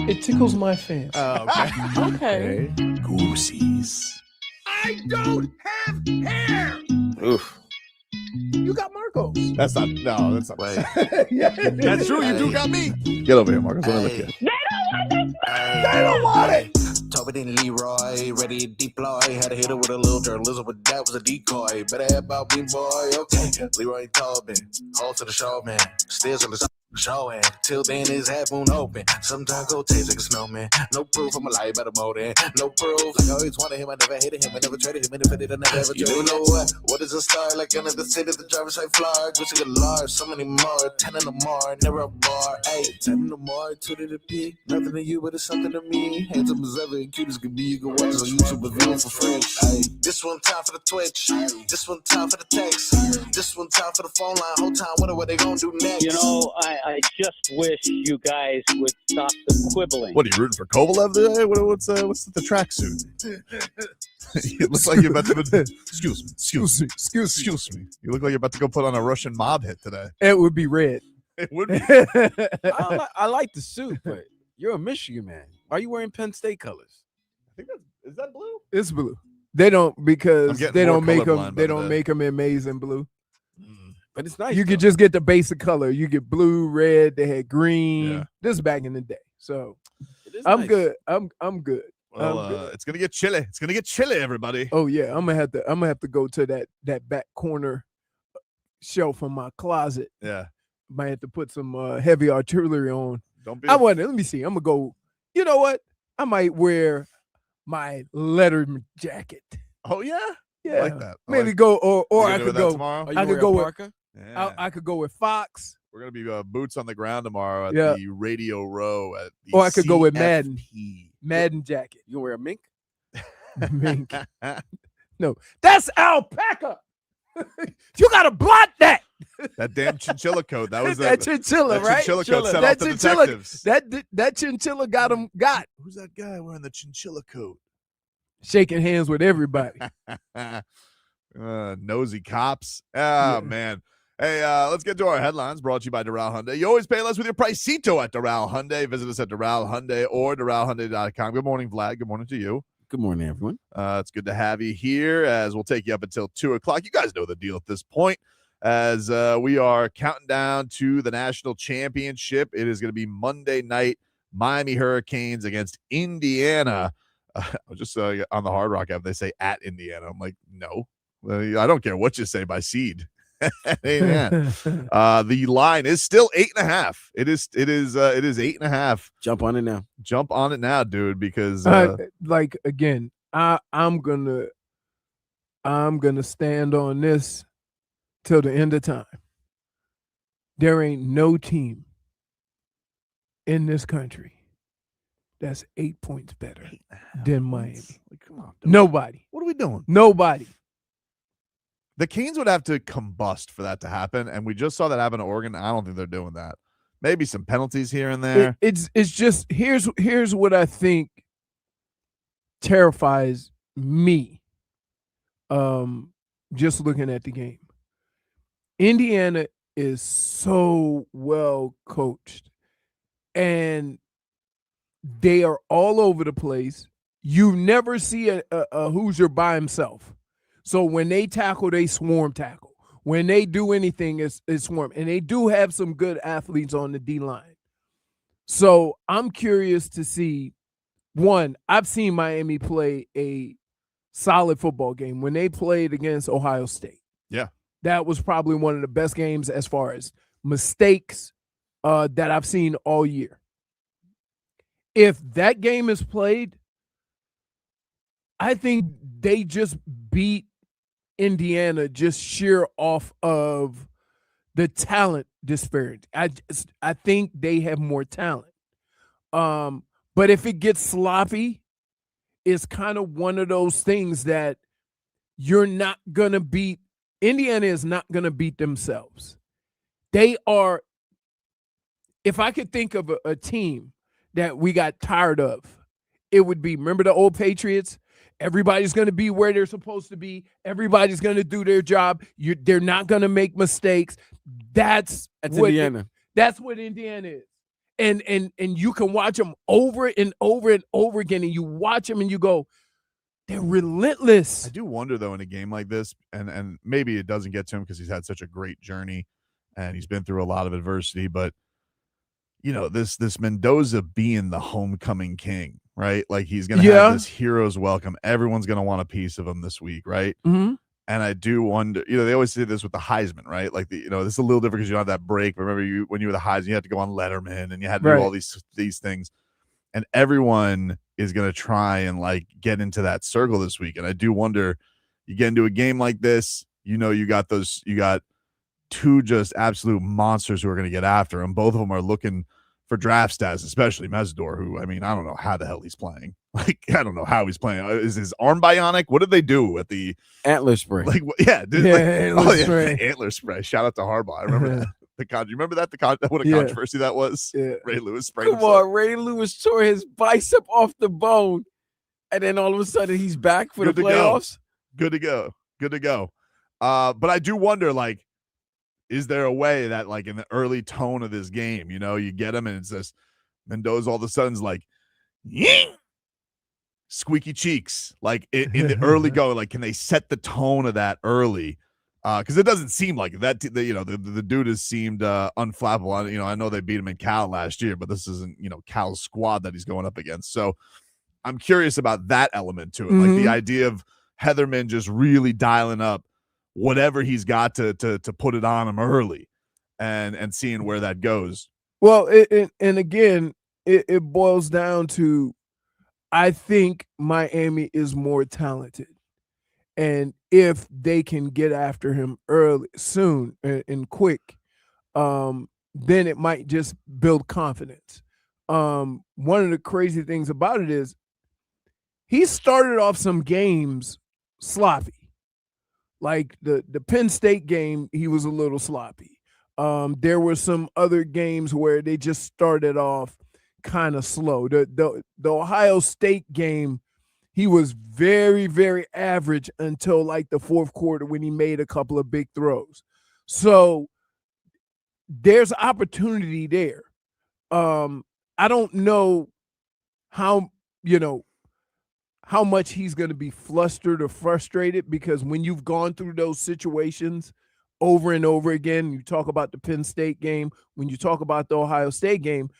It tickles my fancy. Oh, okay. Okay. Goosies. I don't have hair. Oof. You got Marcos. That's not. No, that's not. Wait. Yeah. That's true. You do got me. Get over here, Marcus. Let me look at you. They don't want it. Tobin and Leroy, ready to deploy. Had to hit it with a little journalism, but that was a decoy. Better have about me, boy. Okay. Leroy and Tobin, hold to the show, man. Steers on the show, and till then his half moon open. Sometimes go taste like a snowman. No proof I'm a lie about a motive. No proof. Like I always wanted him, I never hated him, I never traded him. And if I did, I never ever traded him. You know what? What is a star? Like under the city, the driver's side floor. Gucci Galore, so many more. 10 in the more, never a bar. Hey, 10 in the more, 2 to the P. Nothing to you, but it's something to me. Handsome as ever and cute as can be. You can watch us on YouTube with view for free. Hey, this one time for the Twitch. This one time for the text. This one time for the phone line. Whole time, wonder what they gonna do next. You know, I just wish you guys would stop the quibbling. What are you rooting for, Kovalev today? What's the tracksuit? You look like you're about to. Excuse me. You look like you're about to go put on a Russian mob hit today. It would be red. It would be. I like the suit, but you're a Michigan man. Why are you wearing Penn State colors? I think is that blue? It's blue. They don't because they don't make them. colorblind They by don't the make them amazing blue. But it's nice. You could just get the basic color. You get blue, red. They had green. Yeah. This is back in the day. So It is I'm nice. good. I'm good. Well, it's gonna get chilly. It's gonna get chilly, everybody. Oh yeah, I'm gonna have to go to that back corner shelf in my closet. Yeah. Might have to put some heavy artillery on. Don't be. I wonder. Let me see. I'm gonna go. You know what? I might wear my Letterman jacket. Oh yeah. Yeah, I like that. maybe go or You I gonna do could that go. tomorrow. Are you I could wearing go a with- parka? Yeah. I could go with Fox, We're gonna be boots on the ground tomorrow at Yeah. the Radio Row at the Or I could go with Madden. CFP. Madden jacket. You gonna wear a mink? Mink. No, that's alpaca. You gotta blot that. That damn chinchilla coat. That was that chinchilla, that right? chinchilla coat set That off the chinchilla- detectives. That chinchilla got him. Who's that guy wearing the chinchilla coat? Shaking hands with everybody. Nosy cops. Oh, Yeah. man. Hey, let's get to our headlines brought to you by Doral Hyundai. You always pay less with your Pricito at Doral Hyundai. Visit us at Doral Hyundai or DoralHyundai.com. Good morning, Vlad. Good morning to you. Good morning, everyone. It's good to have you here as we'll take you up until 2 o'clock. You guys know the deal at this point as we are counting down to the national championship. It is going to be Monday night, Miami Hurricanes against Indiana. Just on the Hard Rock app, they say at Indiana. I'm like, no, I don't care what you say by seed. Amen. The line is still 8.5. It is 8.5. Jump on it now. Jump on it now, dude, because Like again, I'm gonna stand on this till the end of time. There ain't no team in this country that's 8 points better than Miami. Like, come on, dude. Nobody. What are we doing? Nobody. The Canes would have to combust for that to happen, and we just saw that happen to Oregon. I don't think they're doing that. Maybe some penalties here and there. It's just here's what I think terrifies me. Just looking at the game. Indiana is so well coached, and they are all over the place. You never see a Hoosier by himself. So when they tackle, they swarm tackle. When they do anything, it's swarm. And they do have some good athletes on the D-line. So I'm curious to see, one, I've seen Miami play a solid football game when they played against Ohio State. Yeah. That was probably one of the best games as far as mistakes that I've seen all year. If that game is played, I think they just beat Indiana just sheer off of the talent disparity. I think they have more talent. But if it gets sloppy, it's kind of one of those things that you're not going to beat. Indiana is not going to beat themselves. They are, if I could think of a team that we got tired of, it would be, remember the old Patriots? Everybody's going to be where they're supposed to be. Everybody's going to do their job. They're not going to make mistakes. That's what Indiana. That's what Indiana is. and you can watch them over and over and over again, and you watch them and you go, they're relentless. I do wonder though in a game like this, and maybe it doesn't get to him because he's had such a great journey and he's been through a lot of adversity, but this Mendoza being the homecoming king, right? Like he's gonna have this hero's welcome. Everyone's gonna want a piece of him this week, right? Mm-hmm. And I do wonder, they always say this with the Heisman, right? Like this is a little different because you don't have that break. Remember when you were the Heisman, you had to go on Letterman and you had to do all these things. And everyone is going to try and like get into that circle this week. And I do wonder, you get into a game like this, you got two just absolute monsters who are going to get after him. Both of them are looking for draft status, especially Mesdor, who, I mean, I don't know how the hell he's playing. Like, I don't know how he's playing. Is his arm bionic? What did they do at the antler spray? Like, antler spray. Shout out to Harbaugh. I remember that. You remember that? What a controversy that was. Yeah. Ray Lewis sprayed himself. Come on, Ray Lewis tore his bicep off the bone, and then all of a sudden he's back for the playoffs. Good to go. But I do wonder, like, is there a way that, like, in the early tone of this game, you get him and it's this Mendoza all of a sudden's like, ying! Squeaky cheeks, like in the early going, like, can they set the tone of that early? Because it doesn't seem like that. The dude has seemed unflappable. I know they beat him in Cal last year, but this isn't Cal's squad that he's going up against. So I'm curious about that element to it, like the idea of Heatherman just really dialing up whatever he's got to put it on him early, and seeing where that goes. Well, and again, it boils down to, I think Miami is more talented. And if they can get after him soon and quick, then it might just build confidence. One of the crazy things about it is he started off some games sloppy. Like the Penn State game, he was a little sloppy. There were some other games where they just started off kind of slow. The Ohio State game, he was very, very average until like the fourth quarter when he made a couple of big throws. So there's opportunity there. I don't know how much he's going to be flustered or frustrated, because when you've gone through those situations over and over again, you talk about the Penn State game, when you talk about the Ohio State game,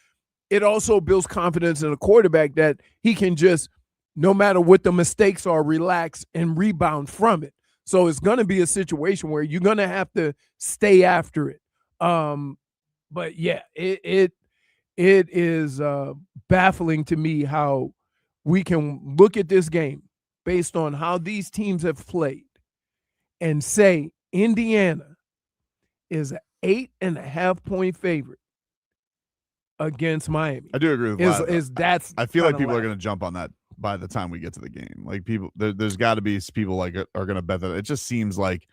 it also builds confidence in a quarterback that he can just, no matter what the mistakes are, relax and rebound from it. So it's going to be a situation where you're going to have to stay after it. But yeah, it is baffling to me how we can look at this game based on how these teams have played and say Indiana is an 8.5-point favorite against Miami. I do agree with that. I feel like people are going to jump on that by the time we get to the game. Like, people, there's got to be people like are going to bet that. It just seems like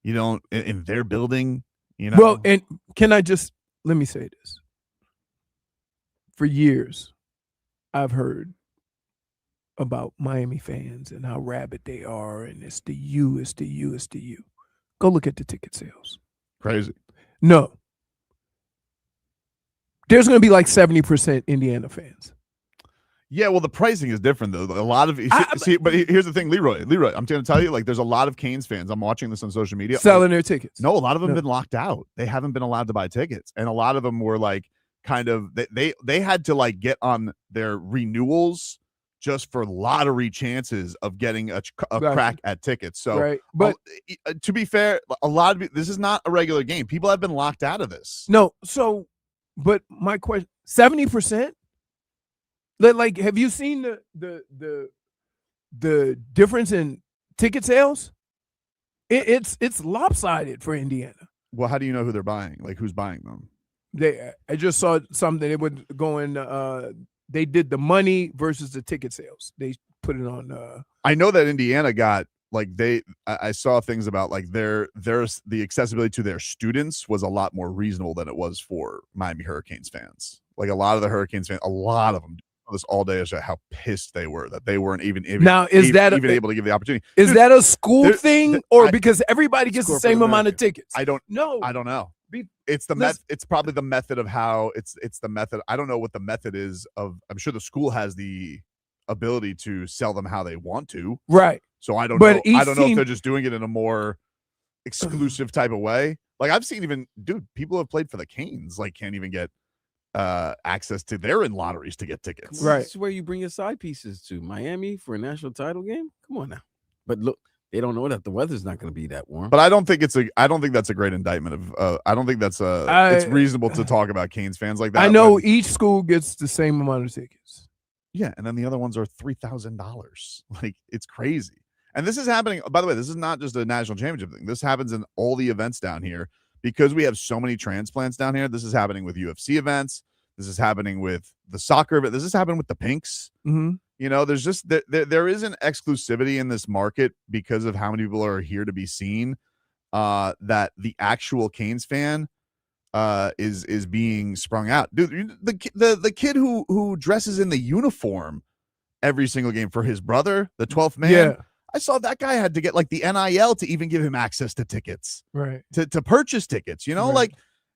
in their building, Well, and let me say this. For years, I've heard about Miami fans and how rabid they are, and it's the U. Go look at the ticket sales. Crazy. No. There's going to be like 70% Indiana fans. Yeah, well, the pricing is different though. A lot of but here's the thing, Leroy. I'm going to tell you, like, there's a lot of Canes fans. I'm watching this on social media selling their tickets. No, a lot of them have been locked out. They haven't been allowed to buy tickets, and a lot of them were like, kind of, they had to like get on their renewals just for lottery chances of getting a crack at tickets. So, right. But to be fair, a lot of this is not a regular game. People have been locked out of this. No, so, but my question: 70%. Like, have you seen the difference in ticket sales? It's lopsided for Indiana. Well, how do you know who they're buying? Like, who's buying them? I just saw something. It would go in. They did the money versus the ticket sales. They put it on. I know that Indiana got like I saw things about like the accessibility to their students was a lot more reasonable than it was for Miami Hurricanes fans. Like, a lot of the Hurricanes fans, a lot of them this all day is how pissed they were that they weren't even able to give the opportunity. Is that a school thing, or because everybody gets the same amount of tickets? I don't know. It's the it's probably the method of how it's the method. I don't know what the method is of. I'm sure the school has the ability to sell them how they want to. Right. So I don't But know. I don't know if team- they're just doing it in a more exclusive type of way. Like I've seen people have played for the Canes, like can't even get access to they're in lotteries to get tickets. Right. This is where you bring your side pieces to Miami for a national title game. Come on now. But look, they don't know that the weather's not going to be that warm. But I don't think that's a great indictment of I don't think that's it's reasonable to talk about Canes fans like that. I know each school gets the same amount of tickets. Yeah, and then the other ones are $3,000. Like it's crazy. And this is happening, by the way, this is not just a national championship thing. This happens in all the events down here because we have so many transplants down here. This is happening with UFC events. This is happening with the soccer event. This is happening with the Pinks. Mm-hmm. You know, there's just there is an exclusivity in this market because of how many people are here to be seen. That the actual Canes fan is being sprung out. Dude, the kid who dresses in the uniform every single game for his brother, the 12th man. Yeah. I saw that guy had to get like the NIL to even give him access to tickets, Right. to purchase tickets. You know, Right. like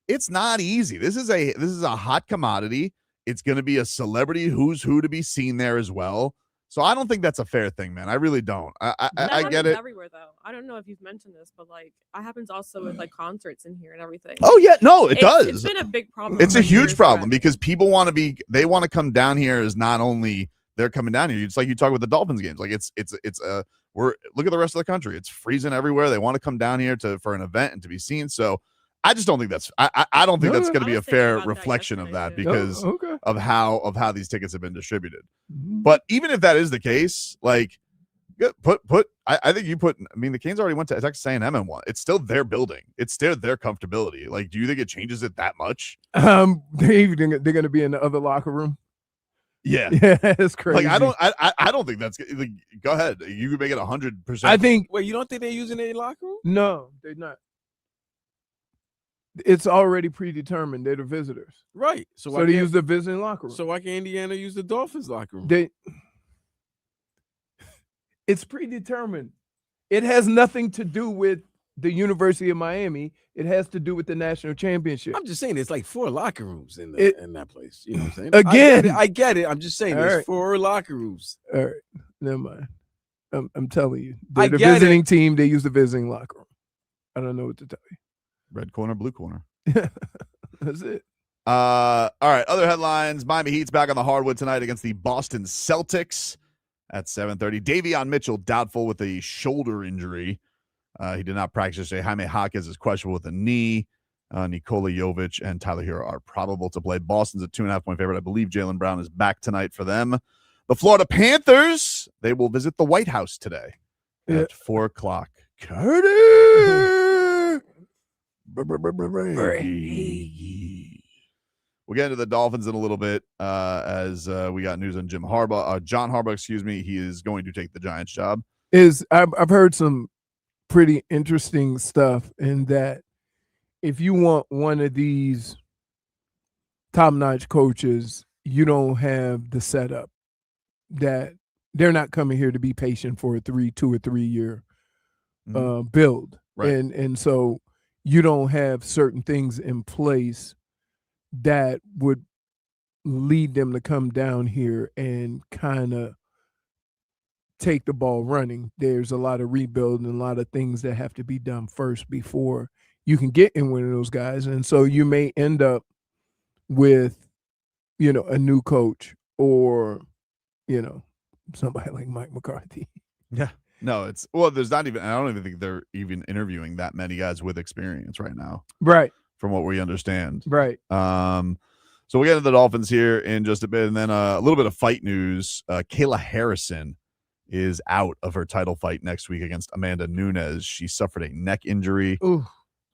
it's not easy. This is a hot commodity. It's going to be a celebrity who's who to be seen there as well. So I don't think that's a fair thing, man. I really don't. I get it. Everywhere though. I don't know if you've mentioned this, but like it happens also with like concerts in here and everything. Oh yeah, no, it does. It's been a big problem. It's a for huge years problem already. because people they want to come down here as not only they're coming down here. It's like you talk with the Dolphins games. Like it's look at the rest of the country. It's freezing everywhere. They want to come down here for an event and to be seen. So I just don't think that's I don't think that's going to be a fair reflection of that because of how these tickets have been distributed. Mm-hmm. But even if that is the case, like I think the Canes already went to Texas A&M and won. It's still their building. It's still their comfortability. Like, do you think it changes it that much? They're going to be in the other locker room. Yeah, Yeah, it's crazy. Like I don't think that's like, go ahead. You could make it 100%. I think Wait, you don't think they're using their locker room? no, they're not. It's already predetermined. They're the visitors, Right. so they use the visiting locker room. So why can't Indiana use the Dolphins locker room? It's predetermined. It has nothing to do with the University of Miami. It has to do with the national championship. I'm just saying there's like 4 locker rooms in that place. You know what I'm saying? Again. I get it. I'm just saying All there's right. 4 locker rooms. All right, never mind. I'm telling you, they're I the get visiting team. They use the visiting locker room. I don't know what to tell you. red corner, blue corner. That's it. All right. Other headlines: Miami Heat's back on the hardwood tonight against the Boston Celtics at 7:30. Davion Mitchell doubtful with a shoulder injury. He did not practice yesterday. Jaime Jaquez is questionable with a knee. Nikola Jovic and Tyler Hero are probable to play. Boston's a 2.5-point favorite. I believe Jaylen Brown is back tonight for them. The Florida Panthers, they will visit the White House today at 4 o'clock. Carter! We'll get into the Dolphins in a little bit as we got news on John Harbaugh, excuse me. He is going to take the Giants job. I've heard some pretty interesting stuff in that if you want one of these top-notch coaches, you don't have the setup that they're not coming here to be patient for a 2 or 3 year build. Right. And so you don't have certain things in place that would lead them to come down here and kind of take the ball running. There's a lot of rebuild and a lot of things that have to be done first before you can get in one of those guys. And so you may end up with, a new coach or, somebody like Mike McCarthy. Yeah. No, there's not even, I don't even think they're even interviewing that many guys with experience right now. Right. From what we understand. Right. So we'll get into the Dolphins here in just a bit. And then a little bit of fight news. Kayla Harrison is out of her title fight next week against Amanda Nunes. She suffered a neck injury,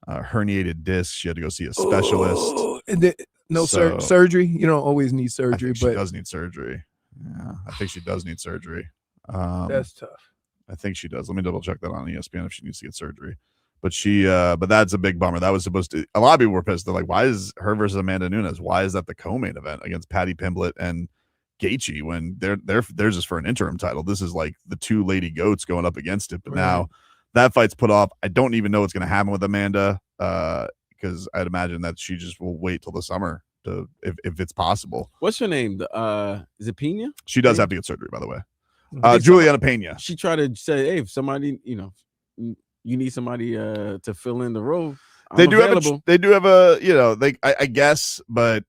herniated disc. She had to go see a specialist. Surgery. You don't always need surgery, she but does need surgery. Yeah, I think she does need surgery. that's tough. I think she does. Let me double check that on ESPN if she needs to get surgery. But but that's a big bummer. That was supposed to. A lot of people were pissed. They're like, "Why is her versus Amanda Nunes? Why is that the co-main event against Patty Pimblett and Gaethje when theirs is for an interim title? This is like the 2 lady goats going up against it." But now that fight's put off. I don't even know what's going to happen with Amanda. because I'd imagine that she just will wait till the summer to if it's possible. What's her name? Is it Pena? She does have to get surgery, by the way. think Juliana Pena. She tried to say, "Hey, if somebody, you need somebody to fill in the role." They do have a I guess, but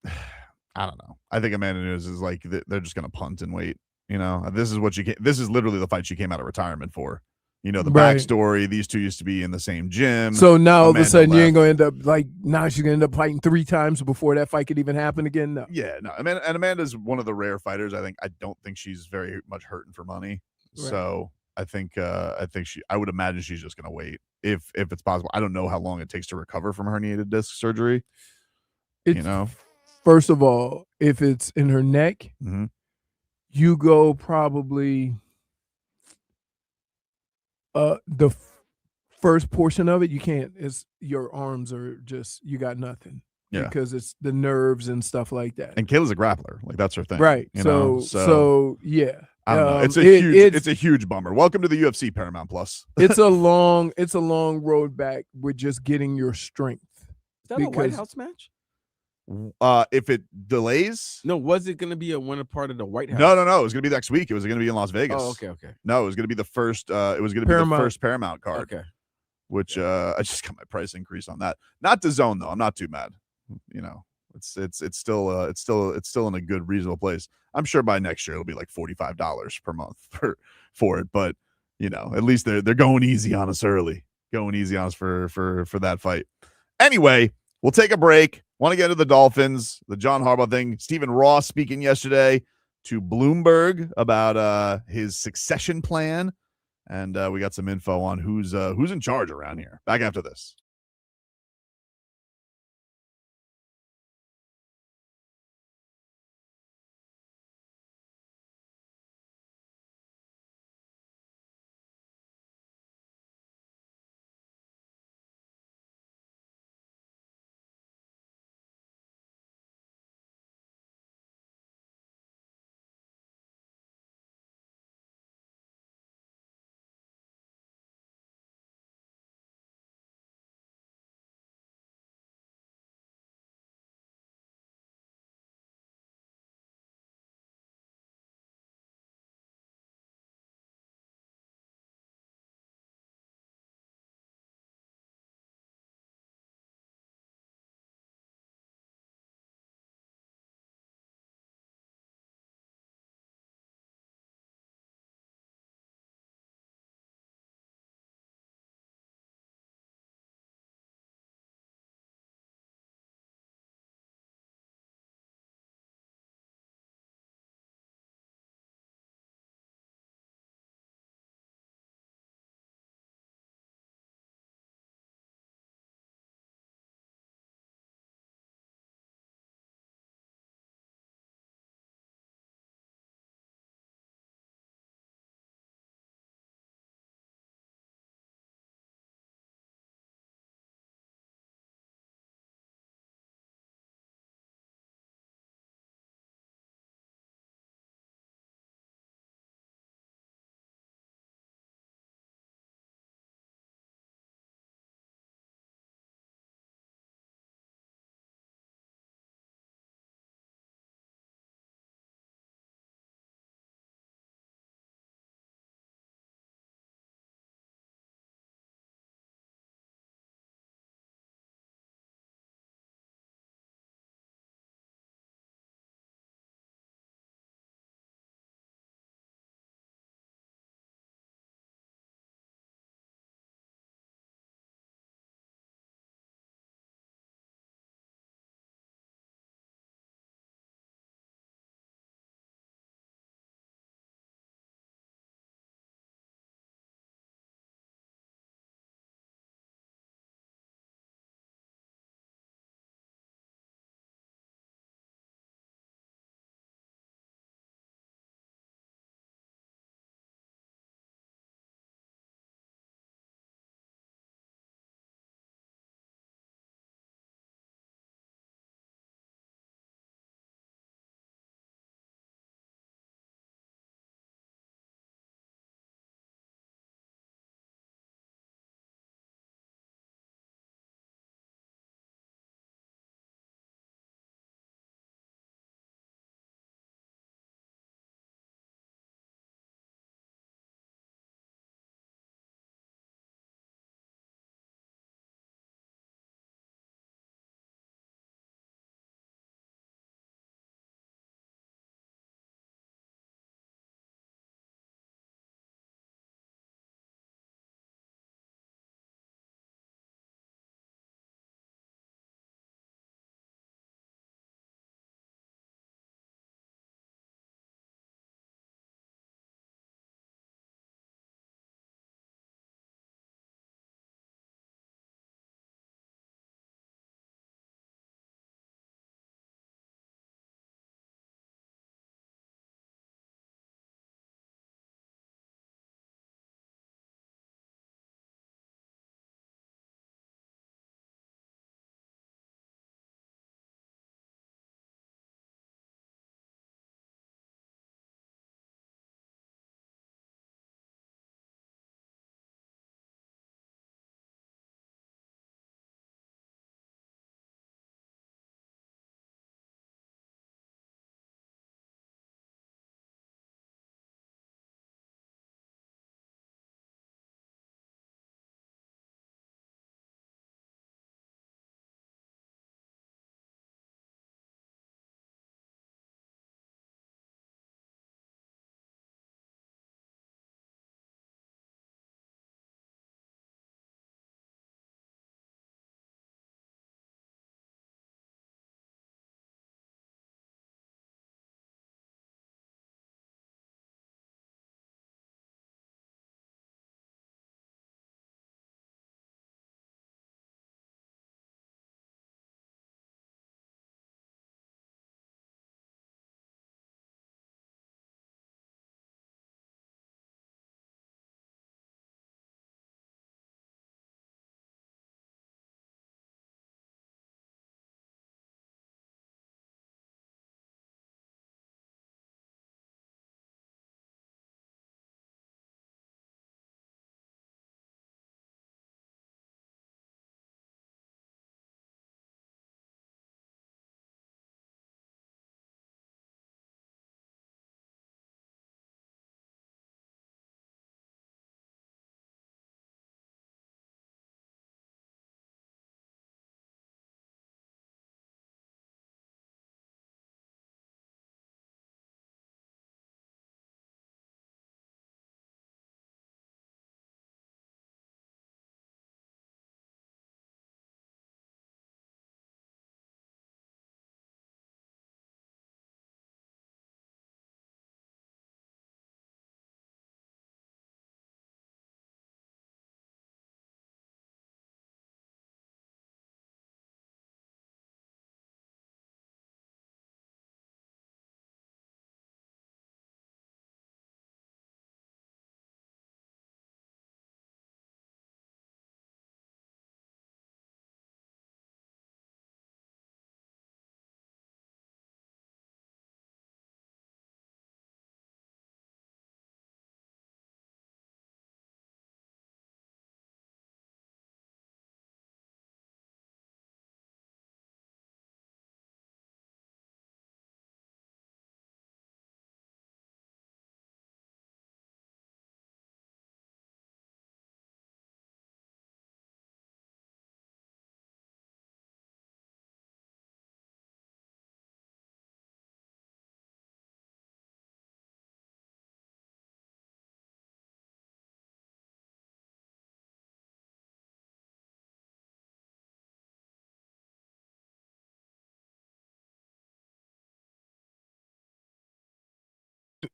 I don't know. I think Amanda Nunes is like they're just gonna punt and wait. This is literally the fight she came out of retirement for. The Right. backstory. These two used to be in the same gym. So now all of a Amanda sudden you ain't left. gonna end up now she's gonna end up fighting 3 times before that fight could even happen again. No. Yeah, no. Amanda's one of the rare fighters. I don't think she's very much hurting for money. Right. So I would imagine she's just gonna wait if it's possible. I don't know how long it takes to recover from herniated disc surgery. First of all, if it's in her neck, Mhm. you go probably the first portion of it, you can't. It's your arms are just you got nothing. Yeah. Because it's the nerves and stuff like that. And Kayla's a grappler. Like that's her thing. Right. So yeah. I don't know. It's a huge bummer. Welcome to the UFC Paramount Plus. it's a long road back with just getting your strength. Is that a White House match? If it delays, No, was it going to be a part of the White House? no. It was going to be next week. It was going to be in Las Vegas. Oh, okay. No, it was going to be the first. It was going to be the first Paramount card. Okay. Which I just got my price increase on that. Not the zone though. I'm not too mad. It's still in a good reasonable place. I'm sure by next year it'll be like $45 per month for it. But at least they're going easy on us early. Going easy on us for that fight. Anyway, we'll take a break. Want to get into the Dolphins, the John Harbaugh thing. Stephen Ross speaking yesterday to Bloomberg about his succession plan. And we got some info on who's in charge around here. Back after this.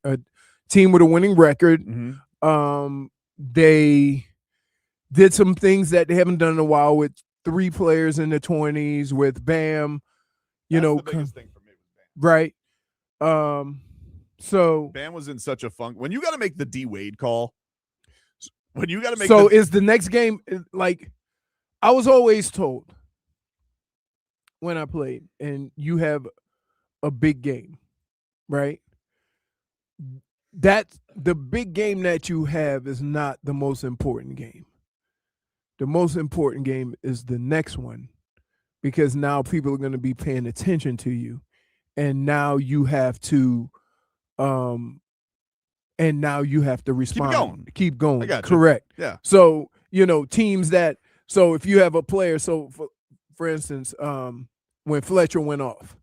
a team with a winning record. They did some things that they haven't done in a while with 3 players in the 20s with Bam. That's the biggest thing for me was right. So Bam was in such a funk. When you got to make the D Wade call, when you got to make so is the next game like I was always told when I played, and you have a big game, right? That's the big game that you have is not the most important game. The most important game is the next one, because now people are going to be paying attention to you, and now you have to respond. Keep going. I got you. Correct. Yeah. So, teams that, so if you have a player, so for instance, when Fletcher went off,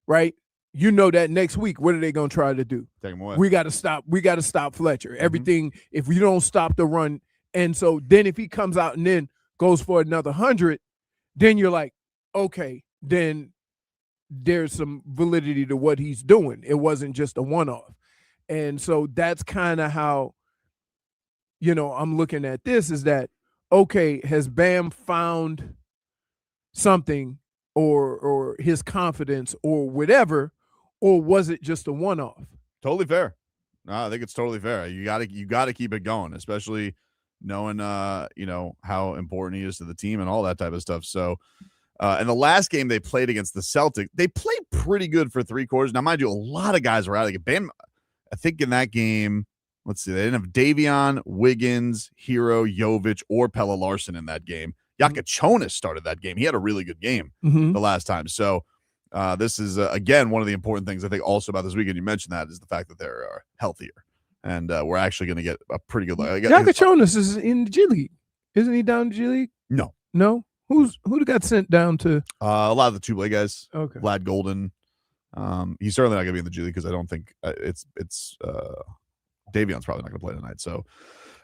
right? That next week, what are they going to try to do? Take him away. We got to stop Fletcher. Everything, if we don't stop the run. And so then if he comes out and then goes for another 100, then you're like, okay, then there's some validity to what he's doing. It wasn't just a one-off. And so that's kind of how, I'm looking at this, is that, okay, has Bam found something or his confidence or whatever, or was it just a one-off? Totally fair. No, I think it's totally fair. You got to keep it going, especially knowing how important he is to the team and all that type of stuff. So in the last game they played against the Celtics, they played pretty good for 3 quarters. Now, mind you, a lot of guys were out. Like Bam, I think in that game, let's see, they didn't have Davion, Wiggins, Hero, Jovic, or Pelle Larsson in that game. Tkachuk started that game. He had a really good game the last time. So this is, again, one of the important things I think also about this weekend. You mentioned that is the fact that they're healthier. And we're actually going to get a pretty good look. Tkachuk is in the G League. Isn't he down in the G League? No. Who got sent down to? A lot of the 2-play guys. Okay. Vlad Golden. He's certainly not going to be in the G League because I don't think it's Davion's probably not going to play tonight. So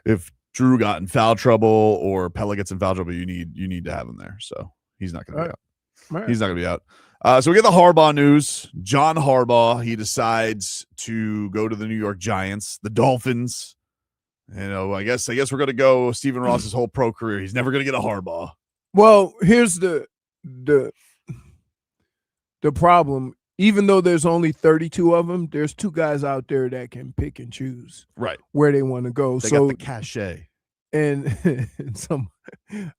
if Dru got in foul trouble or Pelle gets in foul trouble, you need to have him there. So he's not going to be out. Right. He's not going to be out. So we get the Harbaugh news. John Harbaugh, he decides to go to the New York Giants, the Dolphins. I guess we're going to go Stephen Ross's whole pro career. He's never going to get a Harbaugh. Well, here's the problem. Even though there's only 32 of them, there's 2 guys out there that can pick and choose where they want to go. They so got the cachet. And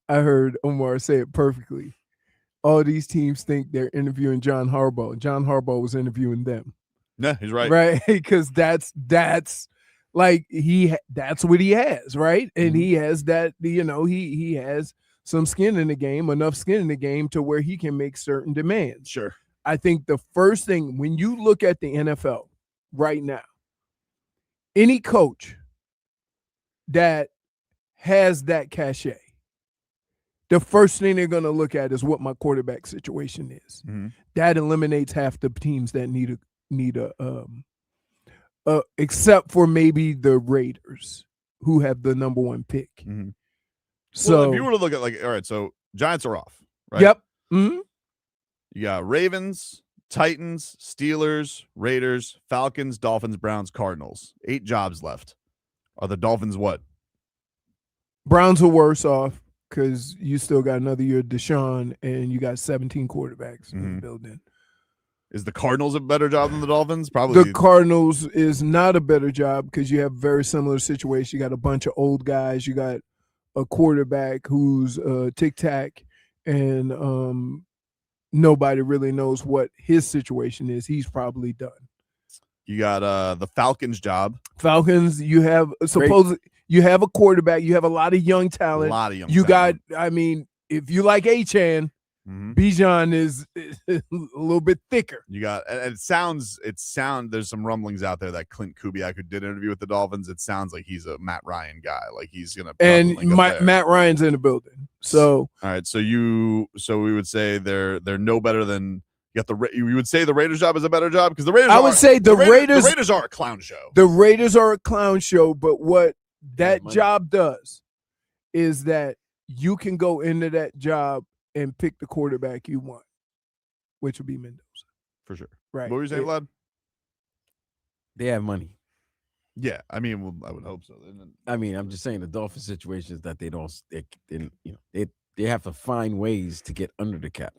I heard Omar say it perfectly. All these teams think they're interviewing John Harbaugh. John Harbaugh was interviewing them. Yeah, he's right. Right, because that's like that's what he has, right? And he has that, he has some skin in the game, enough skin in the game to where he can make certain demands. Sure. I think the first thing, when you look at the NFL right now, any coach that has that cachet, the first thing they're going to look at is what my quarterback situation is. That eliminates half the teams that need a except for maybe the Raiders, who have the number 1 pick. So if you were to look at, all right, so Giants are off, right? Yep. You got Ravens, Titans, Steelers, Raiders, Falcons, Dolphins, Browns, Cardinals. 8 jobs left. Are the Dolphins what? Browns are worse off because you still got another year of Deshaun, and you got 17 quarterbacks in the building. Is the Cardinals a better job than the Dolphins? Probably. The Cardinals is not a better job because you have very similar situation. You got a bunch of old guys. You got a quarterback who's tic-tac, and nobody really knows what his situation is. He's probably done. You got the Falcons job. Falcons, you have you have a quarterback. You have a lot of young talent. Got, if you like Achan, Bijan is a little bit thicker. You got, and there's some rumblings out there that Clint Kubiak, who did an interview with the Dolphins, it sounds like he's a Matt Ryan guy. Like he's gonna. And Matt Ryan's in the building. So all right, so we would say they're no better than. You would say the Raiders job is a better job because the Raiders. I would say the Raiders are a clown show. The Raiders are a clown show, but what that job does is that you can go into that job and pick the quarterback you want, which would be Mendoza. For sure. Right. What were you saying, Vlad? They have money. Yeah, I mean, well, I would hope so. I mean, I'm just saying the Dolphin situation is that they have to find ways to get under the cap.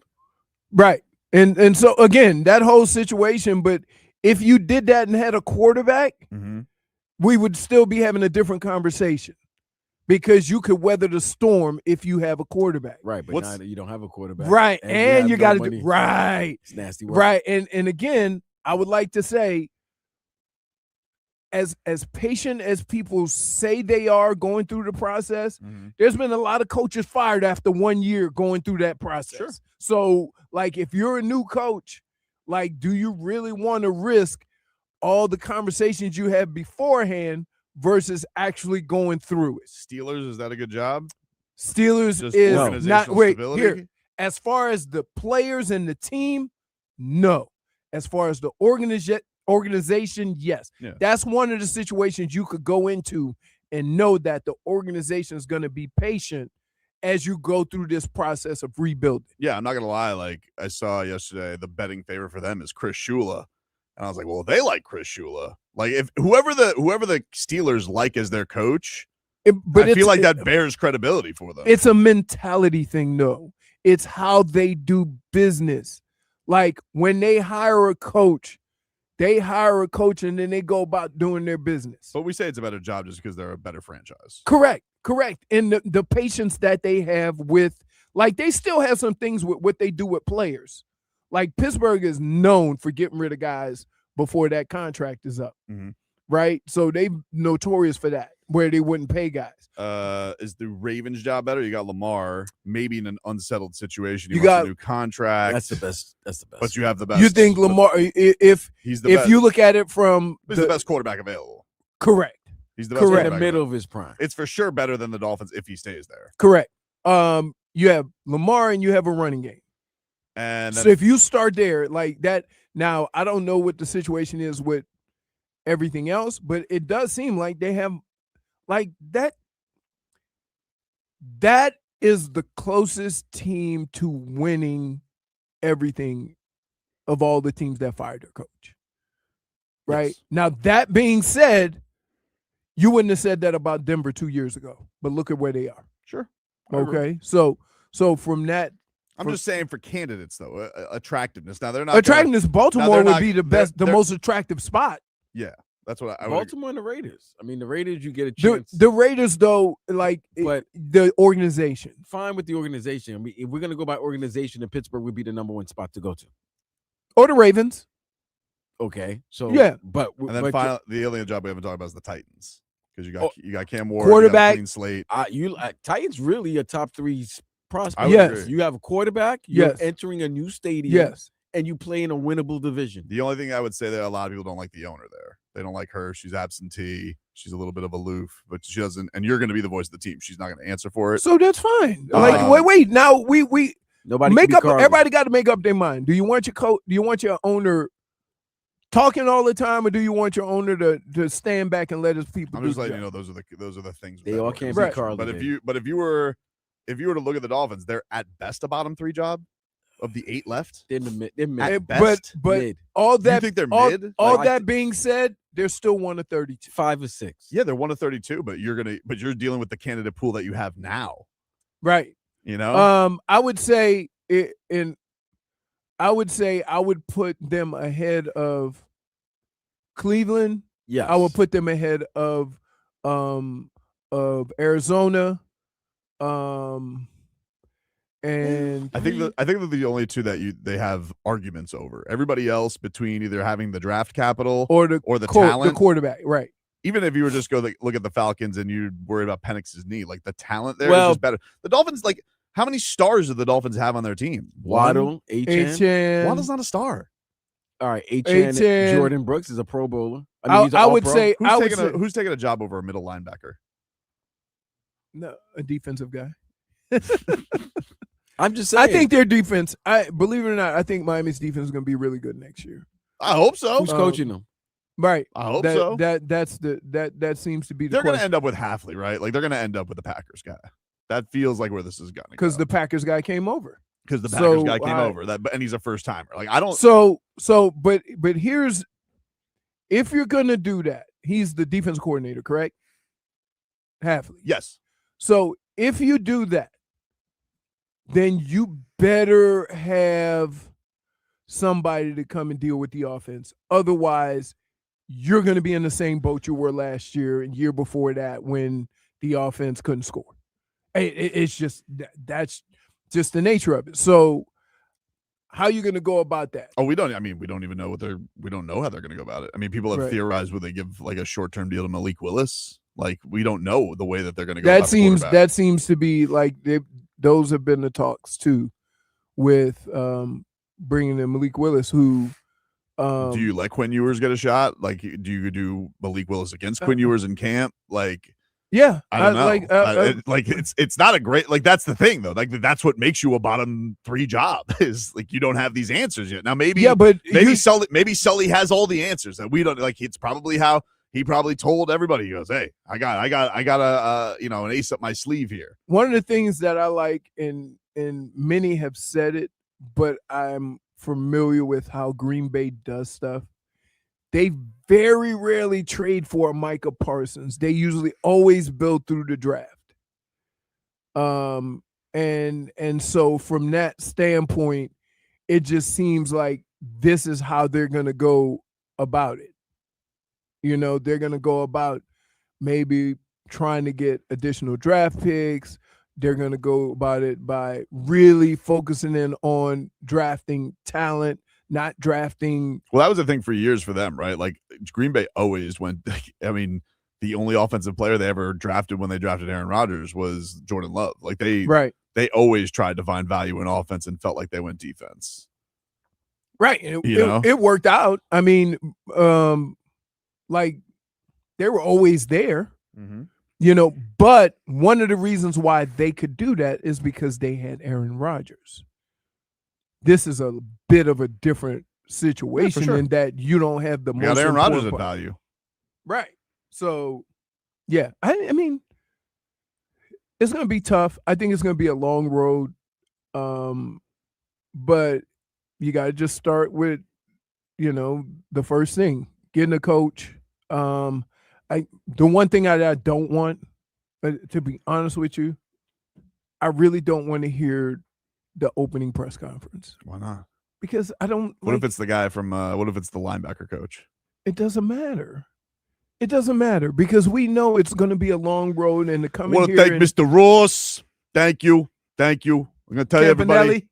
Right. And so again, that whole situation, but if you did that and had a quarterback, we would still be having a different conversation because you could weather the storm if you have a quarterback. Right, but now that you don't have a quarterback. Right. And you got to do right. It's nasty work. Right. And again, I would like to say, as patient as people say they are going through the process, there's been a lot of coaches fired after 1 year going through that process. Sure. So, like, if you're a new coach, like, do you really want to risk all the conversations you had beforehand versus actually going through it? Steelers, is that a good job? Steelers Just is not wait stability? here. As far as the players and the team, no. As far as the organization, yes. Yeah. That's one of the situations you could go into and know that the organization is going to be patient as you go through this process of rebuilding. Yeah, I'm not gonna lie. Like I saw yesterday, the betting favorite for them is Chris Shula, and I was like, well, they like Chris Shula. Like if whoever the Steelers like as their coach, I feel like that bears credibility for them. It's a mentality thing, though. It's how they do business. Like when they hire a coach and then they go about doing their business. But we say it's a better job just because they're a better franchise. Correct. And the patience that they have with, like, they still have some things with what they do with players. Like Pittsburgh is known for getting rid of guys before that contract is up. Right? So they're notorious for that, where they wouldn't pay guys. Is the Ravens job better? You got Lamar, maybe in an unsettled situation. You got a new contract. That's the best. But you have the best. You think Lamar, if he's the best. you look at it from he's the best quarterback available. Correct. He's the best Correct. In the middle of his prime. It's for sure better than the Dolphins if he stays there. Correct. You have Lamar and you have a running game. And then, so if you start there like that, now I don't know what the situation is with everything else, but it does seem like they have like that. That is the closest team to winning everything of all the teams that fired their coach. Right? Yes. Now, that being said, you wouldn't have said that about Denver 2 years ago, but look at where they are. Sure. Okay. So from that, I'm just saying for candidates though, attractiveness. Now they're not attractiveness. Baltimore would be the best, the they're- most attractive spot. Yeah, that's what I would. Baltimore and the Raiders. I mean, the Raiders, you get a chance. The Raiders, though, like, but the organization. Fine with the organization. I mean, if we're gonna go by organization, then Pittsburgh would be the number one spot to go to. Or the Ravens. Okay, so yeah, but and then finally, the alien job we haven't talked about is the Titans because you got Cam Ward, quarterback, you got clean slate. Titans really a top 3 prospect. Yes, you have a quarterback. You're entering a new stadium. Yes, and you play in a winnable division. The only thing I would say that a lot of people don't like the owner there. They don't like her. She's absentee. She's a little bit of aloof, but she doesn't. And you're going to be the voice of the team. She's not going to answer for it. So that's fine. Like, wait. Now we nobody make up. Everybody got to make up their mind. Do you want your coach? Do you want your owner talking all the time, or do you want your owner to stand back and let his people? I'm just letting you know those are the things. They all can't be Carly. But if you were to look at the Dolphins, they're at best a bottom 3 job of the 8 left. They're mid. At best, but mid. All that. You think they're mid? All that being said, they're still 1 of 32, 5 or 6. Yeah, they're 1 of 32, but you're dealing with the candidate pool that you have now, right? You know, I would say I would put them ahead of Cleveland. Yeah, I would put them ahead of Arizona. And I think they're the only 2 that they have arguments over. Everybody else, between either having the draft capital or the talent, the quarterback, right? Even if you were just look at the Falcons and you worry about Penix's knee, like the talent there is Well, just better. The Dolphins, like, how many stars do the Dolphins have on their team? Waddle, HN. Waddle's not a star. All right, HN. Jordan Brooks is a Pro Bowler. I mean, I would say who's taking a job over a middle linebacker? No, a defensive guy. I'm just saying. I think their defense. Believe it or not, I think Miami's defense is going to be really good next year. I hope so. Who's coaching them? Right. I hope so. That seems to be the They're going to question. end up with Halfley, right? Like they're going to end up with the Packers guy. That feels like where this is going. Because the Packers guy came over. Because the Packers guy came over. And he's a first timer. Like I don't. But here's, if you're going to do that, he's the defense coordinator, correct? Hafley. Yes. So if you do that, then you better have somebody to come and deal with the offense. Otherwise, you're going to be in the same boat you were last year and year before that when the offense couldn't score. It's just that's just the nature of it. So how are you going to go about that? Oh, we don't even know we don't know how they're going to go about it. I mean, people have theorized would they give like a short-term deal to Malik Willis? Like, we don't know the way that they're going to go. That seems to be like those have been the talks too with bringing in Malik Willis, who do you let Quinn Ewers get a shot? Like, do you do Malik Willis against Quinn Ewers in camp? Like, yeah, I don't know. It's not a great, like, that's the thing though. Like, that's what makes you a bottom 3 job is like you don't have these answers yet. Now maybe Sully has all the answers that we don't. Like, it's probably how he probably told everybody. He goes, "Hey, I got an ace up my sleeve here." One of the things that I like, and many have said it, but I'm familiar with how Green Bay does stuff. They very rarely trade for a Micah Parsons. They usually always build through the draft. And so from that standpoint, it just seems like this is how they're going to go about it. You know, they're going to go about maybe trying to get additional draft picks. They're going to go about it by really focusing in on drafting talent, not drafting. Well, that was the thing for years for them, right? Like, Green Bay always went, I mean, the only offensive player they ever drafted when they drafted Aaron Rodgers was Jordan Love. Like, they always tried to find value in offense and felt like they went defense. Right. It worked out. I mean, like, they were always there. Mm-hmm. You know, but one of the reasons why they could do that is because they had Aaron Rodgers. This is a bit of a different situation in that you don't have the most. Got Aaron Rodgers at value. Right. So, yeah, I mean, it's going to be tough. I think it's going to be a long road. But you got to just start with, the first thing, getting a coach. The one thing I don't want, to be honest with you, I really don't want to hear the opening press conference. Why not? Because I don't. What if it's the guy from? What if it's the linebacker coach? It doesn't matter. It doesn't matter because we know it's going to be a long road and to come in here. Thank Mr. Ross. Thank you. I'm going to tell you, everybody.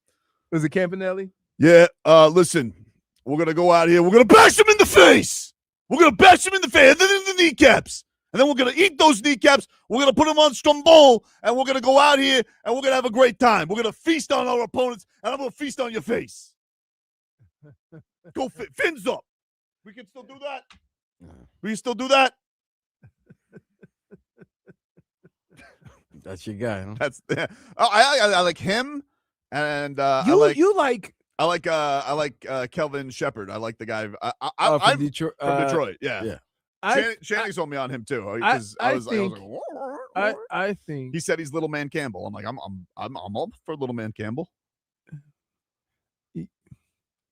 Was it Campanelli? Yeah. Listen, we're going to go out here. We're going to bash him in the face. We're going to bash him in the face and then in the kneecaps. And then we're going to eat those kneecaps. We're going to put them on Strombone, and we're going to go out here, and we're going to have a great time. We're going to feast on our opponents, and I'm going to feast on your face. Go fins up. We can still do that? We can still do that? That's your guy, huh? That's I like him, and I like Kelvin Shepard. I like the guy. I'm from Detroit. Yeah. Channing told me on him too. Because I think he said he's Little Man Campbell. I'm like, I'm all for Little Man Campbell.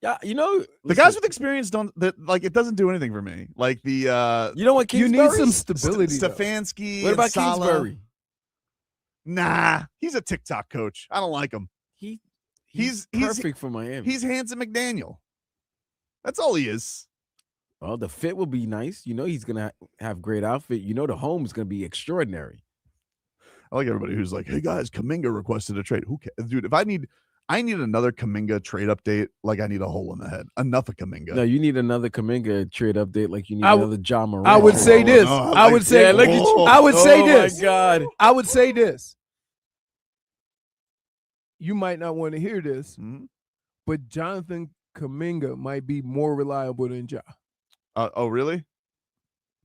Yeah, the guys with experience it doesn't do anything for me. Like the you know what, Kingsbury? You need some stability. Stefanski. What about Kingsbury? Nah, he's a TikTok coach. I don't like him. He's perfect for Miami. He's Hanson McDaniel. That's all he is. Well, the fit will be nice. He's gonna have great outfit. The home is gonna be extraordinary. I like everybody who's like, "Hey guys, Kuminga requested a trade." Who cares, dude? If I need another Kuminga trade update, like I need a hole in the head. Enough of Kuminga. No, you need another Kuminga trade update, like you need another Ja Morant. I would say this. I would say this. Oh my God. I would say this. You might not want to hear this, but Jonathan Kuminga might be more reliable than Ja. Oh, really?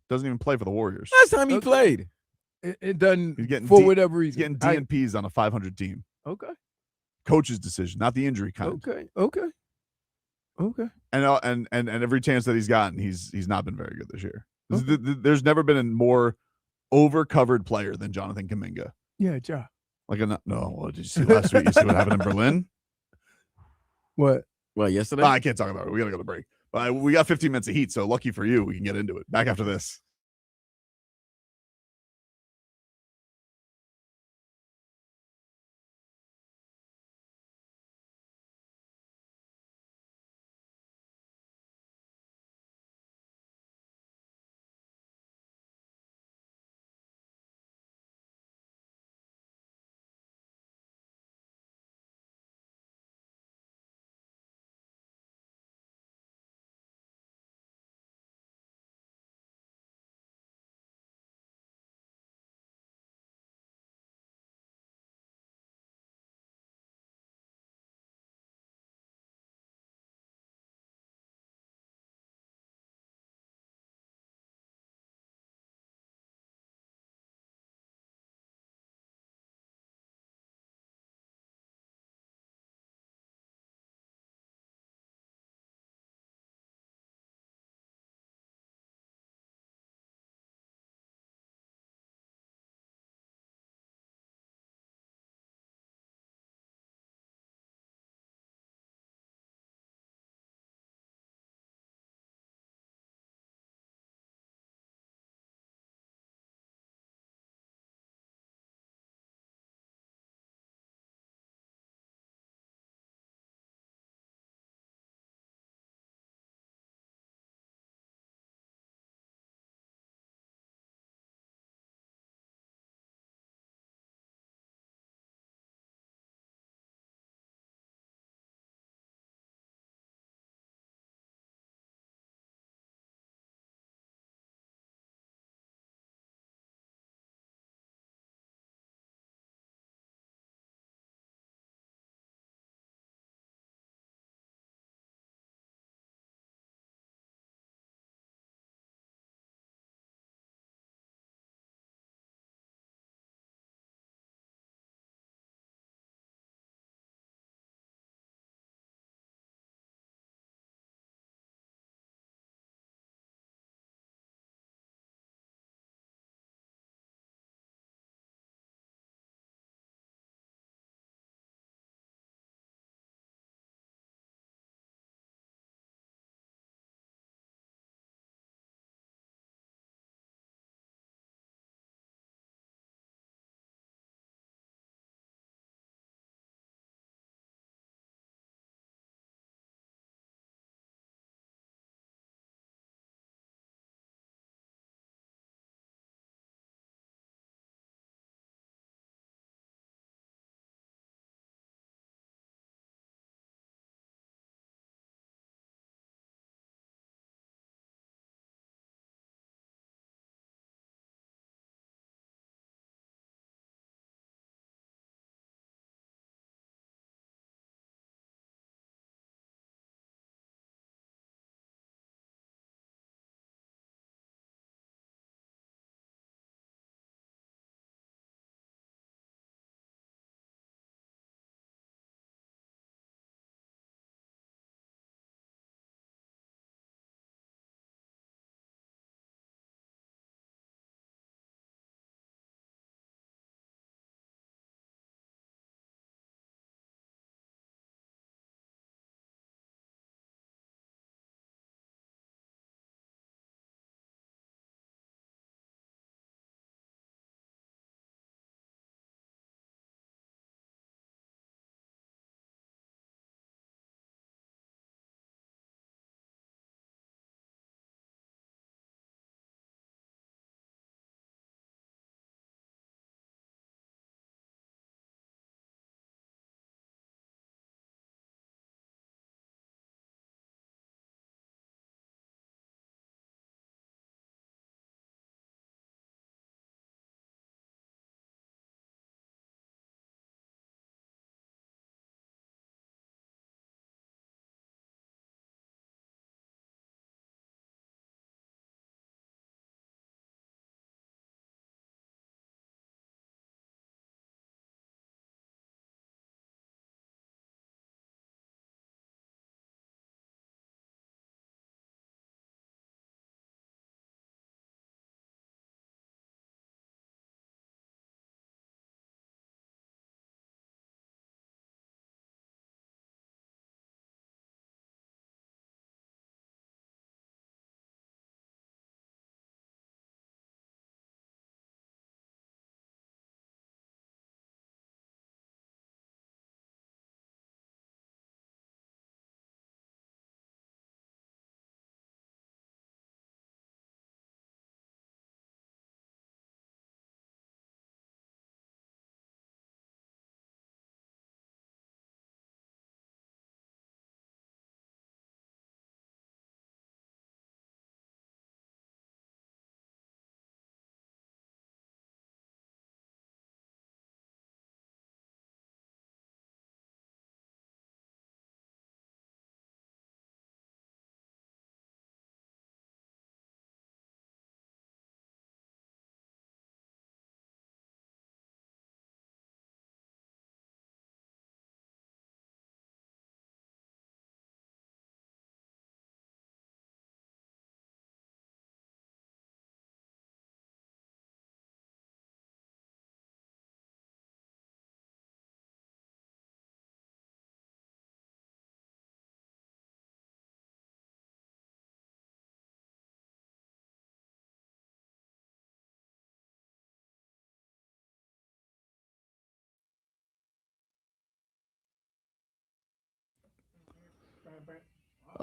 Doesn't even play for the Warriors. Last time he played. It doesn't, for whatever reason. He's getting DNPs on a 500 team. Okay. Coach's decision, not the injury kind. Okay. And every chance that he's gotten, he's not been very good this year. Okay. There's never been a more over-covered player than Jonathan Kuminga. Yeah, Ja. Did you see last week? You see what happened in Berlin? What? Well, yesterday? I can't talk about it. We got to go to break. We got 15 minutes of heat, so lucky for you, we can get into it. Back after this.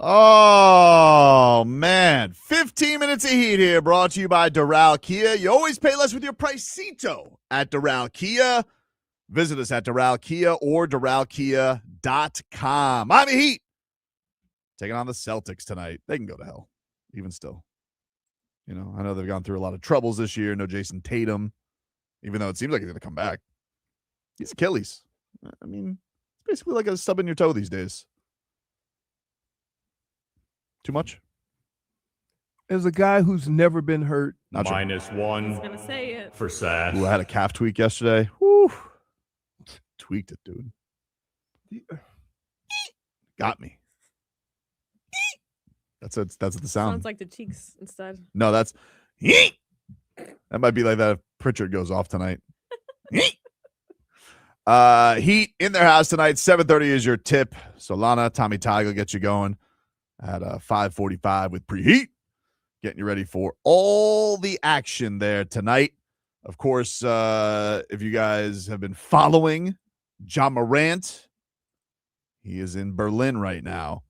Oh, man. 15 minutes of heat here, brought to you by Doral Kia. You always pay less with your Pricito at Doral Kia. Visit us at Doral Kia or DoralKia.com. Miami Heat taking on the Celtics tonight. They can go to hell, even still. You know, I know they've gone through a lot of troubles this year. No Jason Tatum, even though it seems like he's going to come back. He's Achilles. I mean, it's basically like a stub in your toe these days. Too much? As a guy who's never been hurt, Not sure. I was -1 gonna say it. for Sash. Ooh, I had a calf tweak yesterday. Whew. Tweaked it, dude. Got me. That's the sound. Sounds like the cheeks instead. No, that's that might be like that if Pritchard goes off tonight. Heat in their house tonight. 7:30 is your tip. Solana, Tommy Tiger get you going at 5:45 with preheat. Getting you ready for all the action there tonight. Of course, if you guys have been following Ja Morant, he is in Berlin right now,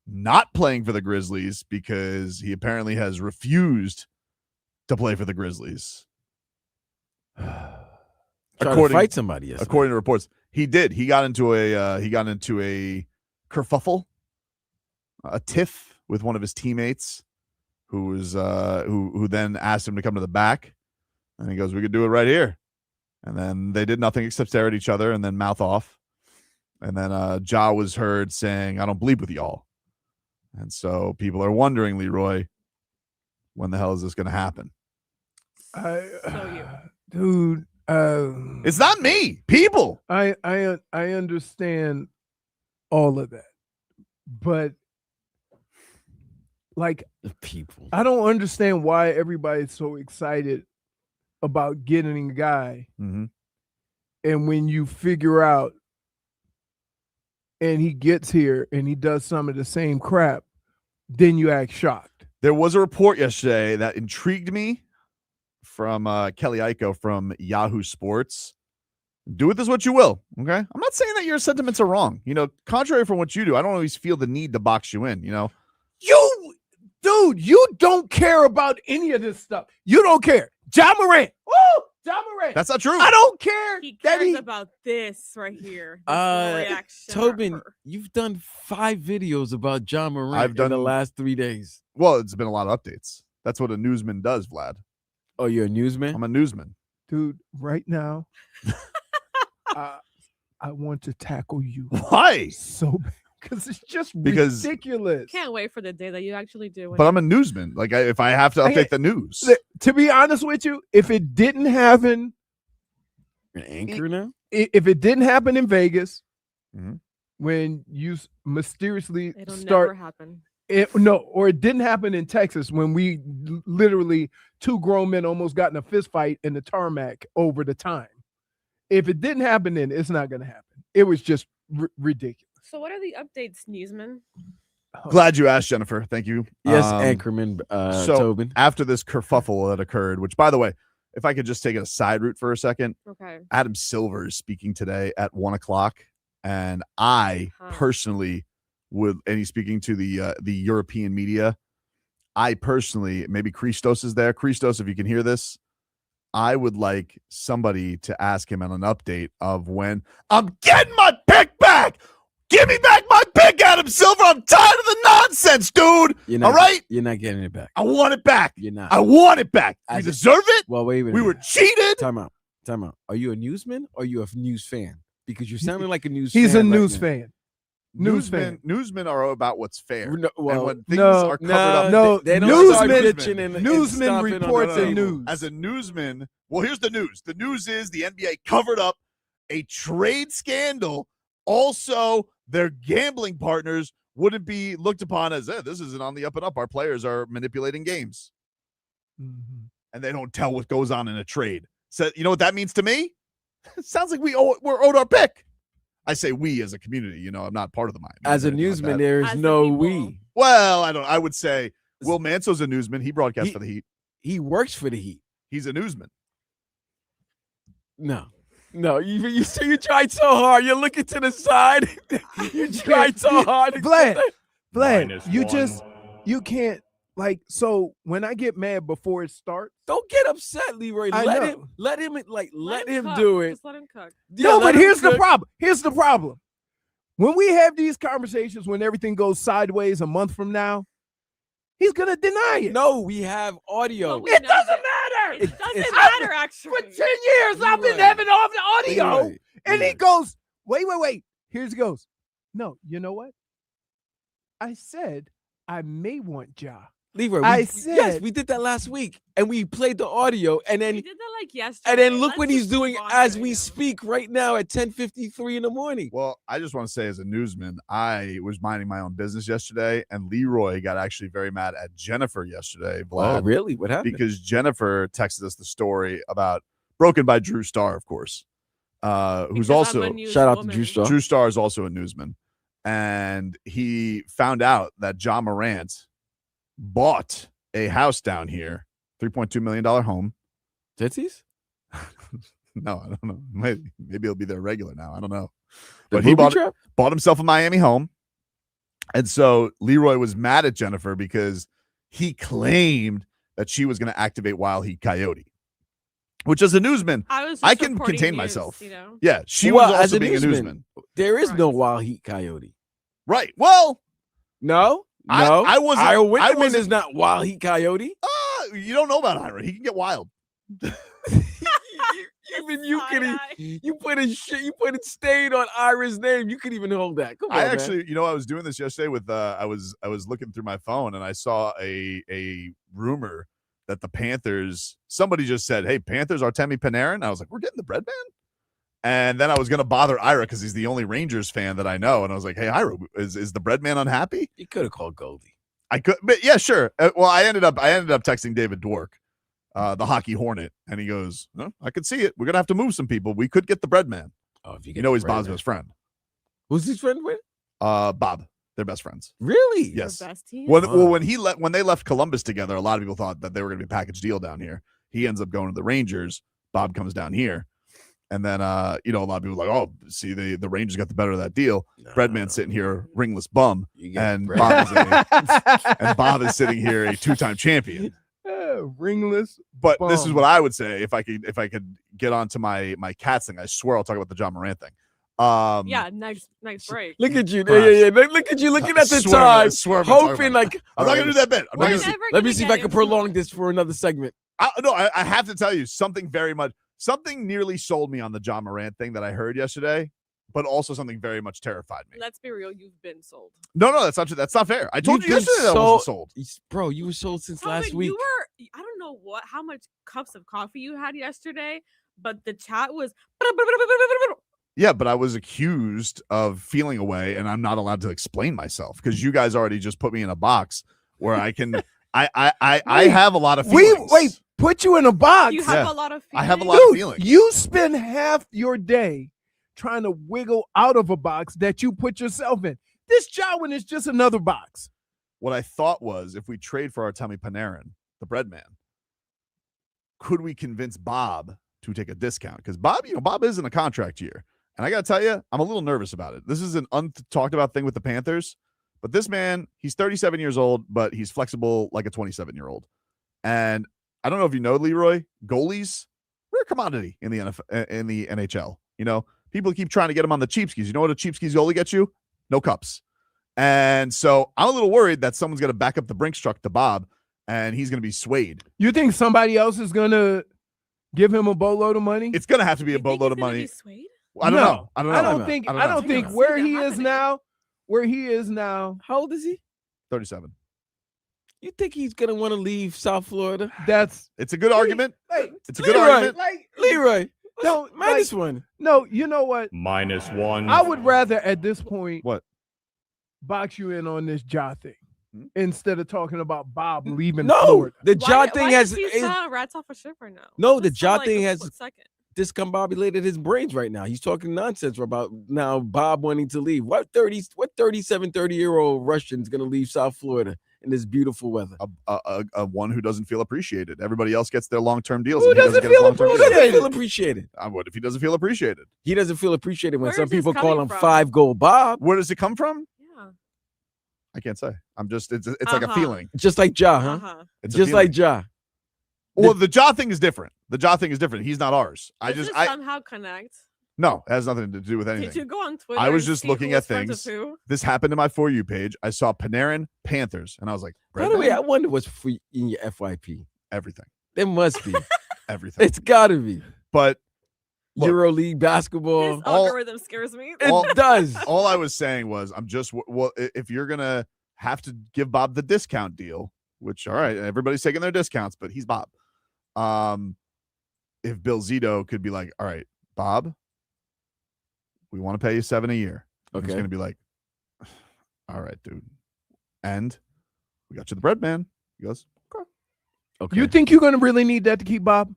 not playing for the Grizzlies because he apparently has refused to play for the Grizzlies. Trying to fight somebody. Yesterday. According to reports, he did. He got into a kerfuffle, a tiff with one of his teammates, who was who then asked him to come to the back, and he goes, "We could do it right here." And then they did nothing except stare at each other and then mouth off. And then Ja was heard saying, "I don't bleed with y'all." And so people are wondering, Leroy, when the hell is this going to happen? Dude, It's not me. People. I understand all of that, but like The people. I don't understand why everybody's so excited about getting a guy, Mm-hmm. and when you figure out and he gets here and he does some of the same crap, then you act shocked. There was a report yesterday that intrigued me from Kelly Iko from Yahoo Sports. Do with this what you will, okay? I'm not saying that your sentiments are wrong. You know, contrary from what you do, I don't always feel the need to box you in, you know? Dude, you don't care about any of this stuff. You don't care. Ja Morant. Woo! Ja Morant. That's not true. I don't care He that cares he about this right here. This little reaction Tobin, of her. you've done 5 videos about John Morant I've done in the last 3 days. Well, it's been a lot of updates. That's what a newsman does, Vlad. Oh, you're a newsman? I'm a newsman. dude, right now, I want to tackle you Why? so bad because it's just Because- ridiculous. Can't wait for the day that you actually do it. But I'm a newsman. Like, if I have to update the news. To be honest with you, if it didn't happen, You're an anchor now? if it didn't happen in Vegas, Mhm. when you mysteriously It'll start never happen. or it didn't happen in Texas when we literally 2 grown men almost got in a fist fight in the tarmac over the time. If it didn't happen then, it's not going to happen. It was just ridiculous. So what are the updates, newsman? Glad you asked, Jennifer. Thank you. Yes, Anchorman so- Tobin. After this kerfuffle that occurred, which, by the way, if I could just take a side route for a second, Okay. Adam Silver is speaking today at 1:00, and I personally would, and he's speaking to the European media. I personally, maybe Christos is there. Christos, if you can hear this, I would like somebody to ask him on an update of when I'm getting my pick back. Give me back my pick, Adam Silver. I'm tired of the nonsense, dude. You're not, All right? You're not getting it back. I want it back. You're not. I want it back. We As a- deserve it. Well, wait a minute. We were cheated. Time out. Time out. Are you a newsman or are you a news fan? Because you're sounding like a news He's fan. a right news now. fan. News fan. Newsmen are about what's fair. No, and well, when things no, are covered up. no, they don't start newsmen- bitching and newsmen stomping on the reports the table. news. As a newsman, well, here's the news. The news is the NBA covered up a trade scandal. Also, their gambling partners wouldn't be looked upon as, this isn't on the up and up. Our players are manipulating games. Mhm. And they don't tell what goes on in a trade. So, you know what that means to me? It sounds like we're owed our pick. I say we as a community, you know, I'm not part of the Miami. As a or anything like newsman, that. there is As the no people. we. Well, I would say Will Manso's a newsman. He broadcasts He- for the Heat. He works for the Heat. He's a newsman. No. No, you tried so hard. You're looking to the side. You tried so hard. Vlad, Vlad, you can't so when I get mad before it starts. Don't get upset, Leroy. I Let know. him cook. do it. Just let him cook. Yeah, No, let but him here's the cook. problem. Here's the problem. When we have these conversations, when everything goes sideways a month from now, he's gonna deny it. No, we have audio. But we It know doesn't that- matter. It doesn't it's- matter, actually. For 10 years, I've been Leroy. having off the audio. Leroy. And he Leroy. goes, wait. Here he goes. No, you know what? I said I may want Ja. Leroy, yes, we did that last week, and we played the audio, and We then did that yesterday. and then look Let's what he's just doing move on as right we now. speak right now at 10:53 in the morning. Well, I just want to say, as a newsman, I was minding my own business yesterday, and Leroy got actually very mad at Jennifer yesterday, Vlad, really? What happened? because Jennifer texted us the story about broken by Dru Star, of course, who's Because I'm also a news Shout out to woman. Dru Star. Dru Star is also a newsman, and he found out that Ja Morant bought a house down here, $3.2 million home. Tootsies? No, I don't know. Maybe he'll be there regular now. I don't know. The But he booby trap? bought himself a Miami home. And so Leroy was mad at Jennifer because he claimed that she was going to activate Wild Heat Coyote, which as a newsman, I was. I just can reporting contain news, myself. You know. yeah, she Well, was as also a being a newsman, newsman. There is no Right. Wild Heat Coyote. Right. Well, No. I wasn't- Ira I Winterman wasn't- is not Wild Heat Coyote. you don't know about Ira. He can get wild. Even you could Side-eye. you put a stain on Ira's name. You could even hold that. Come on, I man. actually, I was doing this yesterday with I was looking through my phone and I saw a rumor that the Panthers, somebody just said, "Hey, Panthers Artemi Panarin." I was like, "We're getting the bread man?" And then I was gonna bother Ira because he's the only Rangers fan that I know, and I was like, "Hey, Ira, is the bread man unhappy?" You could have called Goldie. I could, but yeah, sure. Well, I ended up texting David Dwork, the hockey hornet, and he goes, "No, I could see it. We're gonna have to move some people. We could get the bread man." Oh, if You know, he's Bob's best friend. Who's his friend with? Bob. They're best friends. Really? Your Yes. besties? When they left Columbus together, a lot of people thought that they were going to be a package deal down here. He ends up going to the Rangers. Bob comes down here, and then a lot of people are like, "Oh, see, the Rangers got the better of that deal." Breadman sitting here, ringless bum, and Bob is sitting here, a two-time champion. Ringless. But this is Bum. what I would say if I could get onto my Cats thing. I swear I'll talk about the Ja Morant thing. Yeah, next break. Look at you. Perhaps. Yeah. Look at you looking at the Swear, man, time, I swear I'm gonna talk hoping about it. like I'm not gonna do that bit. I'm not We're gonna. never let me gonna see if get I can into prolong it. this for another segment. I have to tell you something something nearly sold me on the Ja Morant thing that I heard yesterday, but also something very much terrified me. Let's be real. You've been sold. No, that's not true. That's not fair. I told you You've been yesterday that I wasn't sold. Bro, you were sold since last Tobin, week. You were. I don't know how much cups of coffee you had yesterday, but the chat was. Yeah, but I was accused of feeling away, and I'm not allowed to explain myself because you guys already just put me in a box where I can. I have a lot of feelings. Put you in a box. You have Yeah. a lot of. I have a feelings? lot of Dude, feelings. you spend half your day trying to wiggle out of a box that you put yourself in. This Jawin is just another box. What I thought was, if we trade for Artemi Panarin, the bread man, could we convince Bob to take a discount? Because Bob is in a contract year. And I got to tell you, I'm a little nervous about it. This is an untalked about thing with the Panthers. But this man, he's 37 years old, but he's flexible like a 27-year-old. And I don't know if you know, Leroy, goalies, we're a commodity in the NHL. People keep trying to get him on the cheapskis. You know what a cheapskis goalie gets you? No cups. And so I'm a little worried that someone's going to back up the Brinks truck to Bob, and he's going to be swayed. You think somebody else is going to give him a boatload of money? It's going to have to be You a think boatload he's of gonna money. be swayed? I don't know. I I don't think know. where See he that is happening. now, where he is now, How old is he? 37. You think he's gonna want to leave South Florida? that's It's a good argument. like It's a good Leroy. argument. like Leroy, Don't, minus one. no, you know what? -1. I would rather at this point What? box you in on this Ja thing Hmm? instead of talking about Bob leaving No, Florida. the Ja Why thing does has he sound rats off a ship right now? No, the Just Ja for, like, thing a has- split second. discombobulated his brains right now. He's talking nonsense about now Bob wanting to leave. What 30-year-old Russian's gonna leave South Florida in this beautiful weather? A one who doesn't feel appreciated. Everybody else gets their long-term deals. Who and he doesn't get his feel long-term Who deals. doesn't feel appreciated? I would if he doesn't feel appreciated. He doesn't feel appreciated when Where some is this people call coming him from? 5 goal Bob. Where does it come from? Yeah. I can't say. I'm just it's like a Uh-huh. feeling. Just like Ja, huh? Uh-huh. It's a Just feeling. like Ja. Well, the Ja thing is different. The Ja thing is different. He's not ours. Does it somehow connect? No, it has nothing to do with Did anything. you go on Twitter? I was and just see looking who at was friends with things. who? This happened to my For You page. I saw Panarin Panthers, and I was like, By the way, Red I wonder what's free in your FYP. everything, There must be. everything. It's got to be. But look, EuroLeague basketball. His algorithm scares me. It does. all I was saying was, I'm just well, if you're gonna have to give Bob the discount deal, which all right, everybody's taking their discounts, but he's Bob. If Bill Zito could be like, all right, Bob, we want to pay you $7 a year. Okay. He's gonna be like, all right, dude, and we got you the bread, man. He goes, okay. Okay. You think you're going to really need that to keep Bob?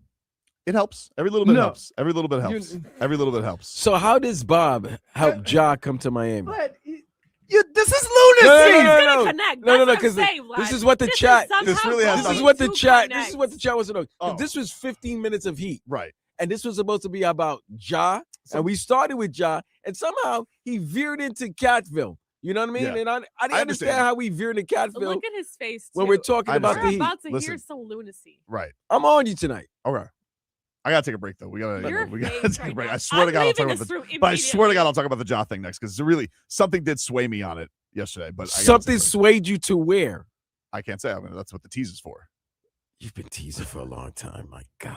It helps. Every little bit No. helps. Every little bit helps. Every little bit helps. So how does Bob help Ja come to Miami? But this is lunacy. No, It's no, gonna connect. no, That's what I'm because saying, this Vlad. is what the This chat. is This really has somehow This is nothing- what the going chat. to This is what the chat wants to know. Oh. This was 15 minutes of heat, Right. and this was supposed to be about Ja, and we started with Ja, and somehow he veered into Catville. You know what I mean? Yeah. And I didn't I understand understand. how we veered into Catville Look at his face. when too. we're talking I about the We're heat. about to Listen. hear some lunacy. Right. I'm on you tonight. Okay. I gotta take a break though. We gotta Your take face a right break. now. I swear to I'm God, I'll talk leaving about this the. room But I swear to God, immediately. I'll talk about the Ja thing next because really something did sway me on it yesterday. But I gotta Something take a break. swayed you to where? I can't say. I mean, that's what the tease is for. You've been teasing for a long time. My God.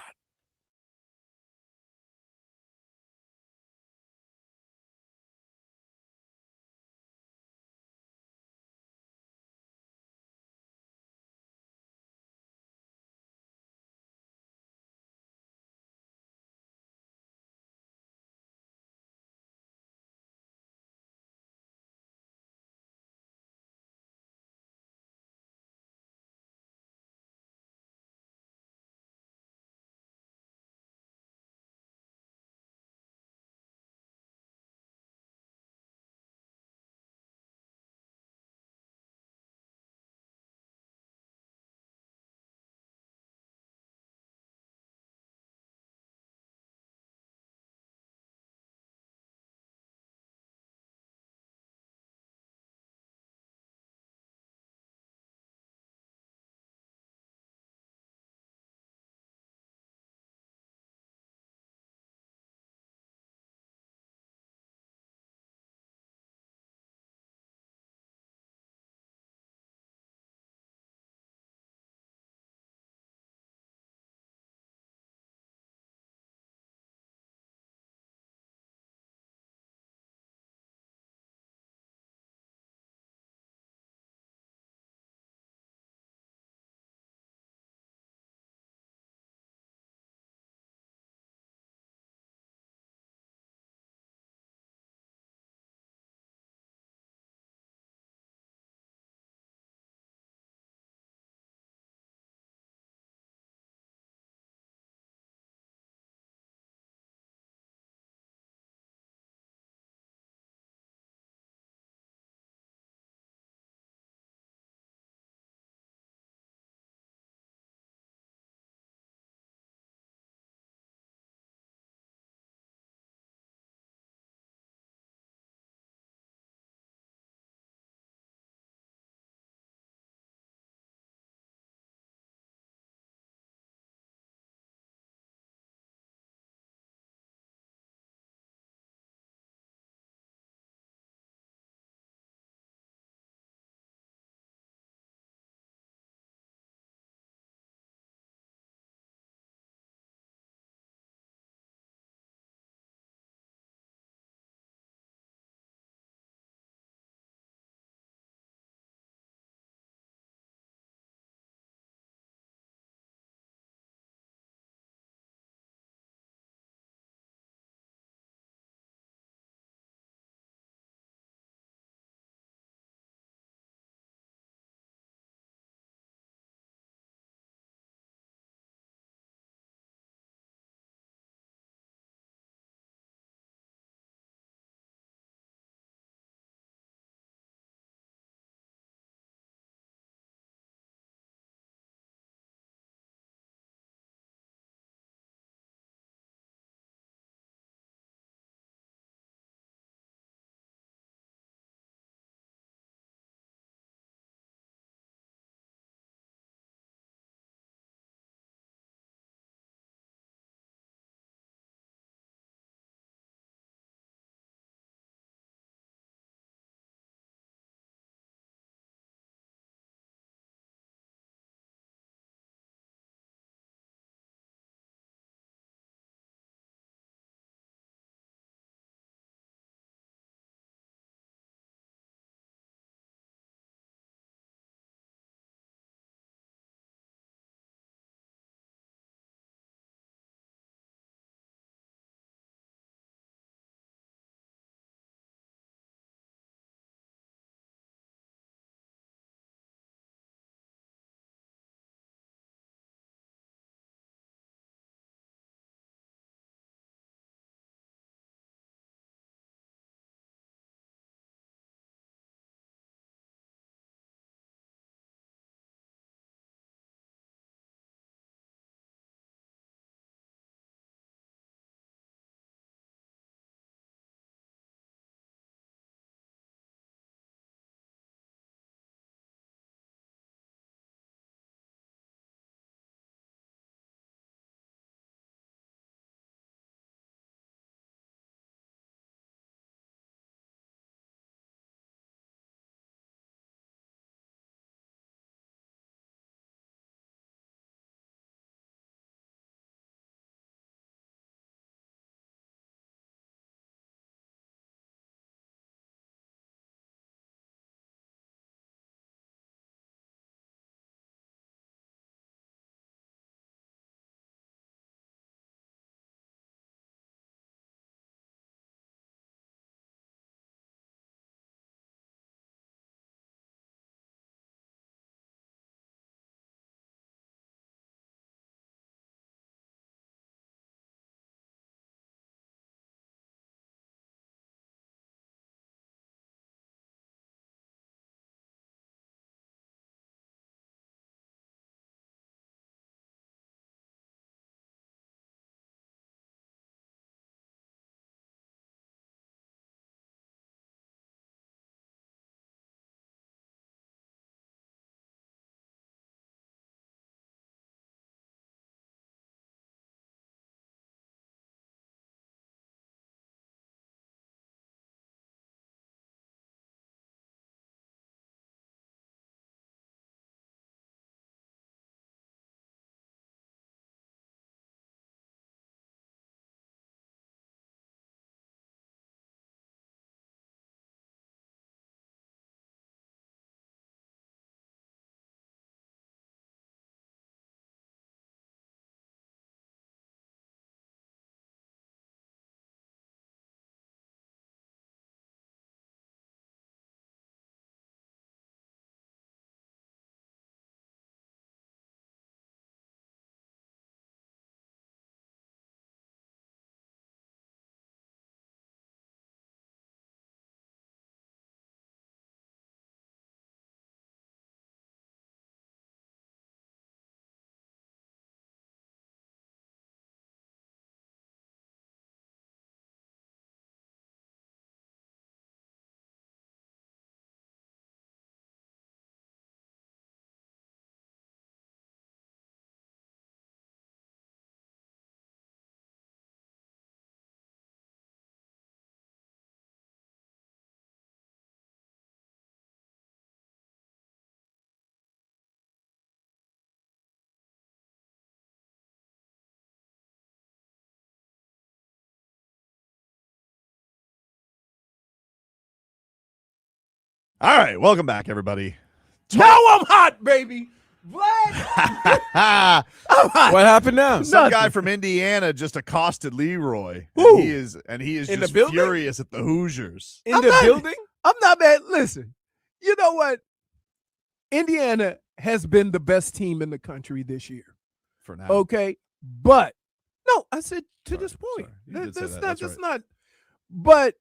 All right, welcome back, everybody. Now I'm hot, baby. What? I'm hot. What happened now? Some guy from Indiana just accosted Leroy. Who? And he is In the just building? furious at the Hoosiers. In I'm the not- building? I'm not mad. Listen, you know what? Indiana has been the best team in the country this year. For now. Okay, but no, I said to Sorry, this point. sorry. You did say That's that. not. That's That's right. not. But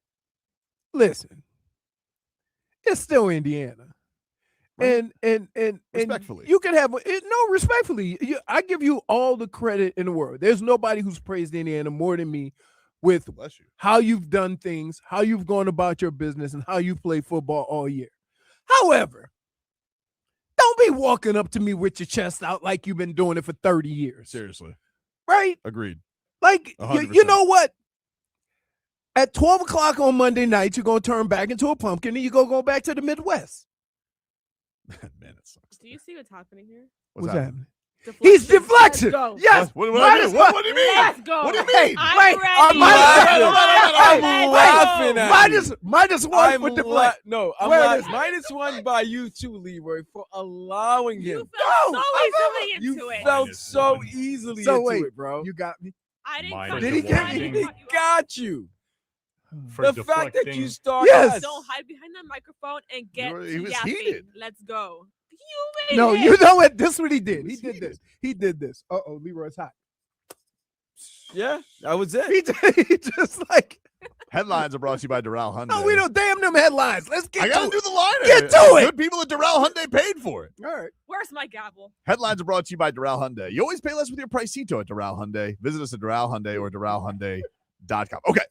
listen, it's still Indiana, Right. and Respectfully. you can have respectfully. I give you all the credit in the world. There's nobody who's praised Indiana more than me with Bless you. how you've done things, how you've gone about your business, and how you play football all year. However, don't be walking up to me with your chest out like you've been doing it for 30 years. Seriously. Right? Agreed. Like, you 100%. know what? At 12 o'clock on Monday night, you're going to turn back into a pumpkin and you're going to go back to the Midwest. Man, it sucks. Do you see what's happening here? What's happening? Deflection. He's deflection. Let's go. Yes. What do I do? What do you mean? Let's go. What do you mean? I'm Wait, ready. I'm laughing at you. Minus one for deflection. No, I'm Where like is it? -1 by you too, Leroy, for allowing You him. fell No, so easily into You it. felt Minus so one. easily So into wait, it, bro. You got me. I didn't Minus cut Did you he off. get I me? didn't He cut you off. got you. For The fact that you deflecting. started. Yes. Don't hide behind that microphone and get He was yapping. heated. Let's go. You made No, it. you know what? This is what he did. He He was did heated. this. He did this. Uh-oh, Leroy's hot. Yeah, that was it. He just like, Headlines are brought to you by Doral Hyundai. no, we don't damn them headlines. Let's get I to gotta it. do the liner. Get to it. Good people at Doral Hyundai paid for it. All right. Where's my gavel? Headlines are brought to you by Doral Hyundai. You always pay less with your Pricito at Doral Hyundai. Visit us at Doral Hyundai or DoralHyundai.com. Okay.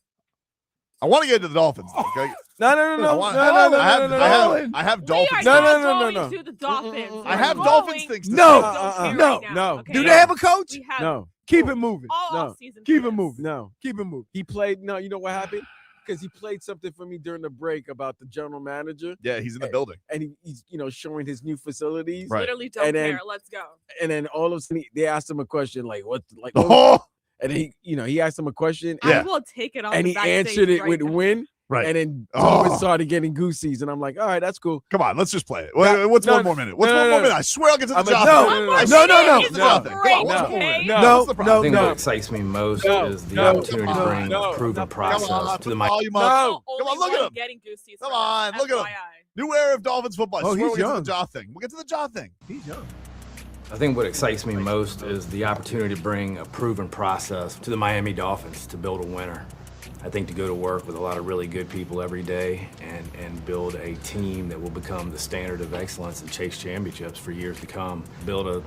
I want to get into the Dolphins. Okay. No. I have We Dolphins. are No, not no. going to the Dolphins. I have We're Dolphins going- things to No. say. I don't care no, right now, no. okay? Do they have a coach? We have No, Keep it moving. all No. off-season Keep for it this. moving. no. Keep it moving. He played. No, you know what happened? Because he played something for me during the break about the general manager, Yeah, he's in the building. and he's showing his new facilities. Right. Literally don't And then- care. Let's go. And then all of a sudden they asked him a question like, "What?" Like, Oh, and he asked him a question, Yeah. I will take it on and the he backstage answered it right with now. "win." right. And then Oh. Tobin started getting Goosies, and I'm like, "All right, that's cool." Come on, let's just play it. No, What's no, one more minute? What's no, one no, more no. minute? I swear I'll get to the I'm a- job. no, thing. no, no, I no, swear no, I'll no, get to the no, job thing. Come on, no, what's no, one more minute? no, No, What's the problem? I think no. what excites me most No, is the no, opportunity no, to bring no, a proven no. process Come on, to put the Miami. volume up. No. Come on, look at him. Getting Goosies Come from on, us, look at him. FYI. New era of Dolphins football. I Oh, swear he's we'll get to young. the jaw thing. We'll get to the jaw thing. He's young. I think what excites me most is the opportunity to bring a proven process to the Miami Dolphins to build a winner. I think to go to work with a lot of really good people every day and build a team that will become the standard of excellence and chase championships for years to come. Build a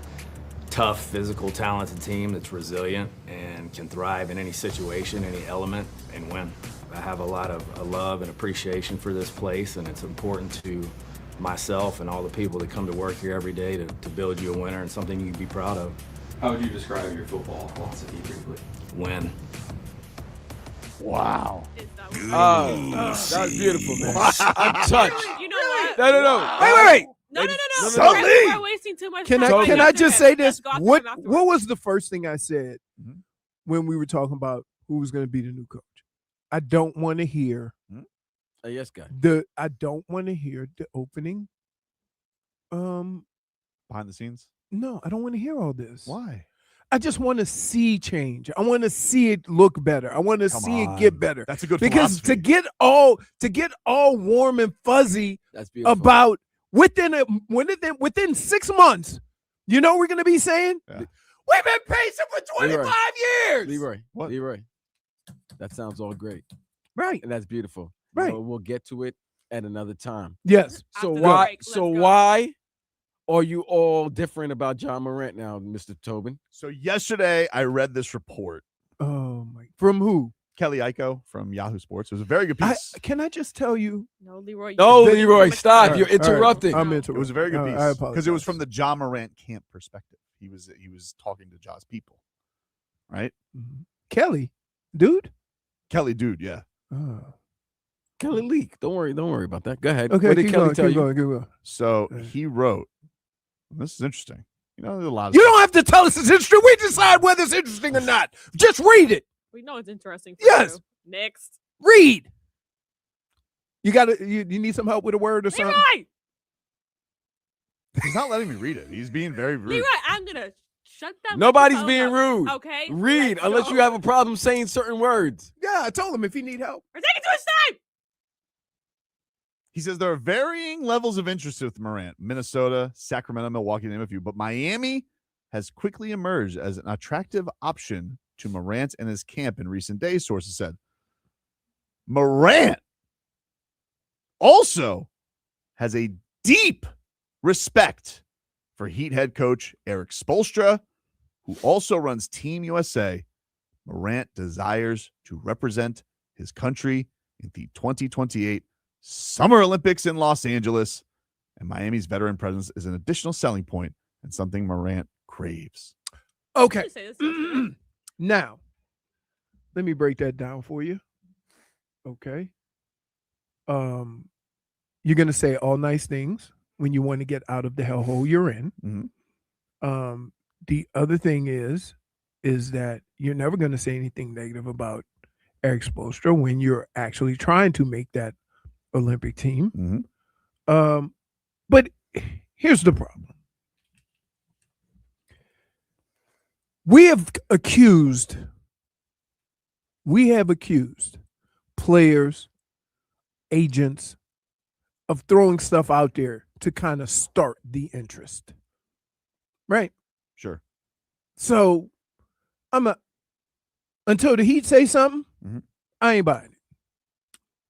tough, physical, talented team that's resilient and can thrive in any situation, any element, and win. I have a lot of love and appreciation for this place, and it's important to myself and all the people that come to work here every day to build you a winner and something you can be proud of. How would you describe your football philosophy briefly? Win. Wow. Is that That was beautiful, man. I'm touched. You know what? No. Wait. No. Sully! We're wasting too much Can time. I Tobin. just say Let's this? go after What him afterwards. what was the first thing I said Mhm. when we were talking about who was going to be the new coach? I don't want to hear Yes, guy. the opening. Behind the scenes? No, I don't want to hear all this. Why? I just want to see change. I want to see it look better. I want to Come see on. it get better. That's a good Because philosophy. to get all warm and fuzzy That's beautiful. about within 6 months, you know what we're gonna be saying? Yeah. We've been patient for 25 years. Leroy. What? Leroy. That sounds all great, Right. and that's beautiful. Right. We'll get to it at another time. Yes. So After the why? break, let's So go. why are you all different about Ja Morant now, Mr. Tobin? So yesterday I read this report. Oh my. From who? Kelly Iko from Yahoo Sports. It was a very good I, piece. can I just tell you? No, Leroy. you No, spent too Leroy, much stop. time. You're All right. interrupting. I'm No. interrupting. It was a very good I piece because it was apologize. from the Ja Morant camp perspective. He was talking to Ja's people, right? Mhm. Kelly, dude. Kelly, dude, yeah. Oh. Kelly leak. Don't worry about that. Go ahead. Okay, What did keep Kelly going, tell keep you? going, keep going. So Yeah. he wrote. This is interesting. You know, there's a lot of You don't have to tell us it's interesting. We decide whether it's interesting or not. Just read it. We know it's interesting. For Yes. You. Next. Read. You need some help with a word or something? Leroy! He's not letting me read it. He's being very rude. Leroy, I'm gonna shut that. Nobody's microphone being up, rude. Okay. Read, Let's unless go. you have a problem saying certain words. Yeah, I told him if he need help. We're taking too much time. He says there are varying levels of interest with Morant. Minnesota, Sacramento, Milwaukee, to name a few. But Miami has quickly emerged as an attractive option to Morant and his camp in recent days, sources said. Morant also has a deep respect for Heat head coach Erik Spoelstra, who also runs Team USA. Morant desires to represent his country in the 2028 Summer Olympics in Los Angeles, and Miami's veteran presence is an additional selling point and something Morant craves. Okay. Say this yesterday. Now, let me break that down for you. Okay. You're gonna say all nice things when you want to get out of the hellhole you're in. Mhm. The other thing is that you're never gonna say anything negative about Erik Spoelstra when you're actually trying to make that Olympic team. Mhm. But here's the problem. We have accused players, agents of throwing stuff out there to kind of start the interest. Right? Sure. So until the Heat say something, Mhm. I ain't buying it.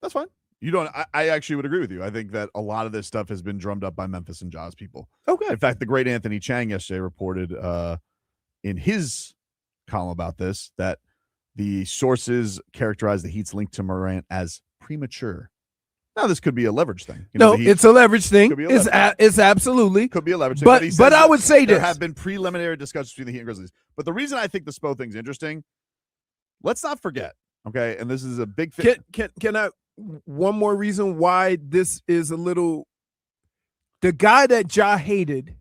That's fine. You don't. I actually would agree with you. I think that a lot of this stuff has been drummed up by Memphis and Jaws people. Okay. In fact, the great Anthony Chang yesterday reported in his column about this that the sources characterize the Heat's link to Morant as premature. Now, this could be a leverage thing. No, it's a leverage thing. Could be a It's leverage it's absolutely. Could be a leverage thing. But he says I that would say there this. have been preliminary discussions between the Heat and Grizzlies. But the reason I think the Spo thing's interesting, let's not forget, okay, and this is a big thing. Can I one more reason why this is a little the guy that Ja hated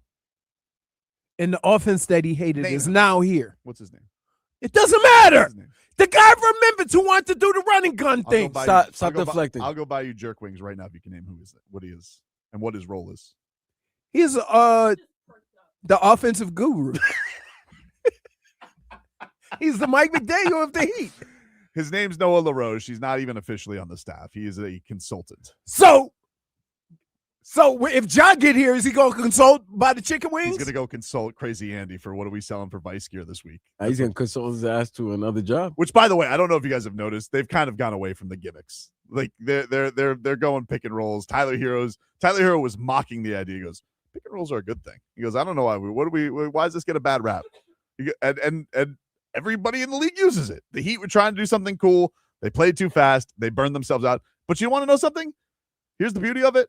and the offense that he hated Name is him. now here. What's his name? It doesn't What's matter. his name? The guy from Memphis who wanted to do the running gun I'll go thing. buy Stop you- I'll go buy- deflecting. I'll go buy you jerk wings right now if you can name what he is and what his role is. He's the offensive guru. He's the Mike McDaniel of the Heat. His name's Noah LaRoche. He's not even officially on the staff. He is a consultant. So if Ja get here, is he going to consult by the chicken wings? He's going to go consult Crazy Andy for what are we selling for Vice Gear this week. He's going to consult his ass to another job. Which, by the way, I don't know if you guys have noticed, they've kind of gone away from the gimmicks. Like they're going pick and rolls. Tyler Hero was mocking the idea. He goes, pick and rolls are a good thing. He goes, I don't know why why does this get a bad rap? And everybody in the league uses it. The Heat were trying to do something cool. They played too fast. They burned themselves out. But you want to know something? Here's the beauty of it.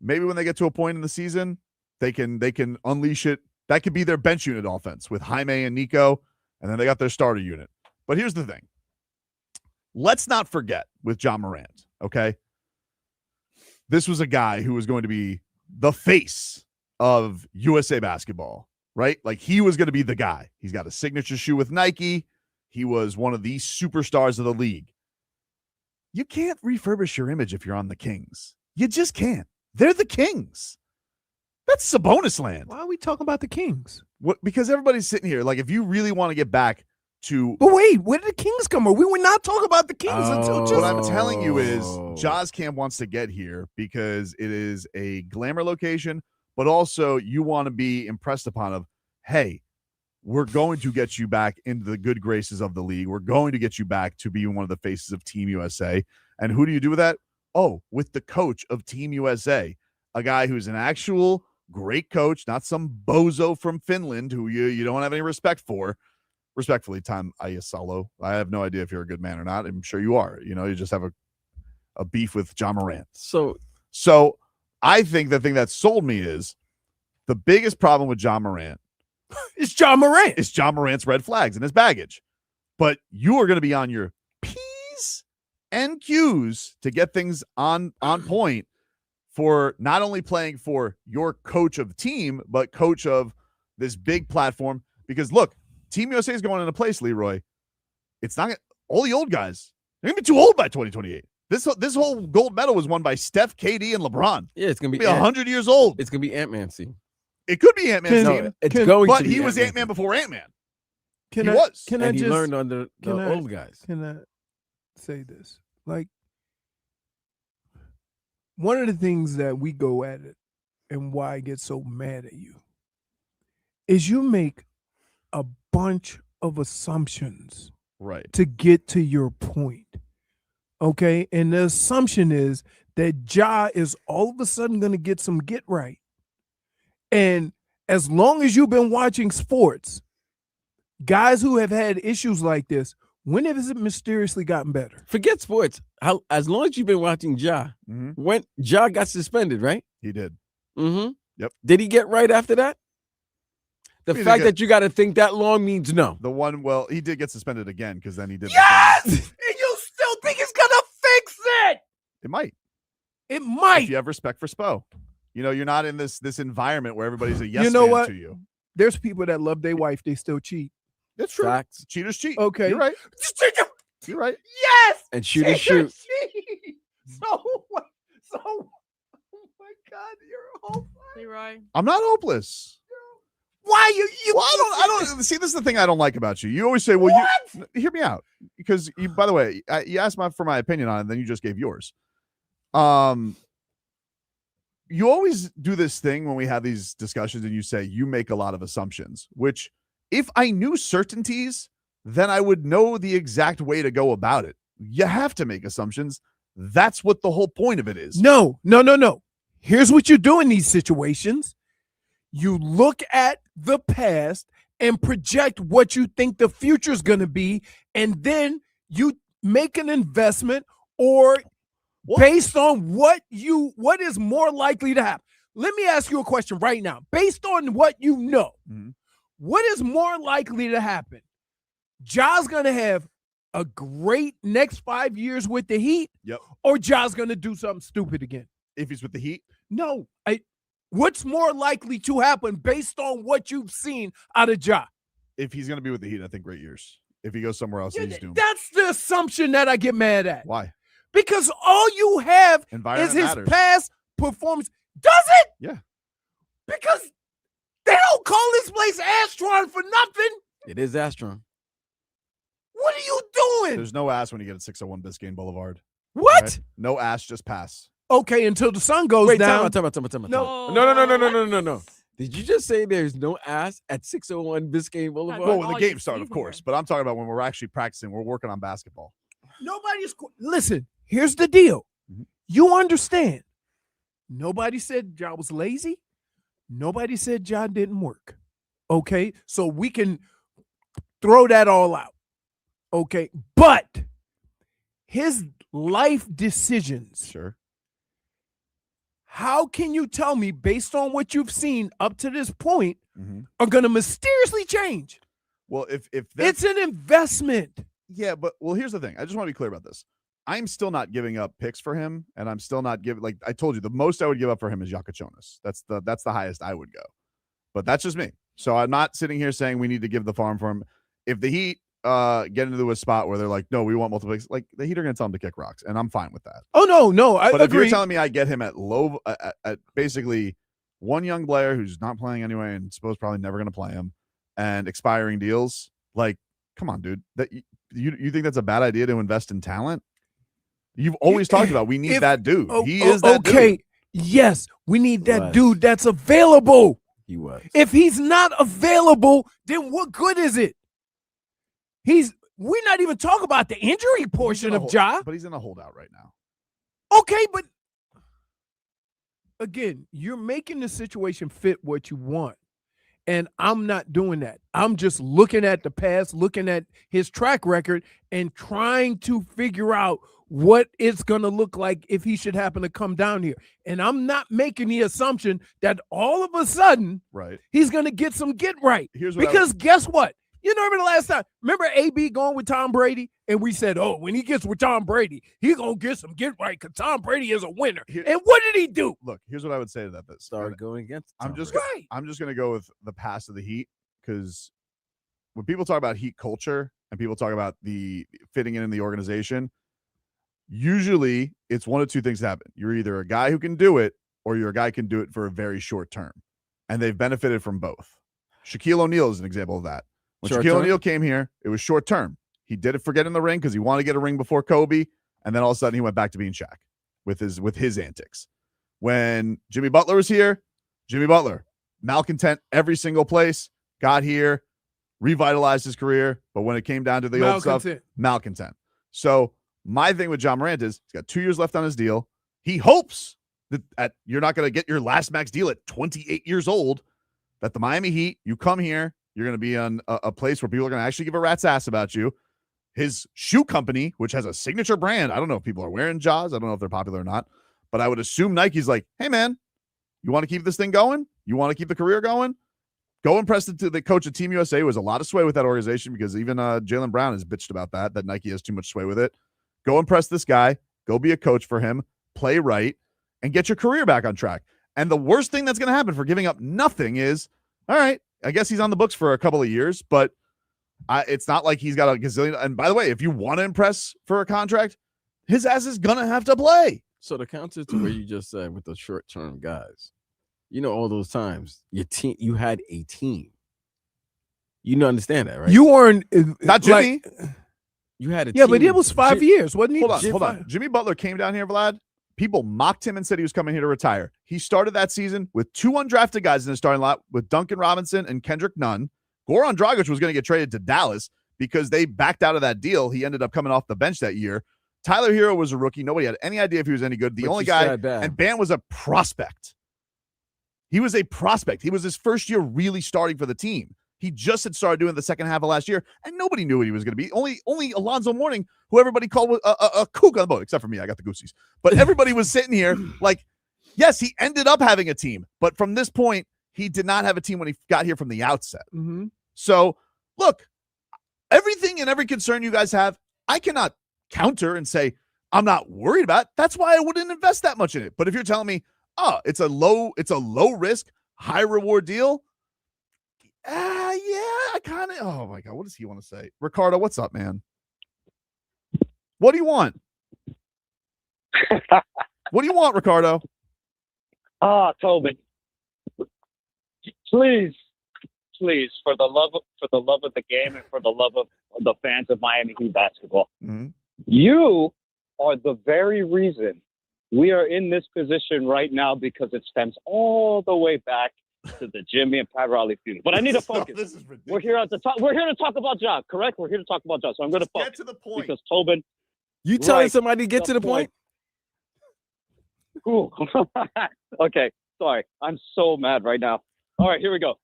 Maybe when they get to a point in the season, they can unleash it. That could be their bench unit offense with Jaime and Nico, and then they got their starter unit. But here's the thing. Let's not forget with Ja Morant, okay? This was a guy who was going to be the face of USA basketball, right? Like he was going to be the guy. He's got a signature shoe with Nike. He was one of the superstars of the league. You can't refurbish your image if you're on the Kings. You just can't. They're the Kings. That's Sabonis land. Why are we talking about the Kings? What? Because everybody's sitting here. Like, if you really want to get back to But wait, where did the Kings come from? We were not talking about the Kings until just what I'm telling you is Jaws Camp wants to get here because it is a glamour location, but also you want to be impressed upon of, hey, we're going to get you back into the good graces of the league. We're going to get you back to being one of the faces of Team USA. And who do you do with that? Oh, with the coach of Team USA, a guy who's an actual great coach, not some bozo from Finland who you don't have any respect for. Respectfully, Tom Ayasalo. I have no idea if you're a good man or not. I'm sure you are. You know, you just have a beef with Ja Morant. So I think the thing that sold me is the biggest problem with Ja Morant it's Ja Morant. is Ja Morant's red flags and his baggage. But you are going to be on your P's and Q's to get things on point for not only playing for your coach of the team, but coach of this big platform. Because look, Team USA is going into place, Leroy. It's not all the old guys. They're going to be too old by 2028. This whole gold medal was won by Steph, KD, and LeBron. Yeah, it's gonna be Be 100 years old. It's gonna be Ant-Man's team. It could be Ant-Man's Can- team, It's Can- going but to be he was Ant-Man's Ant-Man team. before Ant-Man. Can He I, was. Can I And he just learned under the can I- old guys. Can I say this? Like, one of the things that we go at it and why I get so mad at you is you make a bunch of assumptions Right. to get to your point. Okay. And the assumption is that Ja is all of a sudden going to get some get right. And as long as you've been watching sports, guys who have had issues like this, when has it mysteriously gotten better? Forget sports. As long as you've been watching Ja, Mm-hmm. when Ja got suspended, right? He did. Mm-hmm. Yep. Did he get right after that? The He did fact get- that you got to think that long means no. Well, he did get suspended again because then he did. Yes! And you still think he's going to fix it? It might. It might. If you have respect for Spo. You're not in this environment where everybody's a yes You know man what? to you. There's people that love their wife, they still cheat. That's true. Facts. Cheaters cheat. Okay. You're right. You're right. Yes! And shooters shoot. So, oh my God, you're hopeless. Leroy. I'm not hopeless. Why you? Well, I don't see. This is the thing I don't like about you. You always say, "Well, you hear me out," because you. By the way, you asked for my opinion on it, and then you just gave yours. You always do this thing when we have these discussions, and you say you make a lot of assumptions. Which, if I knew certainties, then I would know the exact way to go about it. You have to make assumptions. That's what the whole point of it is. No. Here's what you do in these situations. You look at the past and project what you think the future is going to be, and then you make an investment or based on what is more likely to happen. Let me ask you a question right now. Based on what you know, what is more likely to happen? Ja's going to have a great next 5 years with the Heat, or Ja's going to do something stupid again? If he's with the Heat? No. What's more likely to happen based on what you've seen out of Ja? If he's going to be with the Heat, I think great years. If he goes somewhere else, he's doomed. That's the assumption that I get mad at. Why? Because all you have Environment is his matters. past performance. Does it? Yeah. Because they don't call this place asstron for nothing. It is asstron. What are you doing? There's no ass when you get at 601 Biscayne Boulevard. What? Right? No ass, just pass. Okay, until the sun goes Wait, down. time out. No. No. Did you just say there's no ass at 601 Biscayne Boulevard? Well, when all the game you started, see of course. But I'm talking about when we're actually practicing. We're working on basketball. Nobody's. Listen, here's the deal. You understand. Nobody said Ja was lazy. Nobody said Ja didn't work. Okay, so we can throw that all out. Okay, but his life decisions. Sure. How can you tell me, based on what you've seen up to this point, are going to mysteriously change? Well, if it's an investment. Yeah, but here's the thing. I just want to be clear about this. I'm still not giving up picks for him, and I'm still not giving. Like I told you, the most I would give up for him is Jakachonis. That's the highest I would go. But that's just me. So I'm not sitting here saying we need to give the farm for him. If the Heat get into a spot where they're like, no, we want multiple picks, like the Heat are going to tell him to kick rocks, and I'm fine with that. Oh no, I but agree. if you're telling me I get him at low, at basically one young player who's not playing anyway, and suppose probably never going to play him, and expiring deals, like, come on, dude, that you think that's a bad idea to invest in talent? You've always talked about we need that dude. He is that dude. Yes, we need that dude that's available. He was. If he's not available, then what good is it? We're not even talking about the injury portion of Ja. But he's in a holdout right now. Okay, but again, you're making the situation fit what you want. And I'm not doing that. I'm just looking at the past, looking at his track record, and trying to figure out what it's going to look like if he should happen to come down here. And I'm not making the assumption that all of a sudden he's going to get some get right. Because guess what? You remember the last time? Remember AB going with Tom Brady? And we said, oh, when he gets with Tom Brady, he's going to get some get right because Tom Brady is a winner. And what did he do? Look, here's what I would say to that. Started going against I'm just right. I'm just going to go with the past of the Heat, because when people talk about Heat culture and people talk about the fitting in the organization, usually it's one of two things happen. You're either a guy who can do it or you're a guy who can do it for a very short term. And they've benefited from both. Shaquille O'Neal is an example of that. When Shaquille O'Neal came here, it was short term. He did it for getting the ring because he wanted to get a ring before Kobe. And then all of a sudden he went back to being Shaq with his antics. When Jimmy Butler was here, Jimmy Butler, malcontent every single place, got here, revitalized his career. But when it came down to the old stuff, malcontent. So my thing with Ja Morant is he's got 2 years left on his deal. He hopes that you're not going to get your last max deal at 28 years old, that the Miami Heat, you come here, you're going to be on a place where people are going to actually give a rat's ass about you. His shoe company, which has a signature brand, I don't know if people are wearing Jaws. I don't know if they're popular or not, but I would assume Nike's like, hey, man, you want to keep this thing going? You want to keep the career going? Go impress the coach of Team USA, who has a lot of sway with that organization, because even Jaylen Brown has bitched about that Nike has too much sway with it. Go impress this guy. Go be a coach for him. Play right. And get your career back on track. And the worst thing that's going to happen for giving up nothing is, all right, I guess he's on the books for a couple of years, but it's not like he's got a gazillion. And by the way, if you want to impress for a contract, his ass is going to have to play. So the counter to what you just said with the short-term guys, all those times you had a team. You understand that, right? You weren't not Jimmy. You had a team. But it was 5 years, wasn't he? Hold on. Jimmy Butler came down here, Vlad. People mocked him and said he was coming here to retire. He started that season with 2 undrafted guys in the starting lot with Duncan Robinson and Kendrick Nunn. Goran Dragic was going to get traded to Dallas because they backed out of that deal. He ended up coming off the bench that year. Tyler Hero was a rookie. Nobody had any idea if he was any good. The only guy, and Bam was a prospect. He was a prospect. He was his first year really starting for the team. He just had started doing the second half of last year, and nobody knew what he was going to be. Only Alonzo Mourning, who everybody called a kook on the boat, except for me. I got the Goosies. But everybody was sitting here like, yes, he ended up having a team. But from this point, he did not have a team when he got here from the outset. Mm-hmm. So, look, everything and every concern you guys have, I cannot counter and say, I'm not worried about it. That's why I wouldn't invest that much in it. But if you're telling me, it's a low risk, high reward deal, yeah, I kind of. Oh my God, what does he want to say? Ricardo, what's up, man? What do you want? What do you want, Ricardo? Tobin, please, for the love of the game and for the love of the fans of Miami Heat basketball, you are the very reason we are in this position right now, because it stems all the way back to the Jimmy and Pat Riley feud. But I need to focus. This is ridiculous. We're here at the top. We're here to talk about Ja, correct? We're here to talk about Ja. So I'm going to focus. Get to the point. Because Tobin. You telling somebody to get to the point? Cool. Okay. Sorry. I'm so mad right now. All right, here we go.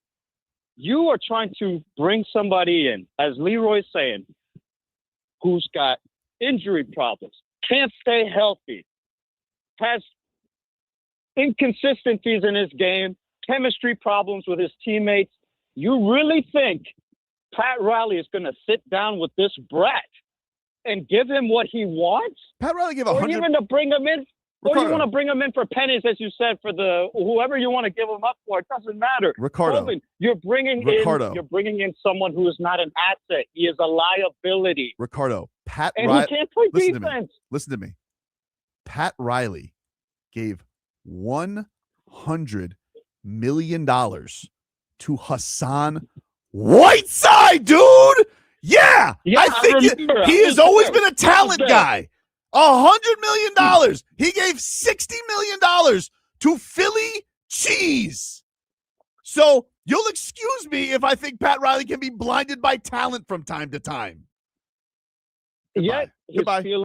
You are trying to bring somebody in, as Leroy's saying, who's got injury problems, can't stay healthy, has inconsistencies in his game, chemistry problems with his teammates. You really think Pat Riley is going to sit down with this brat and give him what he wants? Pat Riley gave 100. Or even to bring him in, Ricardo. Or you want to bring him in for pennies, as you said, for the whoever you want to give him up for. It doesn't matter. Ricardo, Tobin, you're bringing in someone who is not an asset. He is a liability. Ricardo, Pat and Riley, he can't play defense. Listen to me. Pat Riley gave $100 million to Hassan Whiteside, dude. Yeah, I think he has always been a talent guy. $100 million. He gave $60 million to Philly Cheese. So you'll excuse me if I think Pat Riley can be blinded by talent from time to time. Goodbye.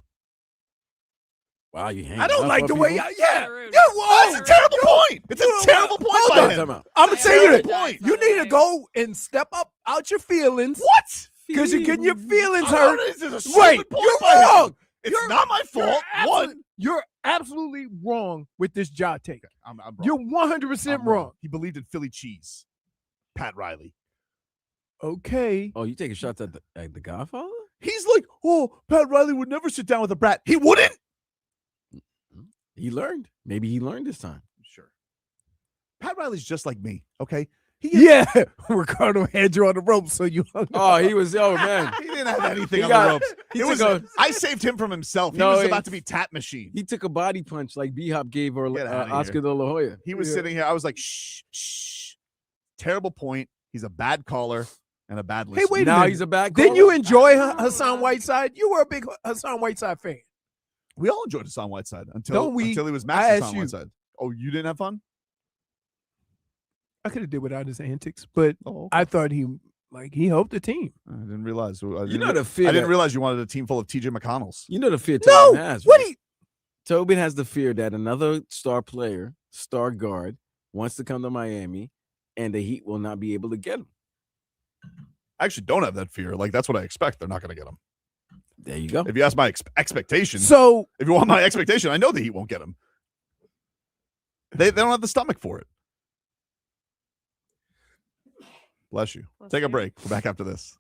Wow, you hang. I don't like the way. Well, it's a terrible point. It's a terrible point by him. I'm gonna say you that. You need to go and step up out your feelings. What? Because you're getting your feelings hurt. Wait, you're wrong. It's not my fault. You're absolutely wrong with this Ja take. I'm wrong. You're 100% wrong. He believed in Philly cheese. Pat Riley. Okay. Oh, you taking shots at the Godfather? He's like, Pat Riley would never sit down with a brat. He wouldn't. He learned. Maybe he learned this time. Sure. Pat Riley's just like me, okay? Yeah, Ricardo had you on the rope, so you hung Oh, up. he was, man. He didn't have anything He on got- the ropes. he It took was, a- I saved him from himself. He No, was it- about to be tap machine. He took a body punch like B-Hop gave or Get outta Oscar here. de la Hoya. He was sitting here. I was like, shh. Terrible point. He's a bad caller and a bad listener. Hey, wait a Now minute. he's a bad Didn't caller? you enjoy Hassan Whiteside? You were a big Hassan Whiteside fan. We all enjoyed Hassan Whiteside until Don't we? he was I Max asked Hassan you. Whiteside. Oh, you didn't have fun? I could have did without his antics, but Oh, okay. I thought he helped the team. I didn't realize. You know the fear. I didn't that- realize you wanted a team full of TJ McConnells. You know the fear No, Tobin has. what right? do you? Tobin has the fear that another star player, star guard, wants to come to Miami, and the Heat will not be able to get him. I actually don't have that fear. Like, that's what I expect. They're not going to get him. There you go. If you ask my expectation, So if you want my expectation, I know the Heat won't get him. They don't have the stomach for it. Bless you. Bless Take a you. break. We're back after this.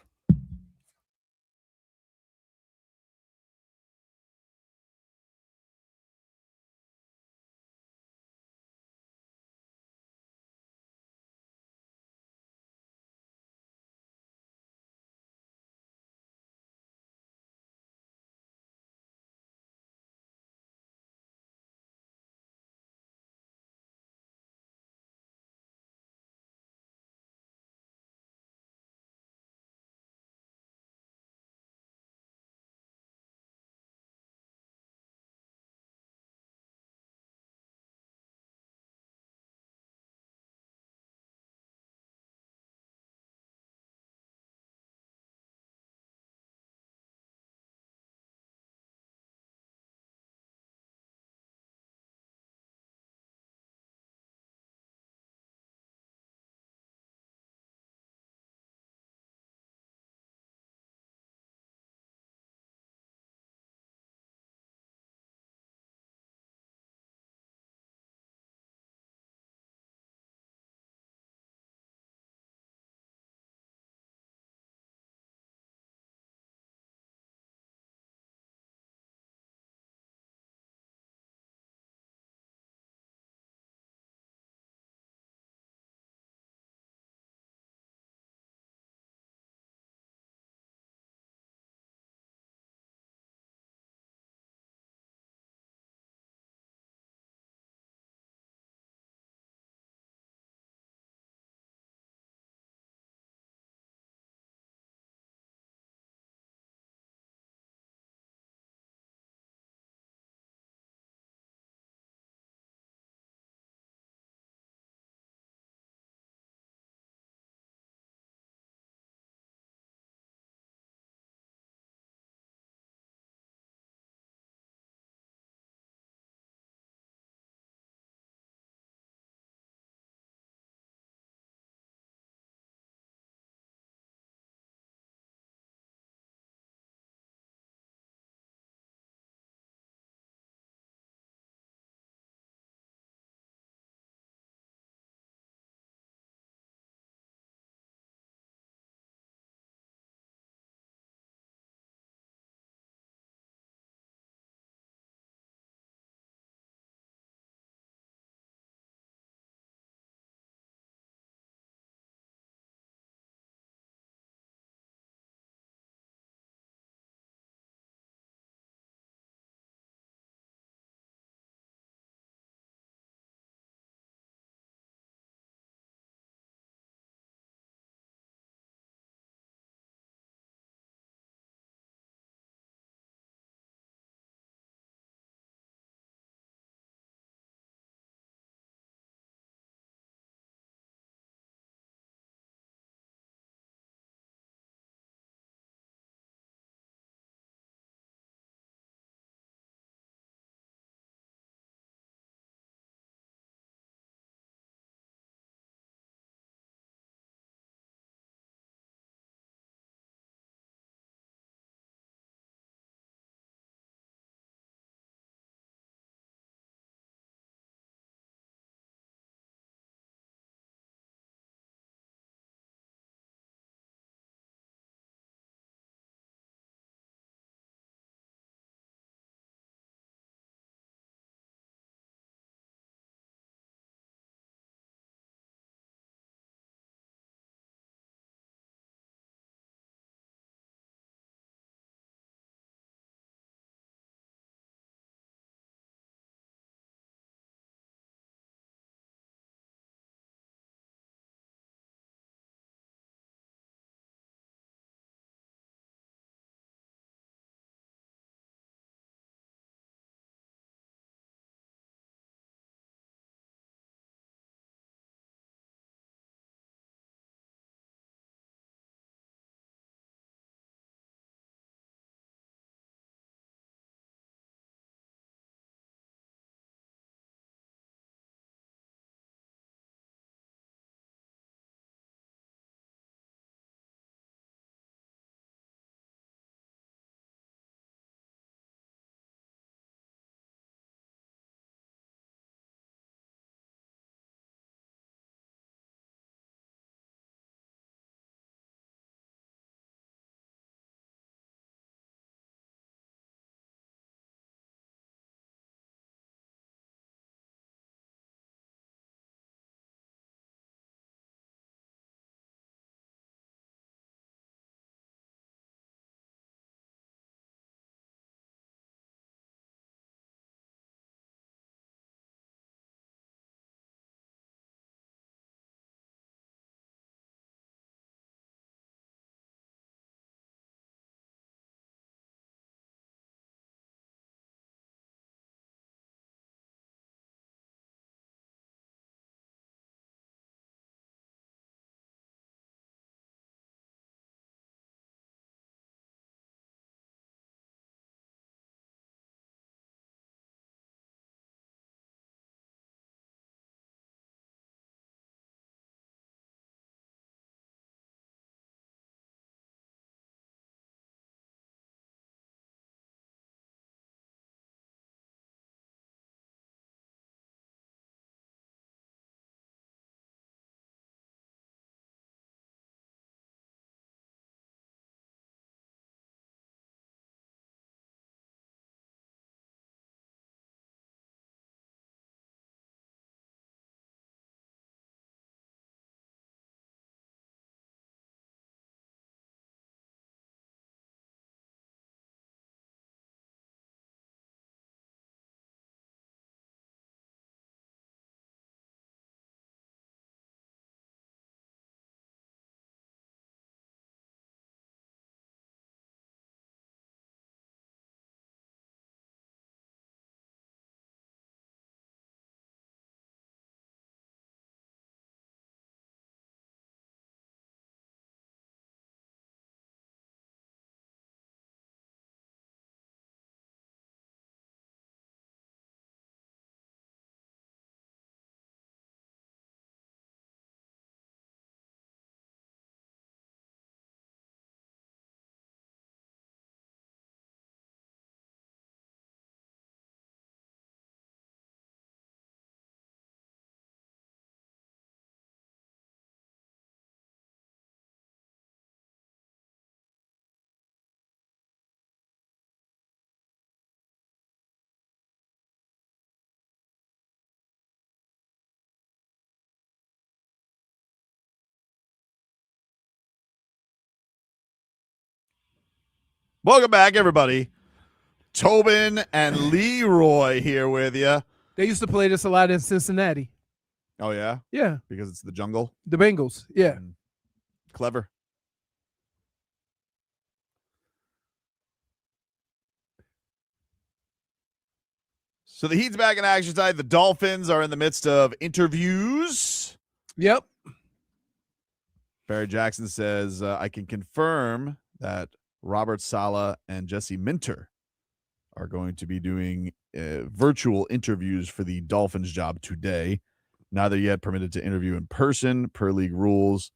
Welcome back, everybody. Tobin and Leroy here with you. They used to play this a lot in Cincinnati. Oh, yeah? Yeah. Because it's the jungle? The Bengals. Yeah. Clever. So the Heat's back in action tonight. The Dolphins are in the midst of interviews. Yep. Barry Jackson says, I can confirm that Robert Saleh and Jesse Minter are going to be doing virtual interviews for the Dolphins job today. Neither yet permitted to interview in person per league rules.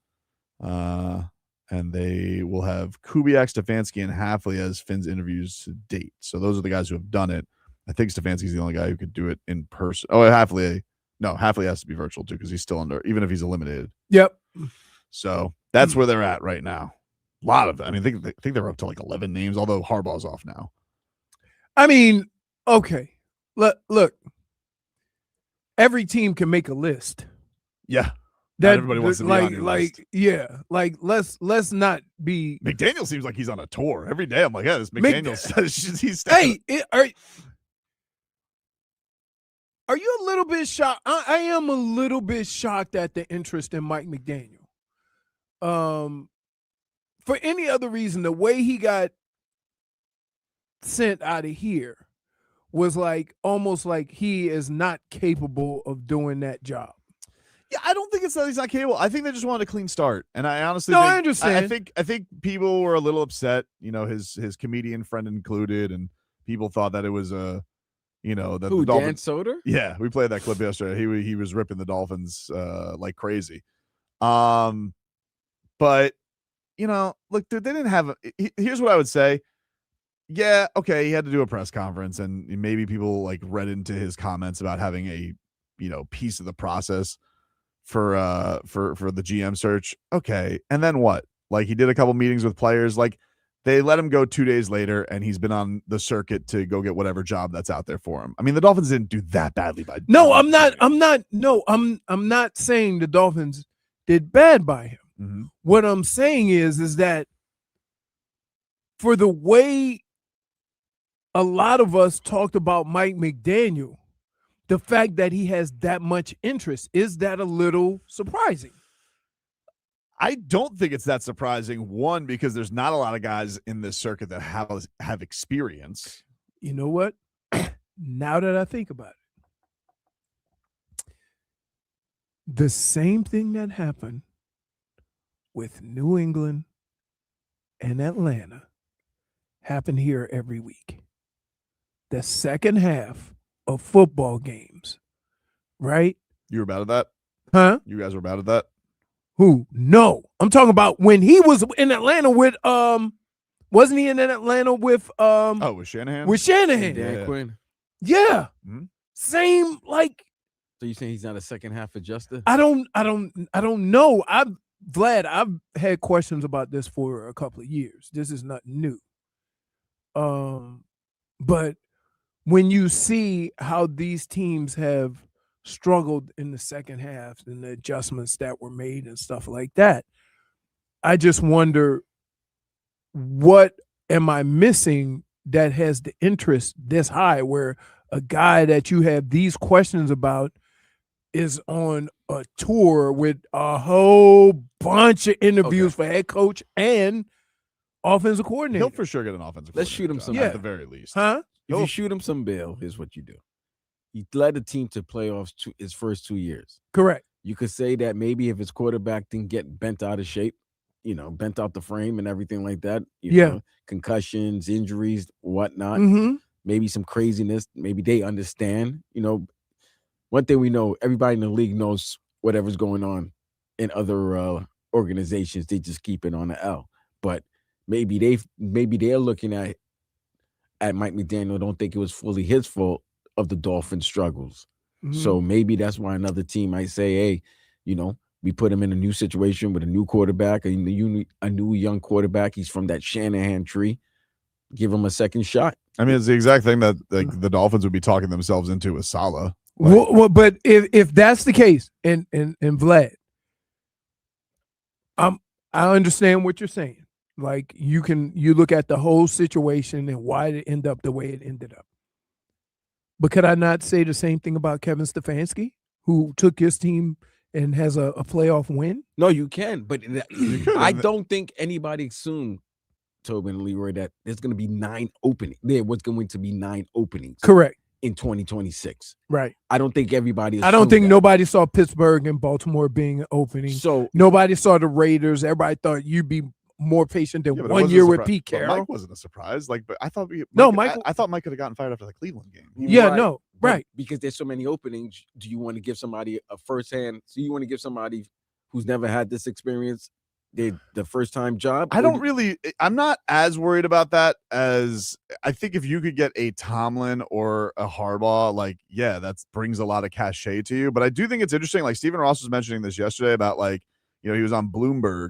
And they will have Kubiak, Stefanski, and Hafley as Finn's interviews to date. So those are the guys who have done it. I think Stefanski's the only guy who could do it in person. Oh, Hafley has to be virtual too because he's still under, even if he's eliminated. Yep. So that's where they're at right now. A lot of them. I mean, I think they're up to like 11 names, although Harbaugh's off now. I mean, okay. Look. Every team can make a list. Yeah. Not everybody wants to be on your list. Yeah. Like let's not be. McDaniel seems like he's on a tour every day. I'm like, yeah, this McDaniel. He's Are you a little bit shocked? I am a little bit shocked at the interest in Mike McDaniel. For any other reason, the way he got sent out of here was like almost like he is not capable of doing that job. Yeah, I don't think it's that he's not capable. I think they just wanted a clean start, and I honestly I understand. I think people were a little upset, his comedian friend included, and people thought that it was the Dan Soder? Yeah, we played that clip yesterday. He was ripping the Dolphins like crazy. But look, they didn't have. Here's what I would say. Yeah, okay, he had to do a press conference, and maybe people like read into his comments about having a piece of the process for the GM search. Okay, and then what? Like he did a couple meetings with players. Like they let him go 2 days later, and he's been on the circuit to go get whatever job that's out there for him. I mean, the Dolphins didn't do that badly by. No, I'm not saying the Dolphins did bad by him. Mm-hmm. What I'm saying is that for the way a lot of us talked about Mike McDaniel, the fact that he has that much interest, is that a little surprising? I don't think it's that surprising. One, because there's not a lot of guys in this circuit that have experience. You know what? Now that I think about it, the same thing that happened with New England and Atlanta happened here every week. The second half of football games, right? You were bad at that? Huh? You guys were bad at that? Who? No. I'm talking about when he was in Atlanta with wasn't he in Atlanta with with Shanahan? With Shanahan. Dan Quinn. Yeah. Mm-hmm. Same like. So you saying he's not a second half adjuster? I don't know. Vlad, I've had questions about this for a couple of years. This is not new. But when you see how these teams have struggled in the second half and the adjustments that were made and stuff like that, I just wonder, what am I missing that has the interest this high, where a guy that you have these questions about is on a tour with a whole bunch of interviews for head coach and offensive coordinator? He'll for sure get an offensive Let's shoot him some at the very least. Huh? If you shoot him some bail, here's what you do. He led the team to playoffs his first 2 years. Correct. You could say that maybe if his quarterback didn't get bent out of shape, bent out the frame and everything like that, you know, concussions, injuries, whatnot, maybe some craziness, maybe they understand. One thing we know, everybody in the league knows whatever's going on in other organizations. They just keep it on the L. But maybe they're looking at Mike McDaniel, don't think it was fully his fault of the Dolphins' struggles. So maybe that's why another team might say, hey, we put him in a new situation with a new quarterback, a new young quarterback. He's from that Shanahan tree. Give him a second shot. I mean, it's the exact thing that the Dolphins would be talking themselves into with Saleh. Well, but if that's the case, and Vlad, I understand what you're saying. Like you look at the whole situation and why it ended up the way it ended up. But could I not say the same thing about Kevin Stefanski, who took his team and has a playoff win? No, you can, but I don't think anybody assumed, Tobin and Leroy, that there's going to be 9 openings. There was going to be 9 openings. Correct. In 2026. Right. I don't think everybody I don't think that. nobody saw Pittsburgh and Baltimore being an opening. So nobody saw the Raiders. Everybody thought you'd be more patient than 1 year with Pete Carroll. Mike wasn't a surprise. Like, but I thought I thought Mike could have gotten fired after the Cleveland game. Right. Because there's so many openings. Do you want to give somebody a firsthand? So you want to give somebody who's never had this experience the first time job? I'm not as worried about that as I think if you could get a Tomlin or a Harbaugh, like, yeah, that brings a lot of cachet to you. But I do think it's interesting. Like Stephen Ross was mentioning this yesterday about, like, he was on Bloomberg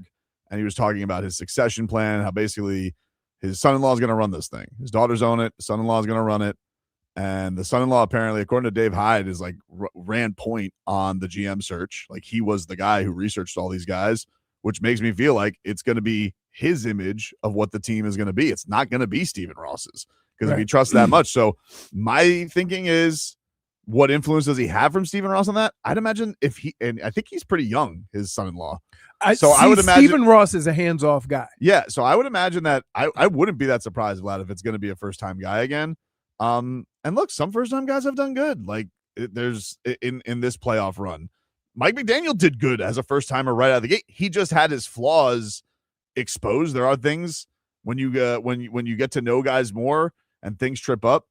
and he was talking about his succession plan, how basically his son-in-law is going to run this thing. His daughters own it. Son-in-law is going to run it. And the son-in-law, apparently, according to Dave Hyde, is like ran point on the GM search. Like, he was the guy who researched all these guys, which makes me feel like it's going to be his image of what the team is going to be. It's not going to be Stephen Ross's, because if he trusts that much. So my thinking is, what influence does he have from Stephen Ross on that? I'd imagine and I think he's pretty young, his son-in-law. I would imagine Stephen Ross is a hands-off guy. Yeah. So I would imagine that I wouldn't be that surprised, Vlad, if it's going to be a first-time guy again. And look, some first-time guys have done good. Like, there's in this playoff run, Mike McDaniel did good as a first-timer right out of the gate. He just had his flaws exposed. There are things when you get to know guys more and things trip up.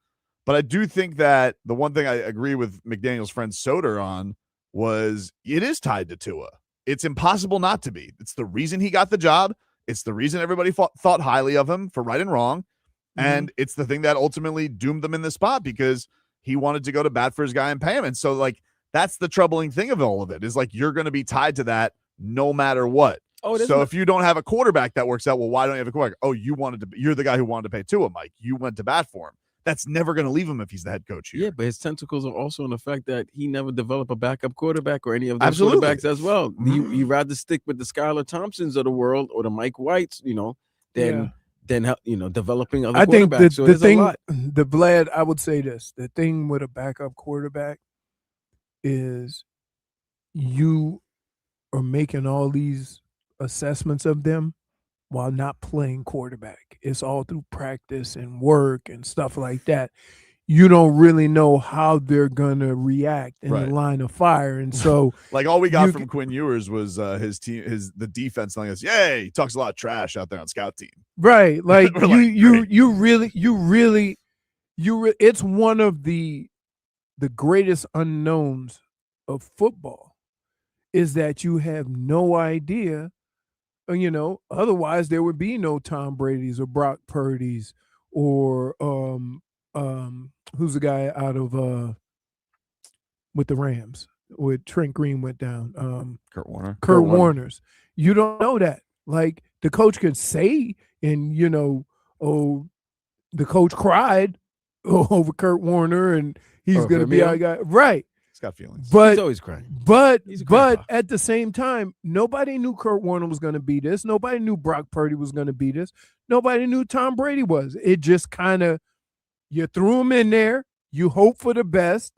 But I do think that the one thing I agree with McDaniel's friend Soder on was it is tied to Tua. It's impossible not to be. It's the reason he got the job. It's the reason everybody thought highly of him for right and wrong. And it's the thing that ultimately doomed them in this spot, because he wanted to go to bat for his guy and pay him. And so, like, that's the troubling thing of all of it, is like, you're going to be tied to that no matter what. So if you don't have a quarterback that works out, well, why don't you have a quarterback? Oh, you're the guy who wanted to pay Tua, Mike. You went to bat for him. That's never going to leave him if he's the head coach here. Yeah, but his tentacles are also in the fact that he never developed a backup quarterback or any of those quarterbacks as well. You rather stick with the Skylar Thompsons of the world or the Mike Whites, than developing other quarterbacks. I think the thing, Vlad, I would say this: the thing with a backup quarterback is you are making all these assessments of them while not playing quarterback. It's all through practice and work and stuff like that. You don't really know how they're going to react in the line of fire. And so like, all we got from Quinn Ewers was his team, the defense telling us, yay, he talks a lot of trash out there on scout team. Right. Like it's one of the greatest unknowns of football is that you have no idea. Otherwise there would be no Tom Brady's or Brock Purdy's or who's the guy out of with the Rams with Trent Green went down? Kurt Warner. Kurt Warner's. You don't know that. Like, the coach could say, and the coach cried over Kurt Warner, and he's going to be our guy. Right. He's got feelings. But he's always crying. But at the same time, nobody knew Kurt Warner was going to be this. Nobody knew Brock Purdy was going to be this. Nobody knew Tom Brady was. It just kind of, you threw him in there, you hope for the best,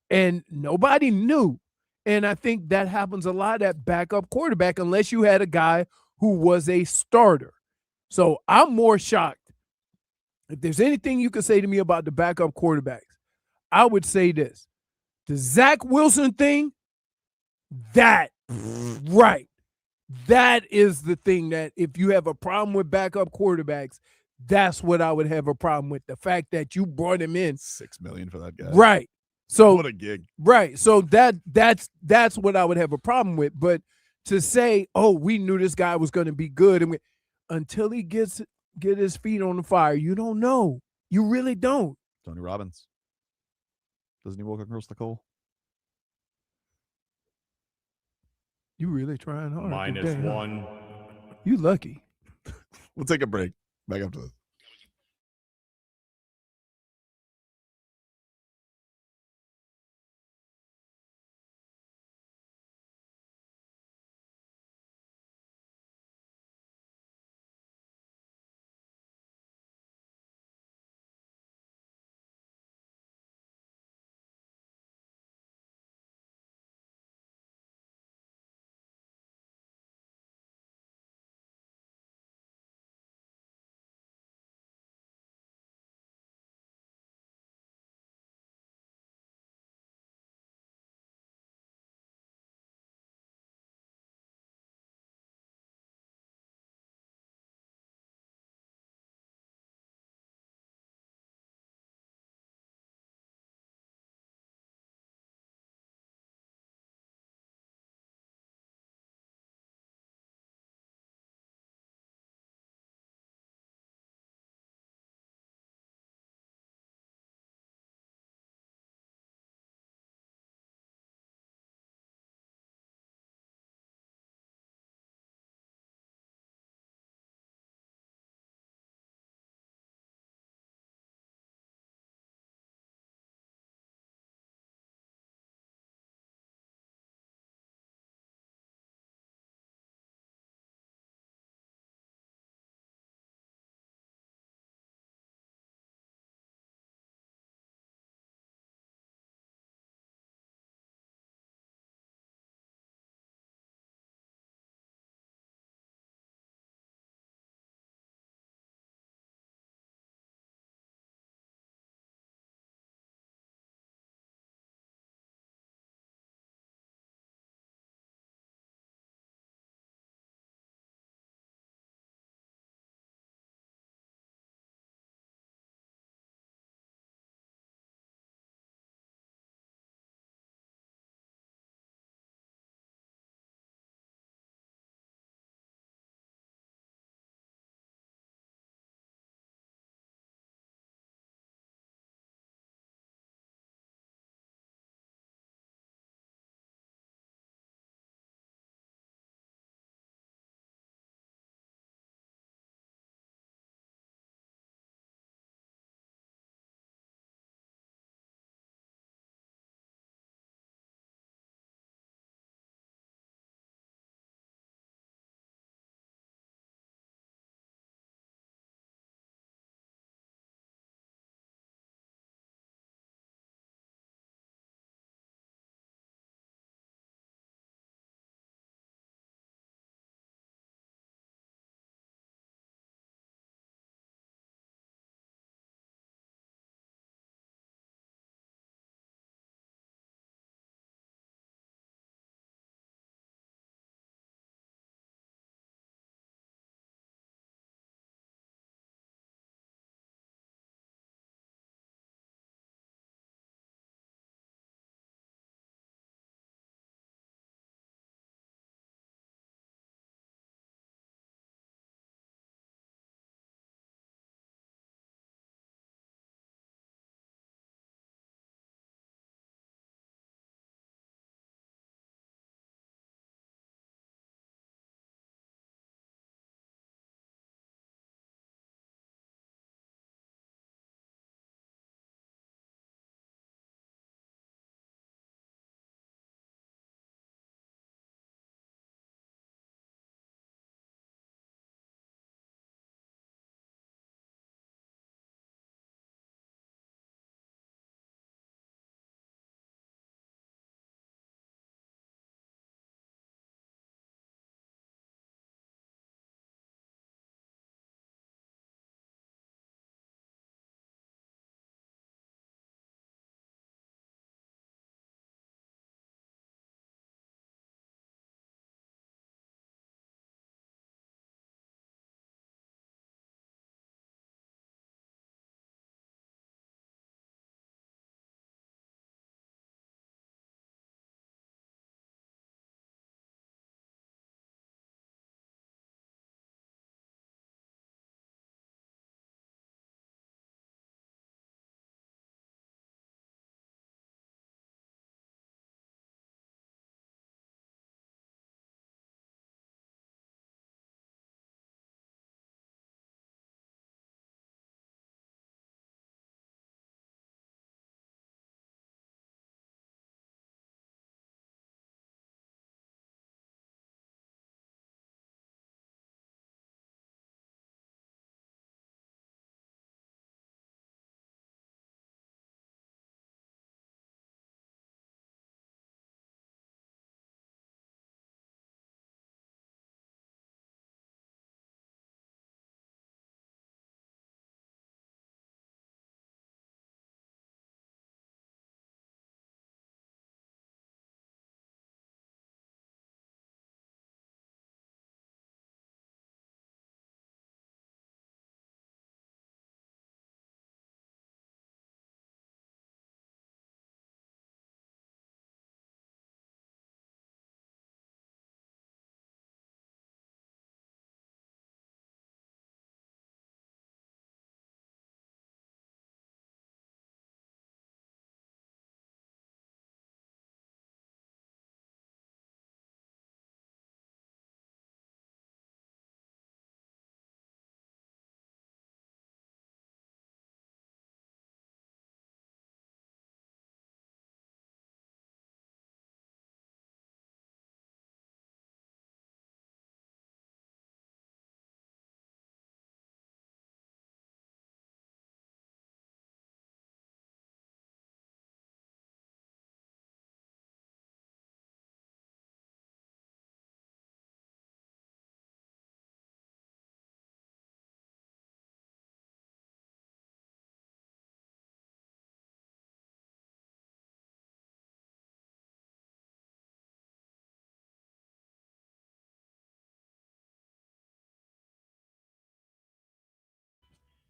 and nobody knew. And I think that happens a lot at backup quarterback, unless you had a guy who was a starter. So I'm more shocked. If there's anything you could say to me about the backup quarterbacks, I would say this. The Zach Wilson thing, that is the thing that if you have a problem with backup quarterbacks, that's what I would have a problem with. The fact that you brought him in. $6 million for that guy. Right. So what a gig. Right. So that's what I would have a problem with. But to say, oh, we knew this guy was going to be good, and until he get his feet on the fire, you don't know. You really don't. Tony Robbins. Doesn't he walk across the coal? You really trying hard. -1. You lucky. We'll take a break. Back up to this.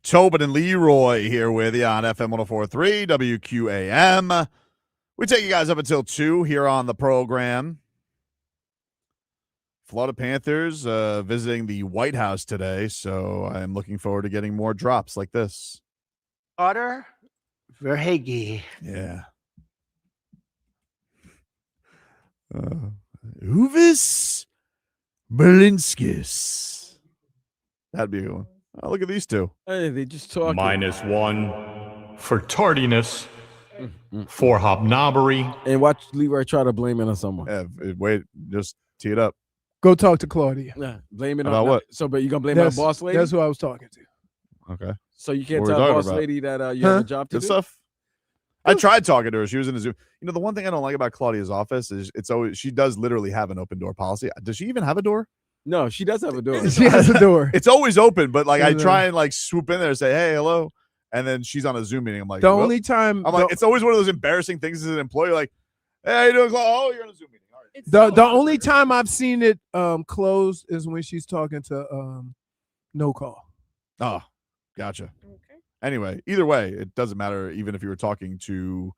Tobin and Leroy here with you on FM 104.3 WQAM. We take you guys up until 2 here on the program. Florida Panthers visiting the White House today, so I'm looking forward to getting more drops like this. Order Verhage. Yeah. Uvis Berlinskis. That'd be a good one. Oh, look at these two. Hey, they just talking. -1 for tardiness, for hobnobbery. And watch Leroy try to blame it on someone. Yeah, wait, just tee it up. Go talk to Claudia. Nah, blame it About on what? So, but you gonna blame it on boss lady? That's who I was talking to. Okay. So you can't What tell we're talking boss about. lady that you have a job to Good do? stuff. I tried talking to her. She was in a Zoom. You know, the one thing I don't like about Claudia's office is it's always she does literally have an open door policy. Does she even have a door? No, she does have a door. She has a door. It's always open, but like I Yeah. try and like swoop in there and say, "Hey, hello," and then she's on a Zoom meeting. I'm like, The "Well," only time I'm like, it's always one of those embarrassing things as an employee. Like, hey, how you doing? Oh, you're on a Zoom meeting. All right. It's the so only awkward. time I've seen it close is when she's talking to No Call. Oh, gotcha. Okay. Anyway, either way, it doesn't matter. Even if you were talking to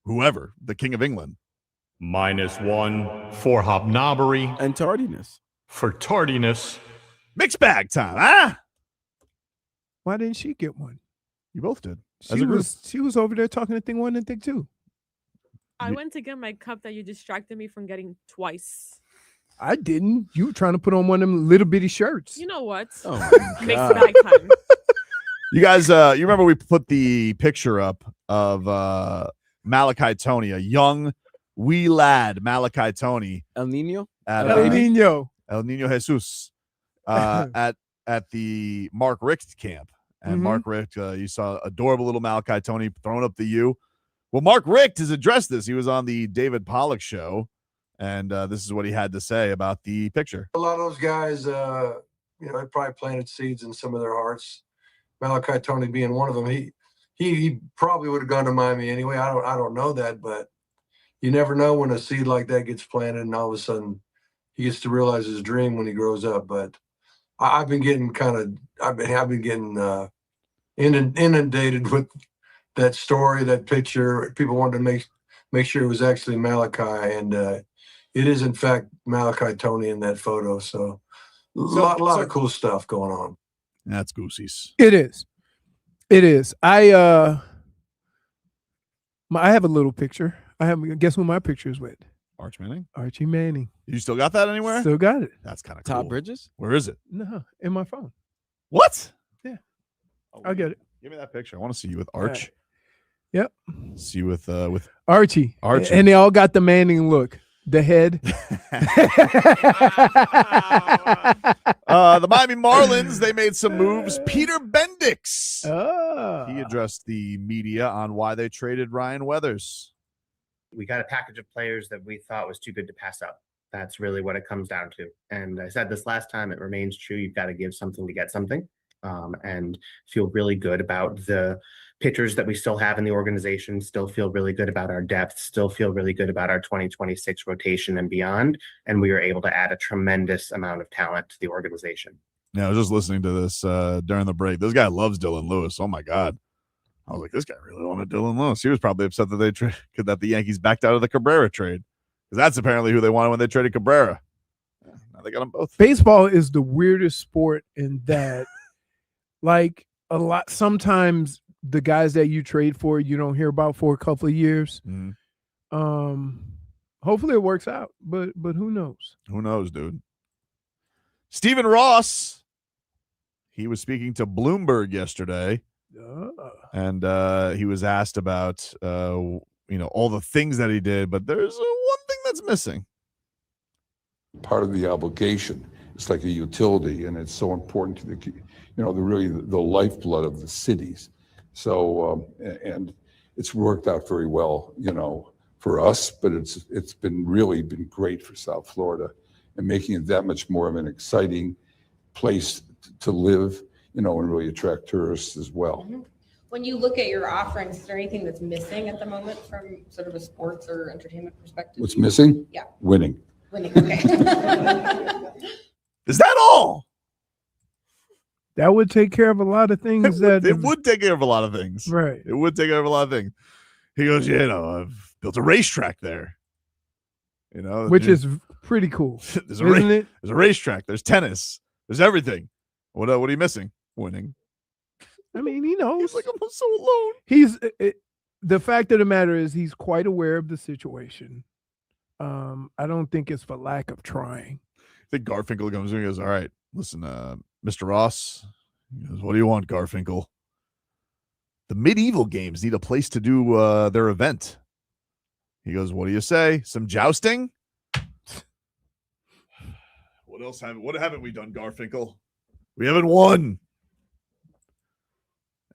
whoever, the King of England. -1 for hobnobbery, And tardiness. for tardiness, Mixed bag time, huh? Why didn't she get one? You both did. As She a group. was over there talking to thing 1 and thing 2. I went to get my cup that you distracted me from getting twice. I didn't. You were trying to put on one of them little bitty shirts. You know what? Oh, my Mixed God. bag time. You guys, you remember we put the picture up of Malachi Toney, a young wee lad, Malachi Toney, El Nino? at El Nino. El Nino Jesus, at the Mark Richt camp. And Mhm. Mark Richt, you saw adorable little Malachi Toney throwing up the U. Well, Mark Richt has addressed this. He was on the David Pollock show, and this is what he had to say about the picture. A lot of those guys, had probably planted seeds in some of their hearts. Malachi Toney being one of them. He probably would have gone to Miami anyway. I don't know that, but you never know when a seed like that gets planted, and all of a sudden he gets to realize his dream when he grows up. But I've been getting inundated with that story, that picture. People wanted to make sure it was actually Malachi, and it is in fact Malachi Toney in that photo. So a lot of cool stuff going on. That's Goosies. It is. It is. I have a little picture. Guess who my picture is with? Arch Manning. Archie Manning. You still got that anywhere? Still got it. That's kind of Top cool. Bridges? Where is it? No, in my phone. What? Yeah. Oh, I'll get it. Give me that picture. I want to see you with Arch. Yep. See you with Archie. Archie. And they all got the Manning look. The head. The Miami Marlins, they made some moves. Peter Bendix. Oh. He addressed the media on why they traded Ryan Weathers. We got a package of players that we thought was too good to pass up. That's really what it comes down to. And I said this last time, it remains true. You've got to give something to get something, and feel really good about the pitchers that we still have in the organization, still feel really good about our depth, still feel really good about our 2026 rotation and beyond. And we were able to add a tremendous amount of talent to the organization. Yeah, I was just listening to this during the break. This guy loves Dylan Lewis. Oh, my God. I was like, this guy really wanted Dylan Lewis. He was probably upset that that the Yankees backed out of the Cabrera trade, because that's apparently who they wanted when they traded Cabrera. Yeah, now they got them both. Baseball is the weirdest sport in that, like, sometimes the guys that you trade for, you don't hear about for a couple of years. Mm-hmm. Hopefully it works out, but who knows? Who knows, dude? Stephen Ross, he was speaking to Bloomberg yesterday, and he was asked about all the things that he did, but there's one thing that's missing. Part of the obligation, it's like a utility, and it's so important to the lifeblood of the cities. So and it's worked out very well, for us, but it's been great for South Florida, and making it that much more of an exciting place to live, and really attract tourists as well. Mm-hmm. When you look at your offerings, is there anything that's missing at the moment from sort of a sports or entertainment perspective? What's missing? Yeah. Winning. Winning, okay. Is that all? That would take care of a lot of things. It would take care of a lot of things. Right. It would take care of a lot of things. He goes, yeah, I've built a racetrack there. Which is pretty cool, isn't it? There's a racetrack. There's tennis. There's everything. What are you missing? Winning. I mean, he knows. He's like, I'm so alone. The fact of the matter is he's quite aware of the situation. I don't think it's for lack of trying. I think Garfinkel comes in and goes, all right, listen, Mr. Ross. He goes, what do you want, Garfinkel? The medieval games need a place to do their event. He goes, what do you say? Some jousting? What haven't we done, Garfinkel? We haven't won.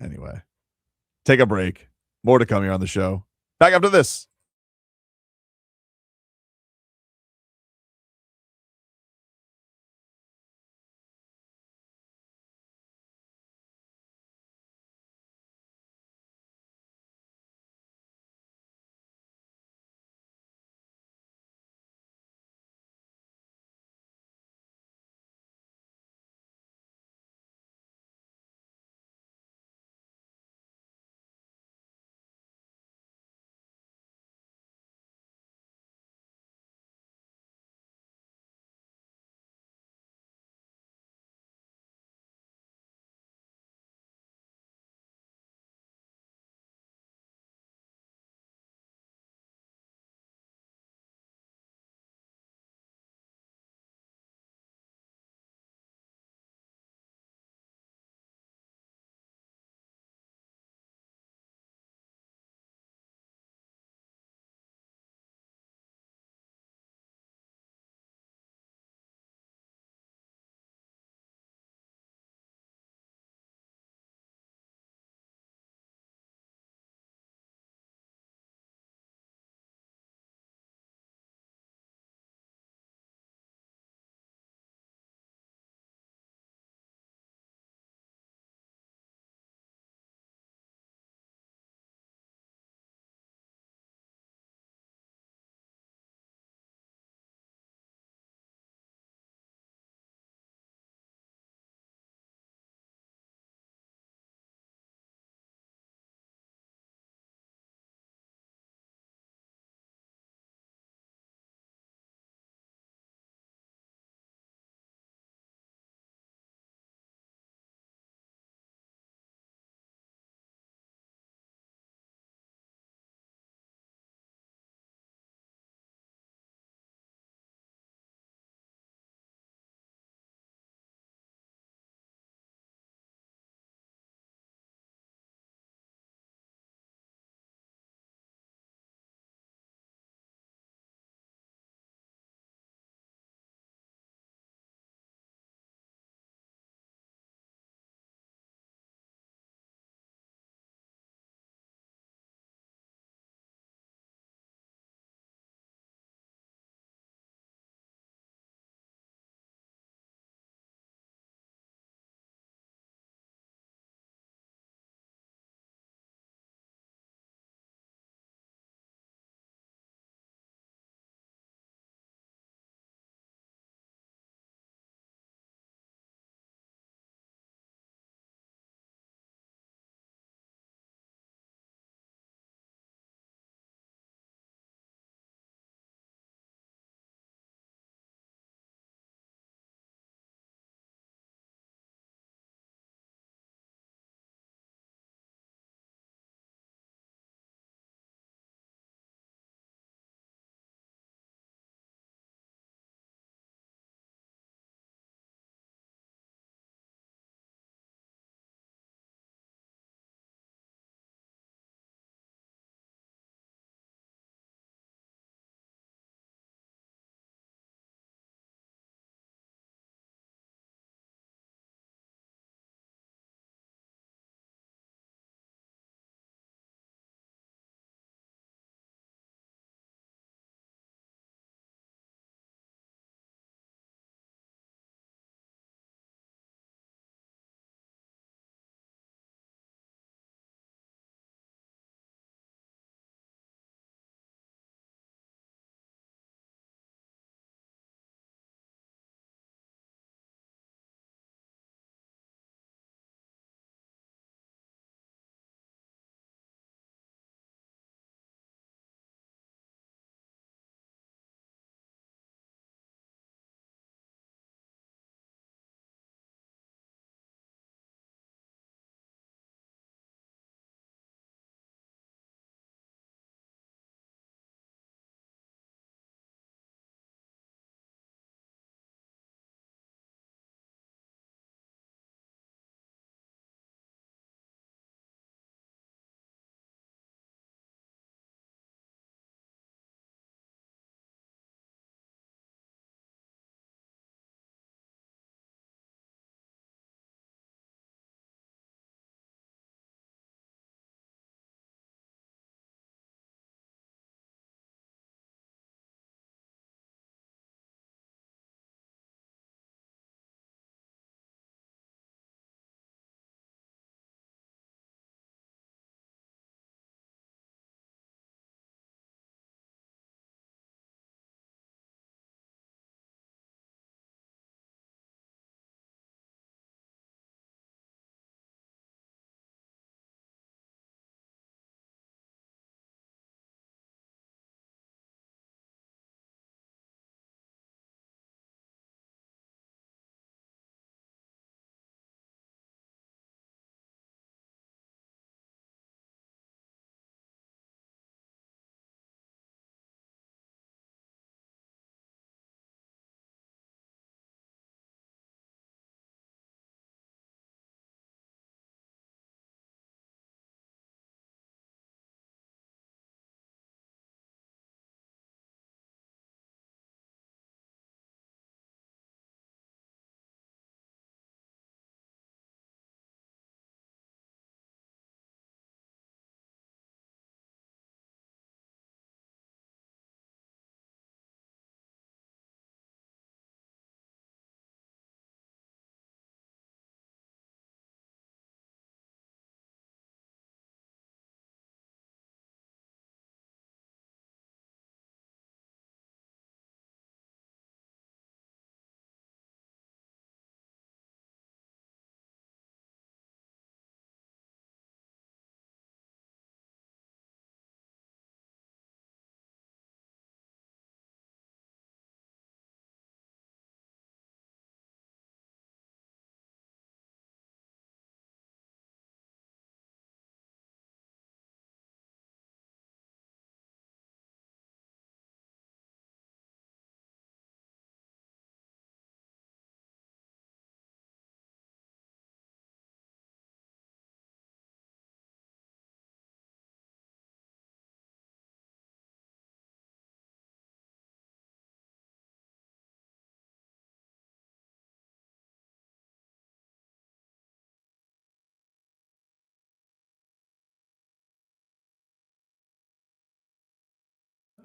Anyway, take a break. More to come here on the show. Back after this.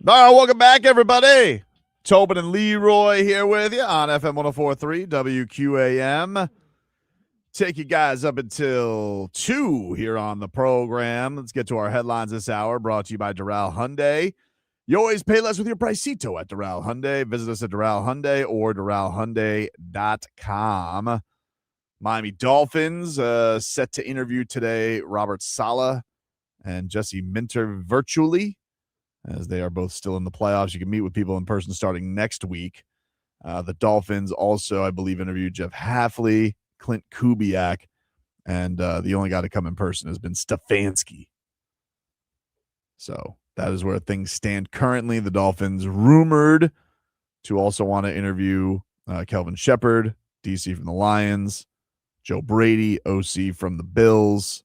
All right, welcome back, everybody. Tobin and Leroy here with you on FM 104.3 WQAM. Take you guys up until 2 here on the program. Let's get to our headlines this hour, brought to you by Doral Hyundai. You always pay less with your Pricito at Doral Hyundai. Visit us at Doral Hyundai or DoralHyundai.com. Miami Dolphins set to interview today Robert Saleh and Jesse Minter virtually, as they are both still in the playoffs. You can meet with people in person starting next week. The Dolphins also, I believe, interviewed Jeff Hafley, Clint Kubiak, and the only guy to come in person has been Stefanski. So that is where things stand currently. The Dolphins rumored to also want to interview Kelvin Shepard, DC from the Lions, Joe Brady, OC from the Bills,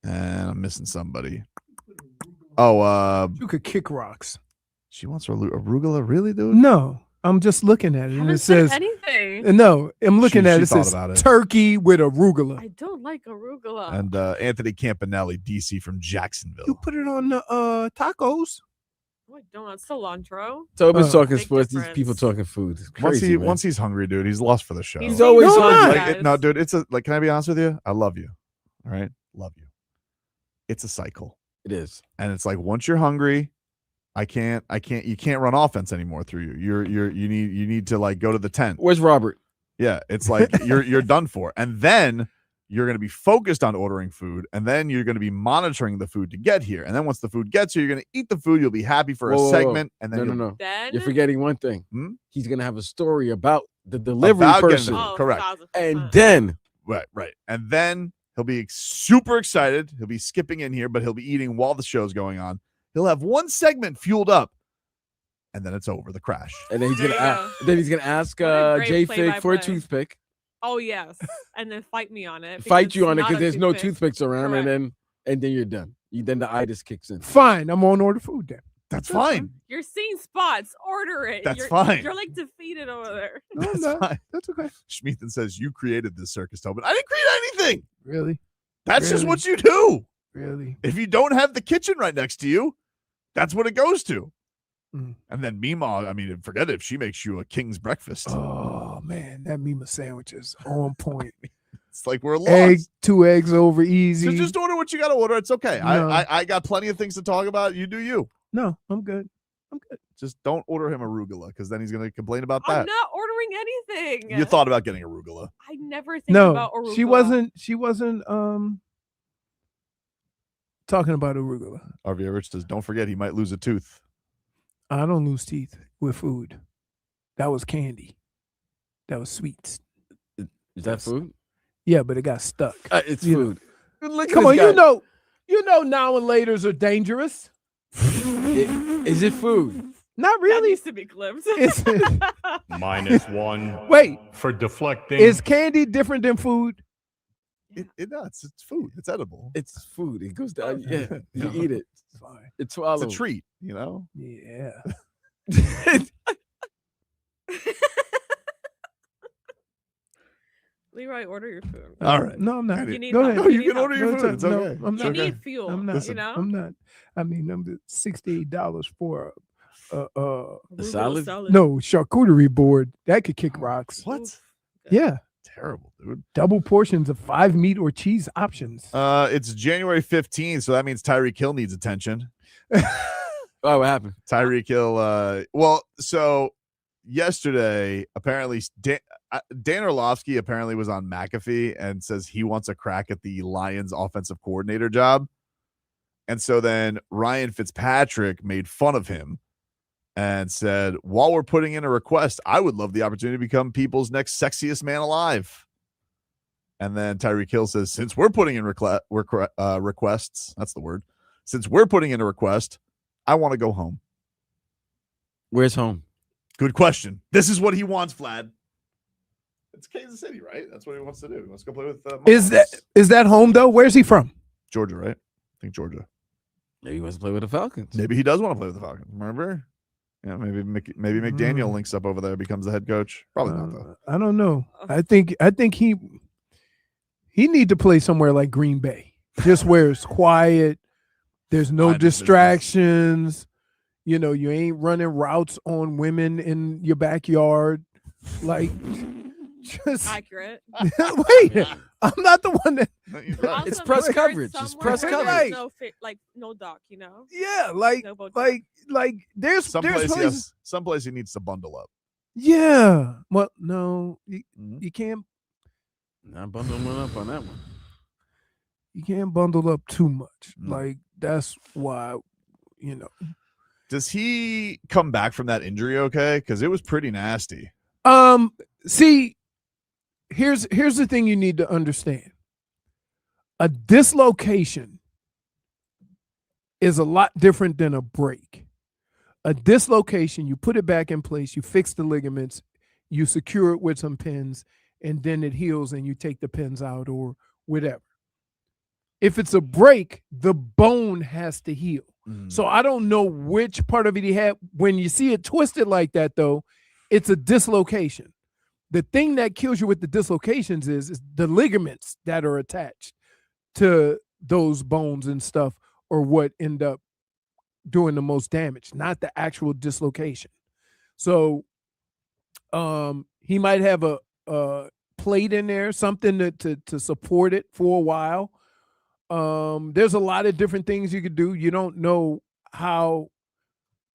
and I'm missing somebody. You could kick rocks. She wants arugula, really, dude? No, I'm just looking at it, and it says anything. No, I'm looking at it. It thought says about it. turkey with arugula. I don't like arugula. And Anthony Campanelli, DC from Jacksonville. You put it on the tacos. Oh, I don't. It's cilantro. Tobin's talking Big sports. difference. These people talking food. It's crazy, man. Once he's hungry, dude, he's lost for the show. He's always No, I'm hungry. not. Like, no, dude, it's like, can I be honest with you? I love you. All right, love you. It's a cycle. It is. And it's like, once you're hungry, you can't run offense anymore through you. You need to like go to the tent. Where's Robert? Yeah, it's like you're done for. And then you're going to be focused on ordering food, and then you're going to be monitoring the food to get here. And then once the food gets here, you're going to eat the food. You'll be happy for a segment, and then no. Then You're forgetting one thing. Hmm? He's gonna have a story about the delivery About getting person, the- correct. 1000%. and then right, and then he'll be super excited. He'll be skipping in here, but he'll be eating while the show's going on. He'll have one segment fueled up, and then it's over. The crash. and then he's There gonna you go. ask What a great JFig for a play-by-play. toothpick, Oh yes, and then fight me on it. fight because you on it it's because not a there's no toothpick. toothpicks around, Correct. and then you're done. Then the itis kicks in. Fine, I'm on order food then. That's fine. You're seeing spots. Order it. That's you're, fine. You're like defeated over there. No, I'm That's not. fine. That's okay. Schmeathan says you created this circus, Tobin. I didn't create anything. Really? That's just Really? what you do. Really? If you don't have the kitchen right next to you, that's what it goes to. Mm. And then Mima, I mean, forget it if she makes you a king's breakfast. Oh man, that Mima sandwich is on point. It's like we're lost. Egg, 2 eggs over easy. So just order what you got to order. It's okay. No. I got plenty of things to talk about. You do you. No, I'm good. Just don't order him arugula because then he's going to complain about I'm that. not ordering anything. You thought about getting arugula. I never think No, about arugula. she wasn't talking about arugula. RV Rich says, don't forget he might lose a tooth. I don't lose teeth with food. That was candy. That was sweets. Is that food? Yeah, but it got stuck. It's You know. food. Look at Come this on, guy. you know now and laters are dangerous. Is it food? Not That really. needs to be clipped. It's, -1 wait, for deflecting. is candy different than food? It's food. It's edible. It's food. It goes down. Okay. Yeah, you eat it. It's fine. It's swallowed. It's a treat, you know? Yeah. Leroy, order your food. All right. No, I'm not. You need Go help. ahead. No, you need can help. order your No, food. It's no, okay. I'm It's You not. okay. need fuel. I'm not. Listen, you know? I'm not. I mean, I'm $68 for a Arugula salad? no charcuterie board that could kick rocks. What? Oof. Yeah, Terrible, dude. double portions of 5 meat or cheese options. It's January 15th, so that means Tyreek Hill needs attention. Oh, what happened? Tyreek Hill. So yesterday, apparently, Dan Orlovsky apparently was on McAfee and says he wants a crack at the Lions offensive coordinator job. And so then Ryan Fitzpatrick made fun of him and said, while we're putting in a request, I would love the opportunity to become people's next sexiest man alive. And then Tyreek Hill says, since we're putting in requests, that's the word. Since we're putting in a request, I want to go home. Where's home? Good question. This is what he wants, Vlad. It's Kansas City, right? That's what he wants to do. He wants to go play with Is that home though? Where's he from? Georgia, right? I think Georgia. Maybe he wants to play with the Falcons. Maybe he does want to play with the Falcons. Remember? Yeah, maybe McDaniel links up over there, becomes the head coach. Probably not though. I don't know. I think he need to play somewhere like Green Bay, just where it's quiet. There's no Mind his business. distractions. You know, you ain't running routes on women in your backyard. Like, just accurate. wait, I'm not the one that. It's Also, press you're coverage. It's somewhere press where coverage. there's no doc, you know. Yeah, like, No boat like there's places. Some place he needs to bundle up. Yeah. Well, no, you can't. Not bundling up on that one. You can't bundle up too much. Like, that's why, you know. Does he come back from that injury okay? Because it was pretty nasty. See, here's the thing you need to understand. A dislocation is a lot different than a break. A dislocation, you put it back in place, you fix the ligaments, you secure it with some pins, and then it heals and you take the pins out or whatever. If it's a break, the bone has to heal. So I don't know which part of it he had. When you see it twisted like that, though, it's a dislocation. The thing that kills you with the dislocations is the ligaments that are attached to those bones and stuff are what end up doing the most damage, not the actual dislocation. So he might have a plate in there, something to support it for a while. There's a lot of different things you could do. You don't know how,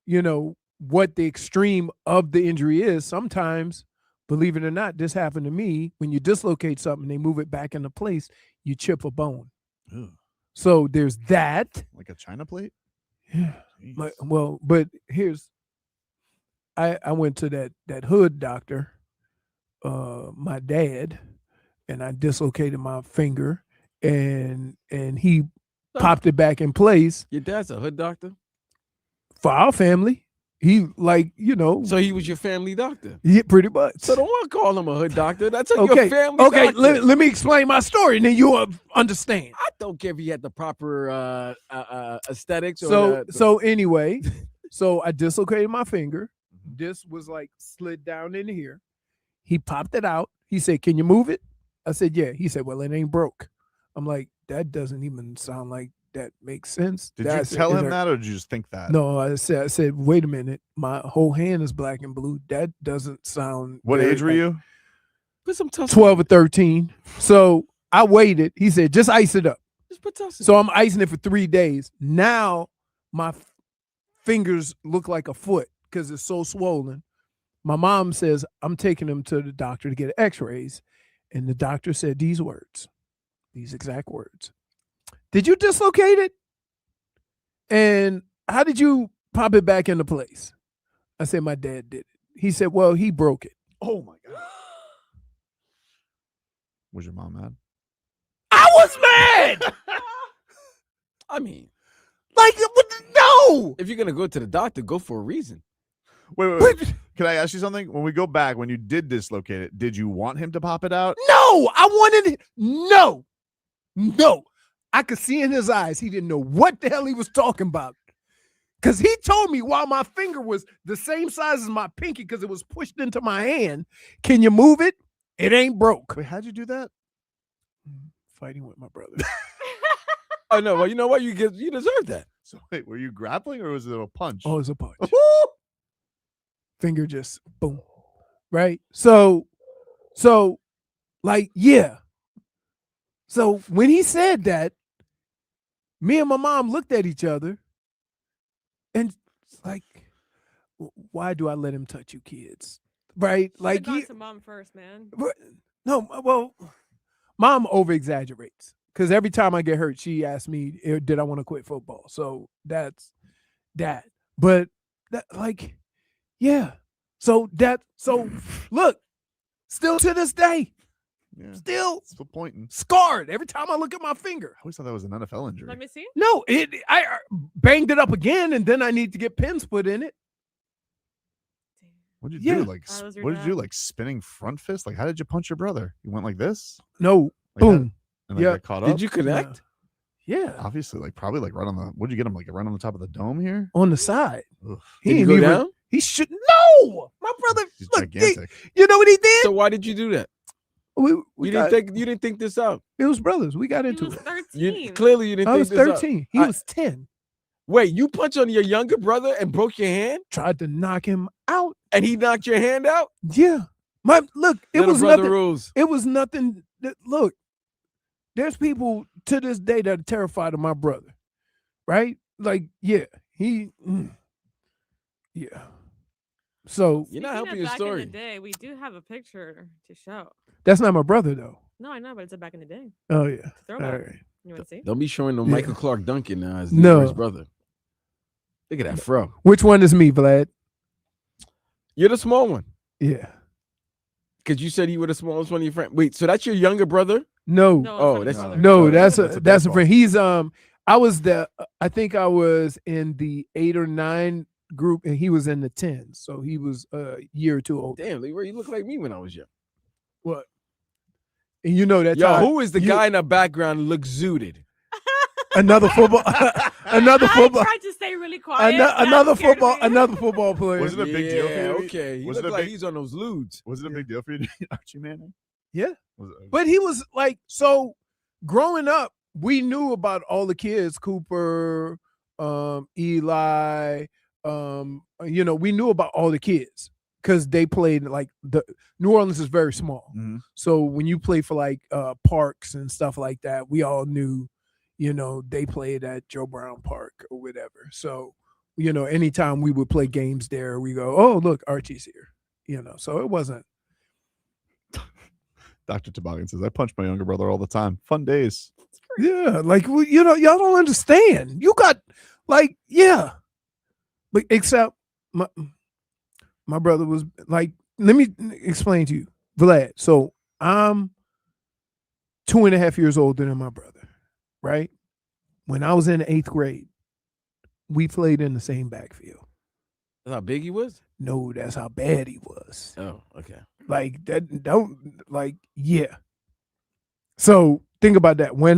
you know, what the extreme of the injury is. Sometimes, believe it or not, this happened to me. When you dislocate something, they move it back into place, you chip a bone. Ugh. So there's that. Like a China plate? Yeah. Well, but here's, I went to that hood doctor, my dad, and I dislocated my finger. And he popped it back in place. Your dad's a hood doctor? For our family. He, like, you know. So he was your family doctor? Yeah, pretty much. So don't want to call him a hood doctor. That's your okay. family Okay, doctor. let me explain my story, and then you'll understand. I don't care if he had the proper aesthetics. So anyway, so I dislocated my finger. This was like slid down in here. He popped it out. He said, "Can you move it?" I said, "Yeah." He said, "Well, it ain't broke." I'm like, that doesn't even sound like that makes sense. Did you tell him that, or did you just think that? No, I said, wait a minute. My whole hand is black and blue. That doesn't sound. What age were you? Put some 12 or 13. So I waited. He said, just ice it up. Just put tussin. So I'm icing it for 3 days. Now my fingers look like a foot because it's so swollen. My mom says, I'm taking him to the doctor to get x-rays. And the doctor said these words. These exact words. Did you dislocate it? And how did you pop it back into place? I said, my dad did it. He said, well, he broke it. Oh my God. Was your mom mad? I was mad. I mean, like, no. If you're going to go to the doctor, go for a reason. Wait. Can I ask you something? When we go back, when you did dislocate it, did you want him to pop it out? No, I wanted No. I could see in his eyes he didn't know what the hell he was talking about. Because he told me while my finger was the same size as my pinky because it was pushed into my hand, can you move it? It ain't broke. Wait, how'd you do that? Fighting with my brother. Oh, no. Well, you know what? You deserve that. So wait, were you grappling or was it a punch? Oh, it was a punch. Finger just boom. Right? So like, yeah. So when he said that, me and my mom looked at each other and like, why do I let him touch you kids? Right? Like, Gone to mom first, man. No, well, mom over exaggerates because every time I get hurt, she asks me, did I want to quit football? So that's that. But that, like, yeah. So look, still to this day, still pointing, scarred every time I look at my finger. I always thought that was an NFL injury. Let me see. No, I banged it up again, and then I need to get pins put in it. What did you do? Yeah. What did you do? Like spinning front fist? Like, how did you punch your brother? You went like this? No, Like boom. And like, got caught up? Did you connect? Yeah. Obviously, like probably like right on the. What did you get him? Like right on the top of the dome here? On the side. Ugh. Did you go down? He should no. My brother, He's look, gigantic. you know what he did? So why did you do that? We You didn't think this out. It was brothers. We got into it. 13. Clearly, you didn't I think was this out. 13. He was 10. Wait, you punched on your younger brother and broke your hand? Tried to knock him out. And he knocked your hand out? Yeah. Look, it Little was brother nothing. rules. It was nothing. Look, there's people to this day that are terrified of my brother. Right? Like, yeah. Yeah. So you're not helping Speaking of your back story. in the day, we do have a picture to show. that's not my brother though. No, I know, but it's a back in the day. Oh yeah. Throwback. All right. You want to see? Don't be showing no Yeah. Michael Clark Duncan now as No. Leroy's brother. Look at that fro. Which one is me, Vlad? You're the small one. Yeah. Because you said you were the smallest one of your friends. Wait, so that's your younger brother? No. Oh, that's No, that's a baseball. friend. He's I think I was in the 8 or 9 group and he was in the 10. So he was a year or two old. Damn, Leroy, you look like me when I was young. What? And you know that Yo, time, who is the guy in the background who looks zooted? another football another I football tried to stay really quiet. another football player. Was it a big deal for you? Okay. He Was it looked a like big- he's on those lewds. Was it a big deal for you to meet Archie Manning? Yeah. Was it- But he was like, so growing up, we knew about all the kids, Cooper, Eli, we knew about all the kids because they played like New Orleans is very small. Mm-hmm. So when you play for like parks and stuff like that, we all knew, they played at Joe Brown Park or whatever. So, anytime we would play games there, we go, oh, look, Archie's here, so it wasn't. Dr. Toboggan says, I punch my younger brother all the time. Fun days. Yeah, like y'all don't understand. You got like, yeah, but except my brother was like, let me explain to you, Vlad. So I'm 2.5 years older than my brother, right? When I was in the 8th grade, we played in the same backfield. That's how big he was? No, that's how bad he was. Oh, okay. Like that, don't like, yeah. So think about that. When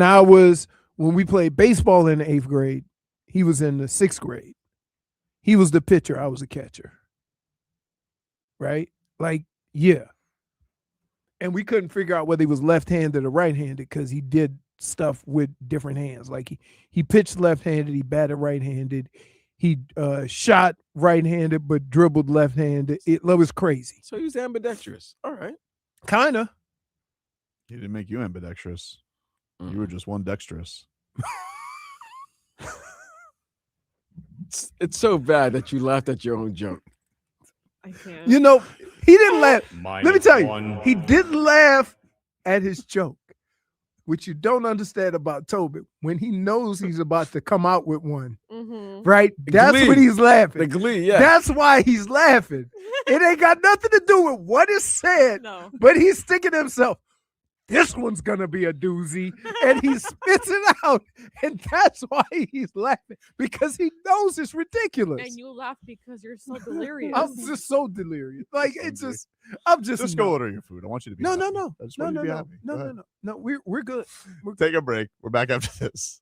we played baseball in the 8th grade, he was in the 6th grade. He was the pitcher. I was the catcher. Right? Like, yeah. And we couldn't figure out whether he was left-handed or right-handed because he did stuff with different hands. Like he pitched left-handed, he batted right-handed, he shot right-handed but dribbled left-handed. It was crazy. So he was ambidextrous. All right. Kinda. He didn't make you ambidextrous. You were just one dexterous. It's so bad that you laughed at your own joke. I can't. He didn't laugh. Let me Minus tell you, one. he didn't laugh at his joke, which you don't understand about Tobin. When he knows he's about to come out with one, right? That's glee. when he's laughing. The glee, yeah. That's why he's laughing. It ain't got nothing to do with what is said, but he's thinking to himself, this one's gonna be a doozy, and he spits it out, and that's why he's laughing because he knows it's ridiculous. And you laugh because you're so delirious. I'm just so delirious. Like it's just, I'm just go order your food. I want you to be happy. no. I just want you to be happy. Go ahead. No. We're good. Take a break. We're back after this.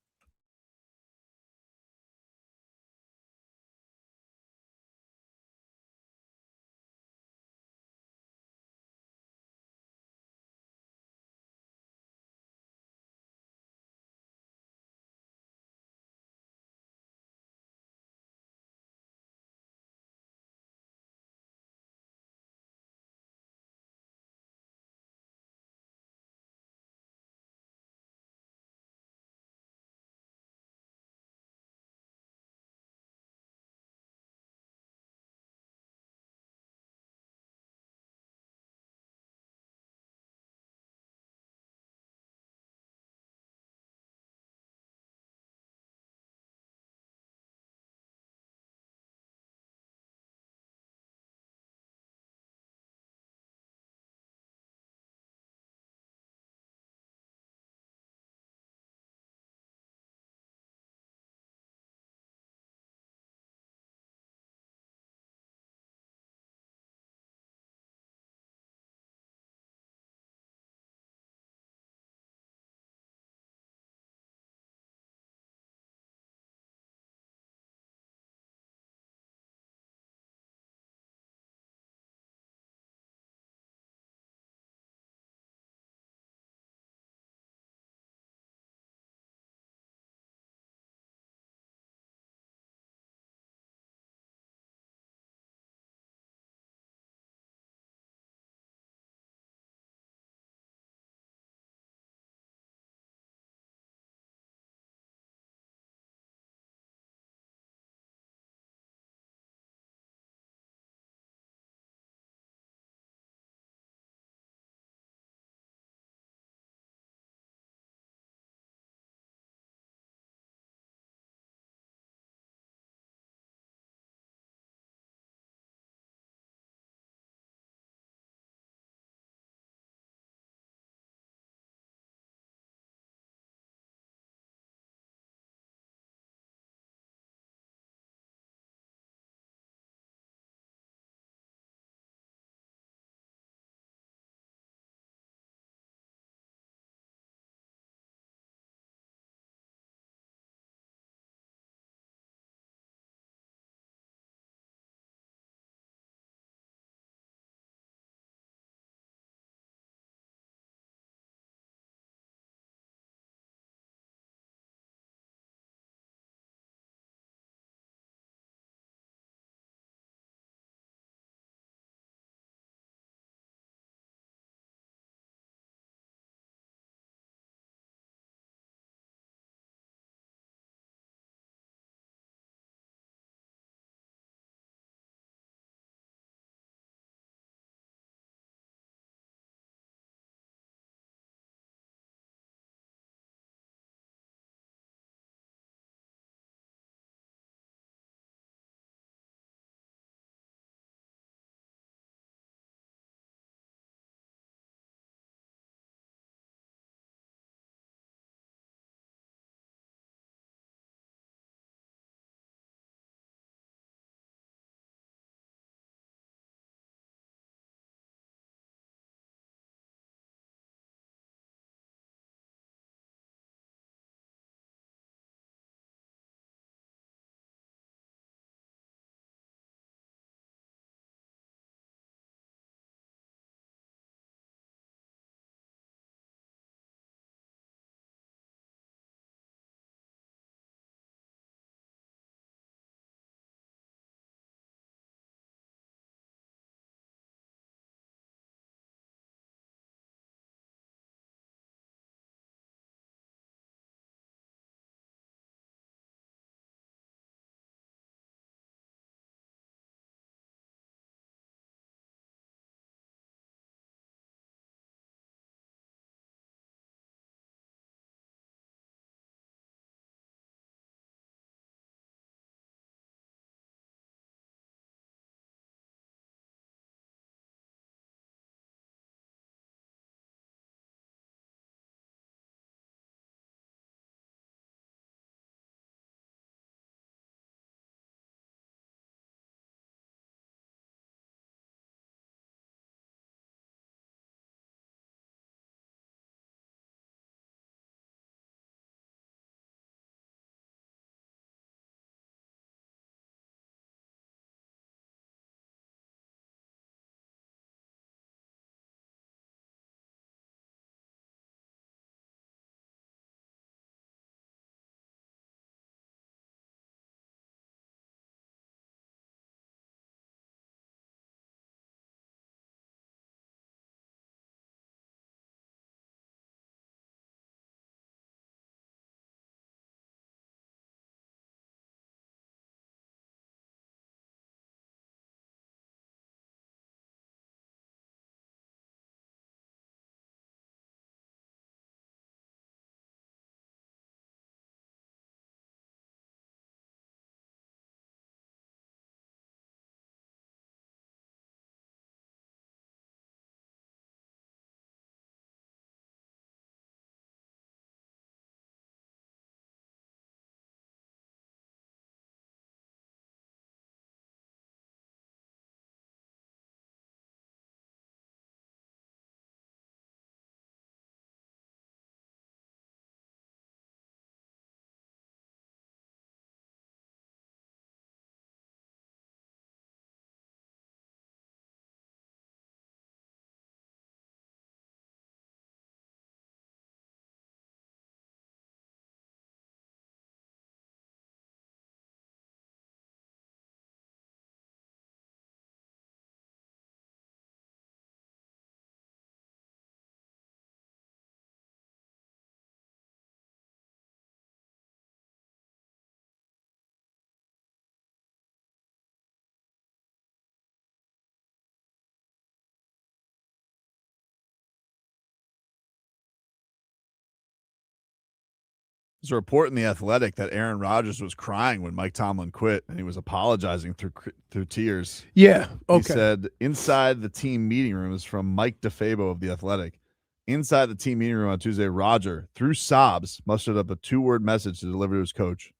There's a report in The Athletic that Aaron Rodgers was crying when Mike Tomlin quit, and he was apologizing through tears. Yeah, okay. He said, inside the team meeting room, is from Mike DeFabo of The Athletic. Inside the team meeting room on Tuesday, Roger, through sobs, mustered up a 2-word message to deliver to his coach.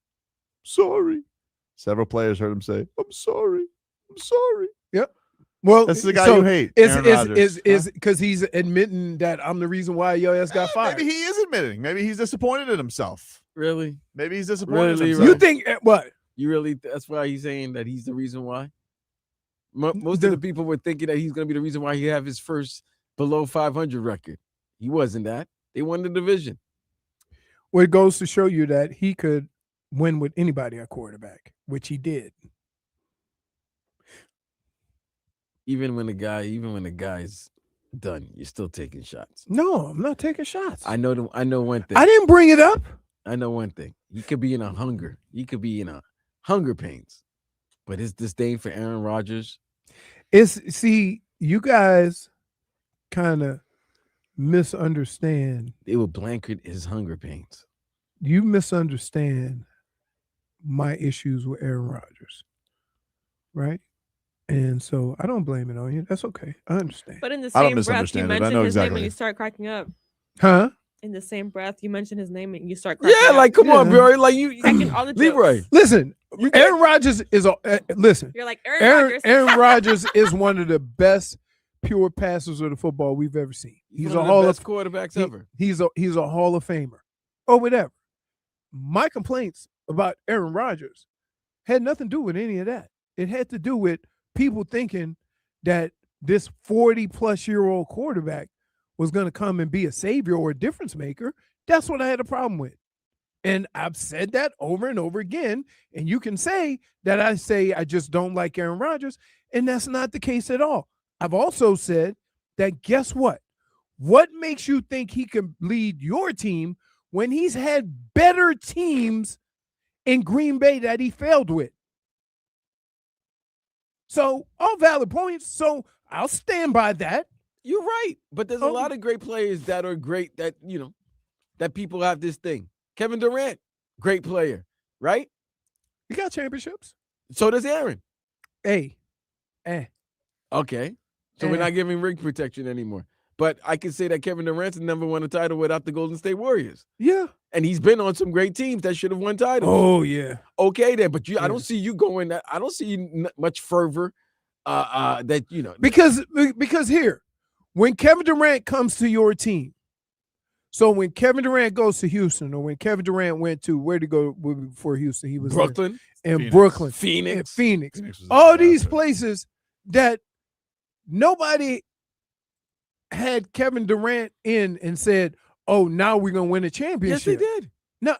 Sorry. Several players heard him say, I'm sorry. I'm sorry. Yep. Well, that's the guy you hate. Is because he's admitting that I'm the reason why your ass got fired. Maybe he is admitting. Maybe he's disappointed in himself. Really? Maybe he's disappointed in Really? himself. You think what? You really? That's why he's saying that he's the reason why. Most of the people were thinking that he's going to be the reason why he have his first below 500 record. He wasn't that. They won the division. Well, it goes to show you that he could win with anybody at quarterback, which he did. Even when the guy's done, you're still taking shots. No, I'm not taking shots. I know one thing. I didn't bring it up. I know one thing. You could be in a hunger. You could be in a hunger pains. But his disdain for Aaron Rodgers. See, you guys kind of misunderstand. It would blanket his hunger pains. You misunderstand my issues with Aaron Rodgers, right? And so I don't blame it on you. That's okay. I understand. But in the same breath, you mention his name and you start cracking up. Huh? In the same breath, you mention his name and you start cracking up. Yeah, like come on, bro. Like you all the Leroy. jokes. Listen, Aaron Rodgers is listen. You're like Rodgers. Aaron Rodgers is one of the best pure passers of the football we've ever seen. He's one a of Hall the of best quarterbacks ever. He's a Hall of Famer or whatever. My complaints about Aaron Rodgers had nothing to do with any of that. It had to do with people thinking that this 40-plus-year-old quarterback was going to come and be a savior or a difference maker. That's what I had a problem with. And I've said that over and over again. And you can say that I say I just don't like Aaron Rodgers, and that's not the case at all. I've also said that guess what? What makes you think he can lead your team when he's had better teams in Green Bay that he failed with? So all valid points. So I'll stand by that. You're right. But there's a lot of great players that are great that, that people have this thing. Kevin Durant, great player, right? He got championships. So does Aaron. Okay. So we're not giving ring protection anymore. But I can say that Kevin Durant's never won a title without the Golden State Warriors. Yeah. And he's been on some great teams that should have won titles. Oh, yeah. Okay, then. But I don't see you going that. I don't see much fervor Because here, when Kevin Durant comes to your team, so when Kevin Durant goes to Houston, or when Kevin Durant went to, where'd he go before Houston? He was Brooklyn. In Brooklyn. Phoenix. All these places that nobody had Kevin Durant in and said, oh, now we're going to win a championship. Yes, they did. No,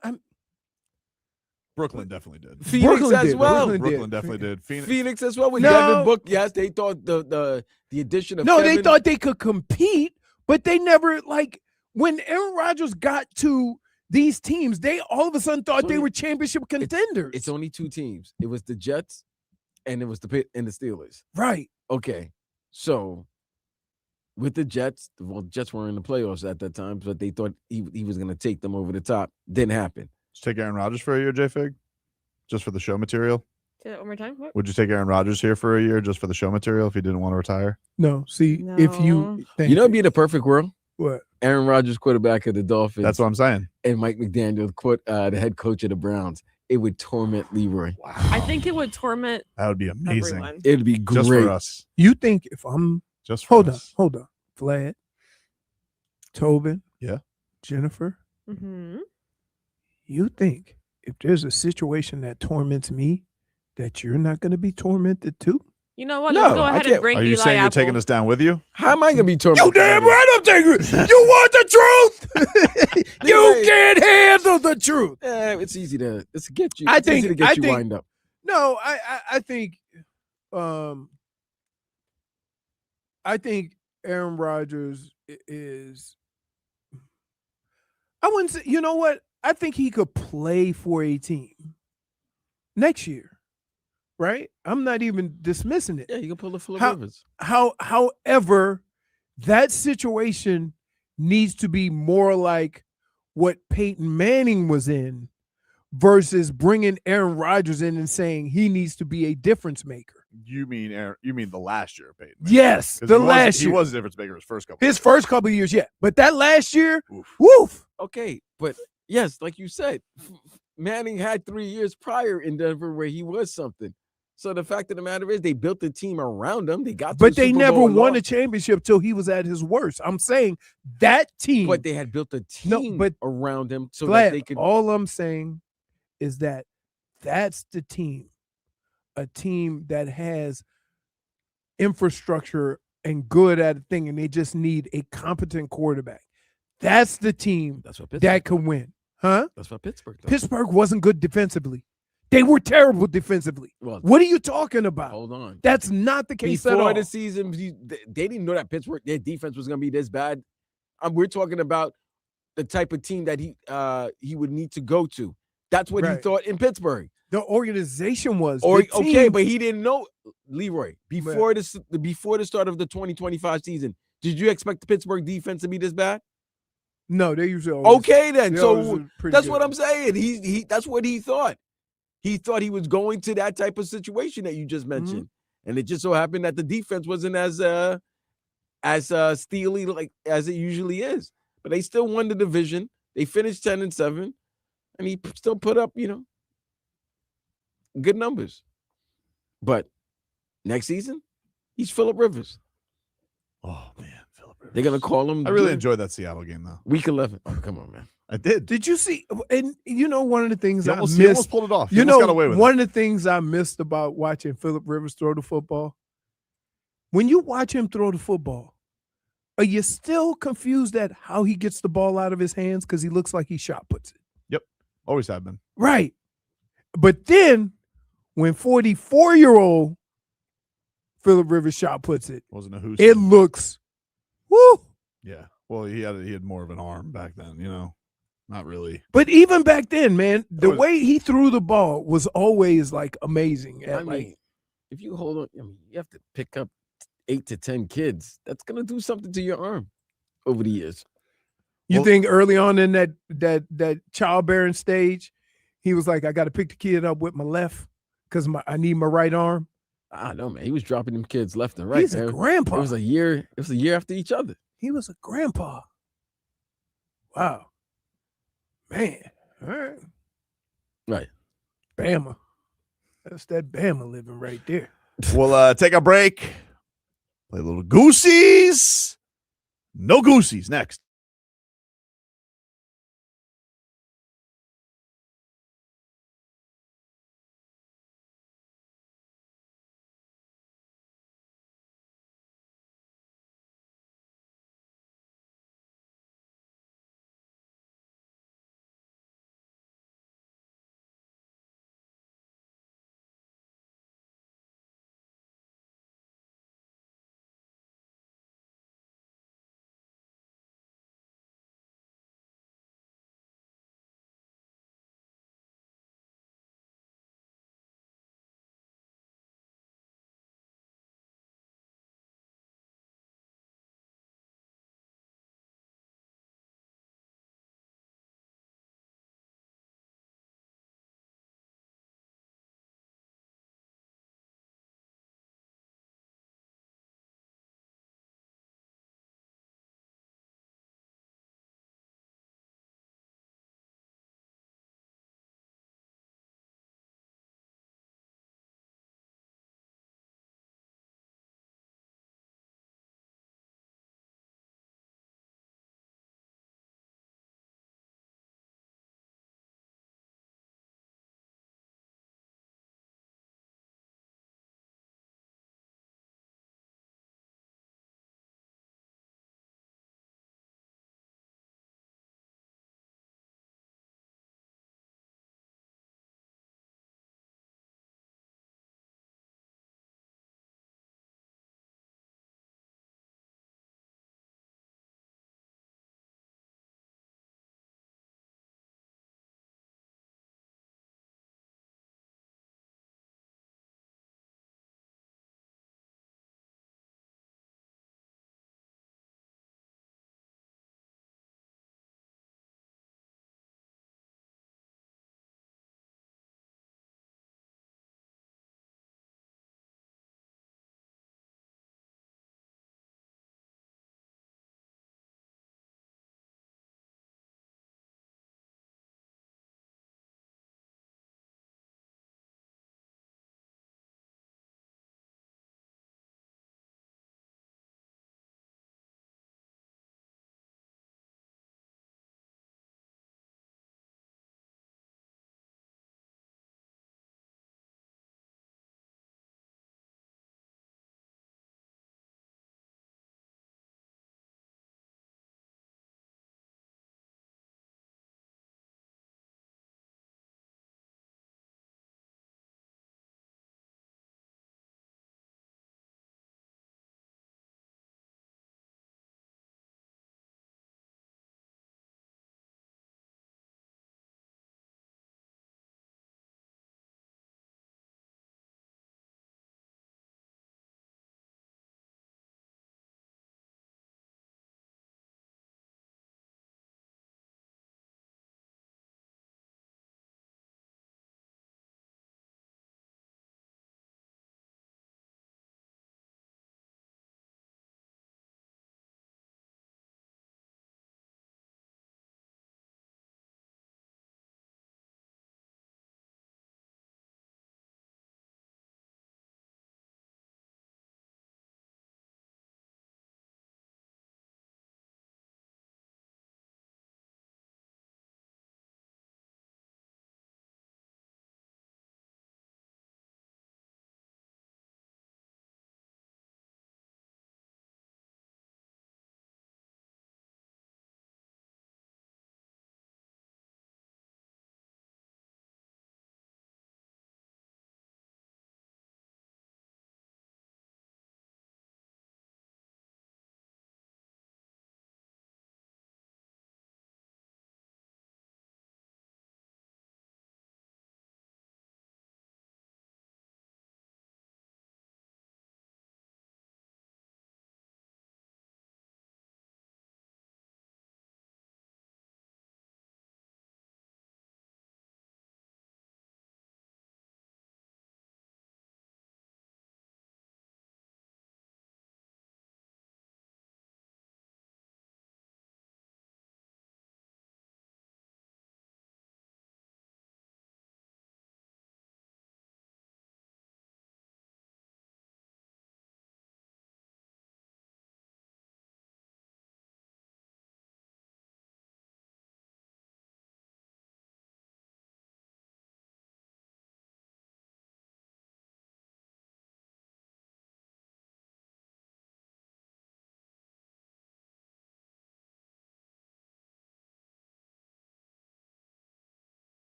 Brooklyn definitely did. Phoenix as well. Brooklyn definitely did. Phoenix as well with Devin Book. Yes, they thought the addition of No, Kevin, they thought they could compete, but they never, when Aaron Rodgers got to these teams, they all of a sudden thought they were championship contenders. It's only two teams. It was the Jets and it was the Steelers. Right. Okay. So with the Jets, the Jets weren't in the playoffs at that time, but they thought he was going to take them over the top. Didn't happen. Just take Aaron Rodgers for a year, JFig? Just for the show material? Say that one more time. What? Would you take Aaron Rodgers here for a year just for the show material if he didn't want to retire? No. See, if you... it'd be the perfect world? What? Aaron Rodgers, quarterback of the Dolphins. That's what I'm saying. And Mike McDaniel, the head coach of the Browns. It would torment Leroy. Wow. I think it would torment. That would be amazing. Everyone. It'd be great. Just for us. You think if I'm... Just for us. Hold on. Vlad, Tobin, yeah, Jennifer, mm-hmm. You think if there's a situation that torments me, that you're not going to be tormented too? You know what? Let's go ahead and bring Are you Eli saying Apple. you're taking us down with you? How am I going to be tormented? You damn right I'm taking it. You want the truth? You can't handle the truth. It's easy to get you. I It's think easy to get you wind up. No, I think Aaron Rodgers is. I wouldn't say. You know what? I think he could play for a team next year. Right? I'm not even dismissing it. Yeah, you can pull the Phillip Rivers. However, that situation needs to be more like what Peyton Manning was in versus bringing Aaron Rodgers in and saying he needs to be a difference maker. You mean the last year, Peyton? Yes, the last year. He was a difference maker his first couple. His first couple of years, yeah. But that last year, woof. Okay, but yes, like you said, Manning had 3 years prior in Denver where he was something. So the fact of the matter is they built a team around him. They got, but they never won a championship till he was at his worst. I'm saying that team. But they had built a team around him so Glad, that they could. All I'm saying is that that's the team, a team that has infrastructure and good at a thing, and they just need a competent quarterback. That's the team that can win. Huh? That's what Pittsburgh does. Pittsburgh wasn't good defensively. They were terrible defensively. Well, what are you talking about? Hold on. That's not the case at all. Before the season, they didn't know that Pittsburgh, their defense was going to be this bad. We're talking about the type of team that he would need to go to. That's what he thought in Pittsburgh. The organization was. Okay, but he didn't know, Leroy, before the start of the 2025 season, did you expect the Pittsburgh defense to be this bad? No, they usually always, okay then. So that's good. What I'm saying. He that's what he thought. He thought he was going to that type of situation that you just mentioned. And it just so happened that the defense wasn't as steely like as it usually is. But they still won the division. They finished 10-7, and he still put up, good numbers. But next season, he's Phillip Rivers. Oh man, Phillip Rivers. They're gonna call him. I really enjoyed that Seattle game though. Week 11. Oh, come on, man. I did. Did you see? And one of the things he I almost missed. Pulled it off. He got away with one of the things I missed about watching Phillip Rivers throw the football. When you watch him throw the football, are you still confused at how he gets the ball out of his hands? Because he looks like he shot puts it. Yep, always have been. Right, but then when 44-year-old Phillip Rivers shot puts it, wasn't a who's. It looks, woo. Yeah. Well, he had more of an arm back then, Not really. But even back then, man, the way he threw the ball was always like amazing. I mean, if you hold on, you have to pick up 8 to 10 kids. That's gonna do something to your arm over the years. You think early on in that childbearing stage, he was like, I got to pick the kid up with my left because I need my right arm. I don't know, man. He was dropping them kids left and right. He's a grandpa. It was a year after each other. He was a grandpa. Wow. Man. All right. Right. Bama. That's that Bama living right there. We'll take a break. Play a little Goosies. No Goosies next.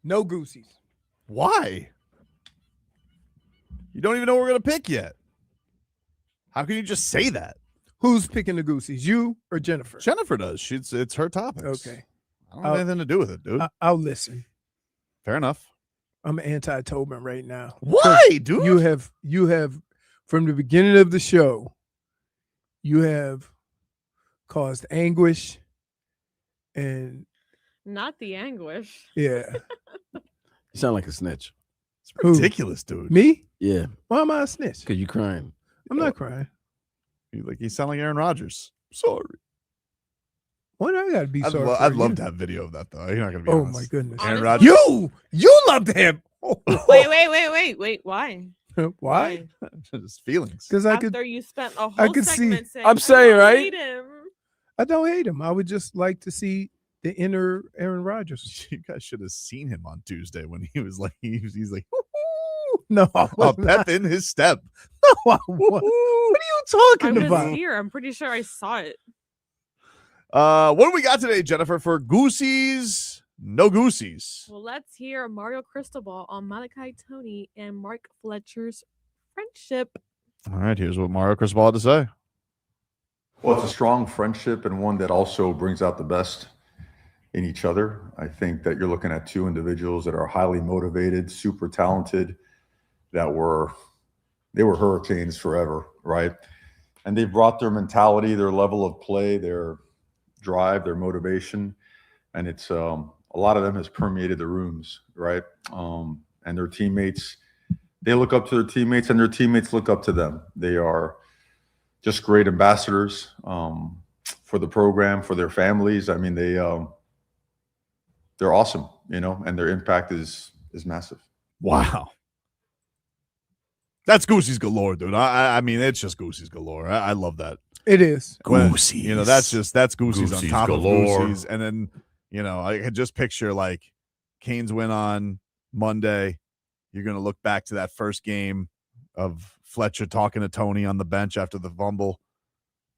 No Goosies. Why? You don't even know what we're going to pick yet. How can you just say that? Who's picking the Goosies? You or Jennifer? Jennifer does. It's her topics. Okay. I don't have anything to do with it, dude. I'll listen. Fair enough. I'm anti-Tobin right now. Why, dude? You have from the beginning of the show, you have caused anguish and Not the anguish. yeah. You sound like a snitch. It's ridiculous, dude. Me? Yeah. Why am I a snitch? Because you crying. I'm not crying. You sound like Aaron Rodgers. Sorry. Why do I gotta be sorry? I'd love to have video of that though. You're not gonna be Oh honest. my goodness. Aaron Rodgers. You loved him. Wait. Why? Why? Just feelings. Because After you spent a whole I could see. segment saying, I'm saying, I right? hate him. I don't hate him. I would just like to see the inner Aaron Rodgers. You guys should have seen him on Tuesday when he was like, he's like, No, a pep in his step. what are you talking I about? was here. I'm pretty sure I saw it. What do we got today, Jennifer, for Goosies? No Goosies. Well, let's hear Mario Cristobal on Malachi, Toney, and Mark Fletcher's friendship. All right, here's what Mario Cristobal had to say. Well, it's a strong friendship and one that also brings out the best in each other. I think that you're looking at two individuals that are highly motivated, super talented, they were hurricanes forever, right? And they've brought their mentality, their level of play, their drive, their motivation, and it's a lot of them has permeated the rooms, right? And their teammates, they look up to their teammates, and their teammates look up to them. They are just great ambassadors for the program, for their families. I mean, they're awesome, and their impact is massive. Wow. That's Goosies galore, dude. I mean, it's just Goosies galore. I love that. It is. Goosies. That's Goosies on Goosies top galore. of Goosies. And then, I could just picture like Canes win on Monday. You're going to look back to that first game of Fletcher talking to Toney on the bench after the fumble.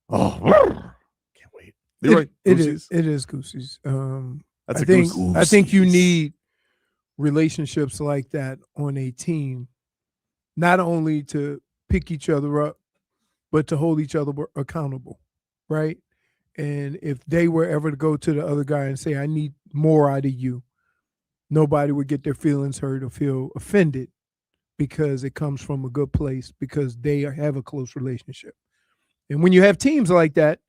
Oh, can't wait. Leroy, It Goosies? is Goosies. That's I think you need relationships like that on a team, not only to pick each other up, but to hold each other accountable, right? And if they were ever to go to the other guy and say, I need more out of you, nobody would get their feelings hurt or feel offended because it comes from a good place, because they have a close relationship. And when you have teams like that,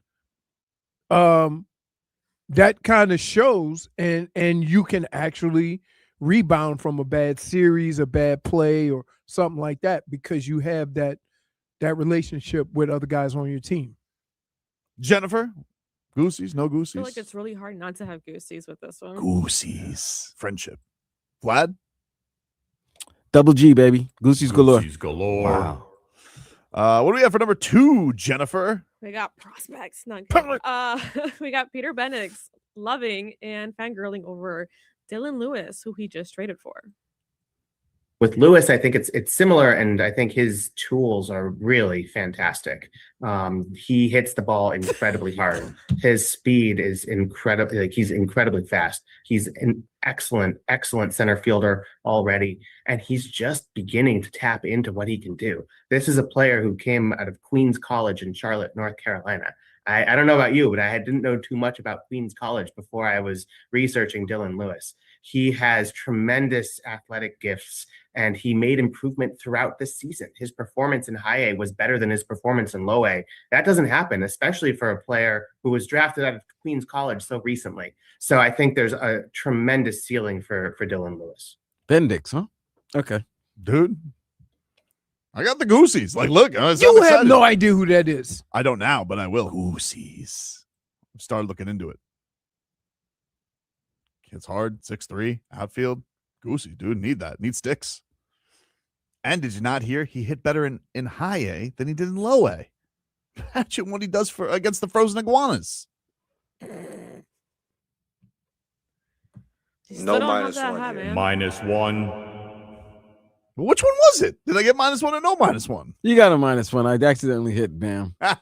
that kind of shows, and you can actually rebound from a bad series, a bad play, or something like that, because you have that relationship with other guys on your team. Jennifer, Goosies, no I Goosies? feel like it's really hard not to have Goosies with this one. Goosies. Friendship. Vlad? Double G, baby. Goosies galore. Goosies galore. Wow. What do we have for number 2, Jennifer? We got prospects. Not good. We got Peter Bennix loving and fangirling over Dylan Lewis, who he just traded for. With Lewis, I think it's similar, and I think his tools are really fantastic. He hits the ball incredibly hard. His speed is incredibly, he's incredibly fast. He's an excellent center fielder already, and he's just beginning to tap into what he can do. This is a player who came out of Queens College in Charlotte, North Carolina. I don't know about you, but I didn't know too much about Queens College before I was researching Dylan Lewis. He has tremendous athletic gifts, and he made improvement throughout the season. His performance in high A was better than his performance in low A. That doesn't happen, especially for a player who was drafted out of Queens College so recently. So I think there's a tremendous ceiling for Dylan Lewis. Bendix, huh? Okay. Dude, I got the Goosies. Like, look, You have no idea who that is. I don't now, but I will. Goosies. Started looking into it. It's hard. 6'3", outfield. Goosies, dude. Need that. Need sticks. And did you not hear he hit better in high A than he did in low A? Imagine what he does against the frozen iguanas. No -1. -1. Which one was it? Did I get -1 or no -1? You got a -1. I accidentally hit Bam. No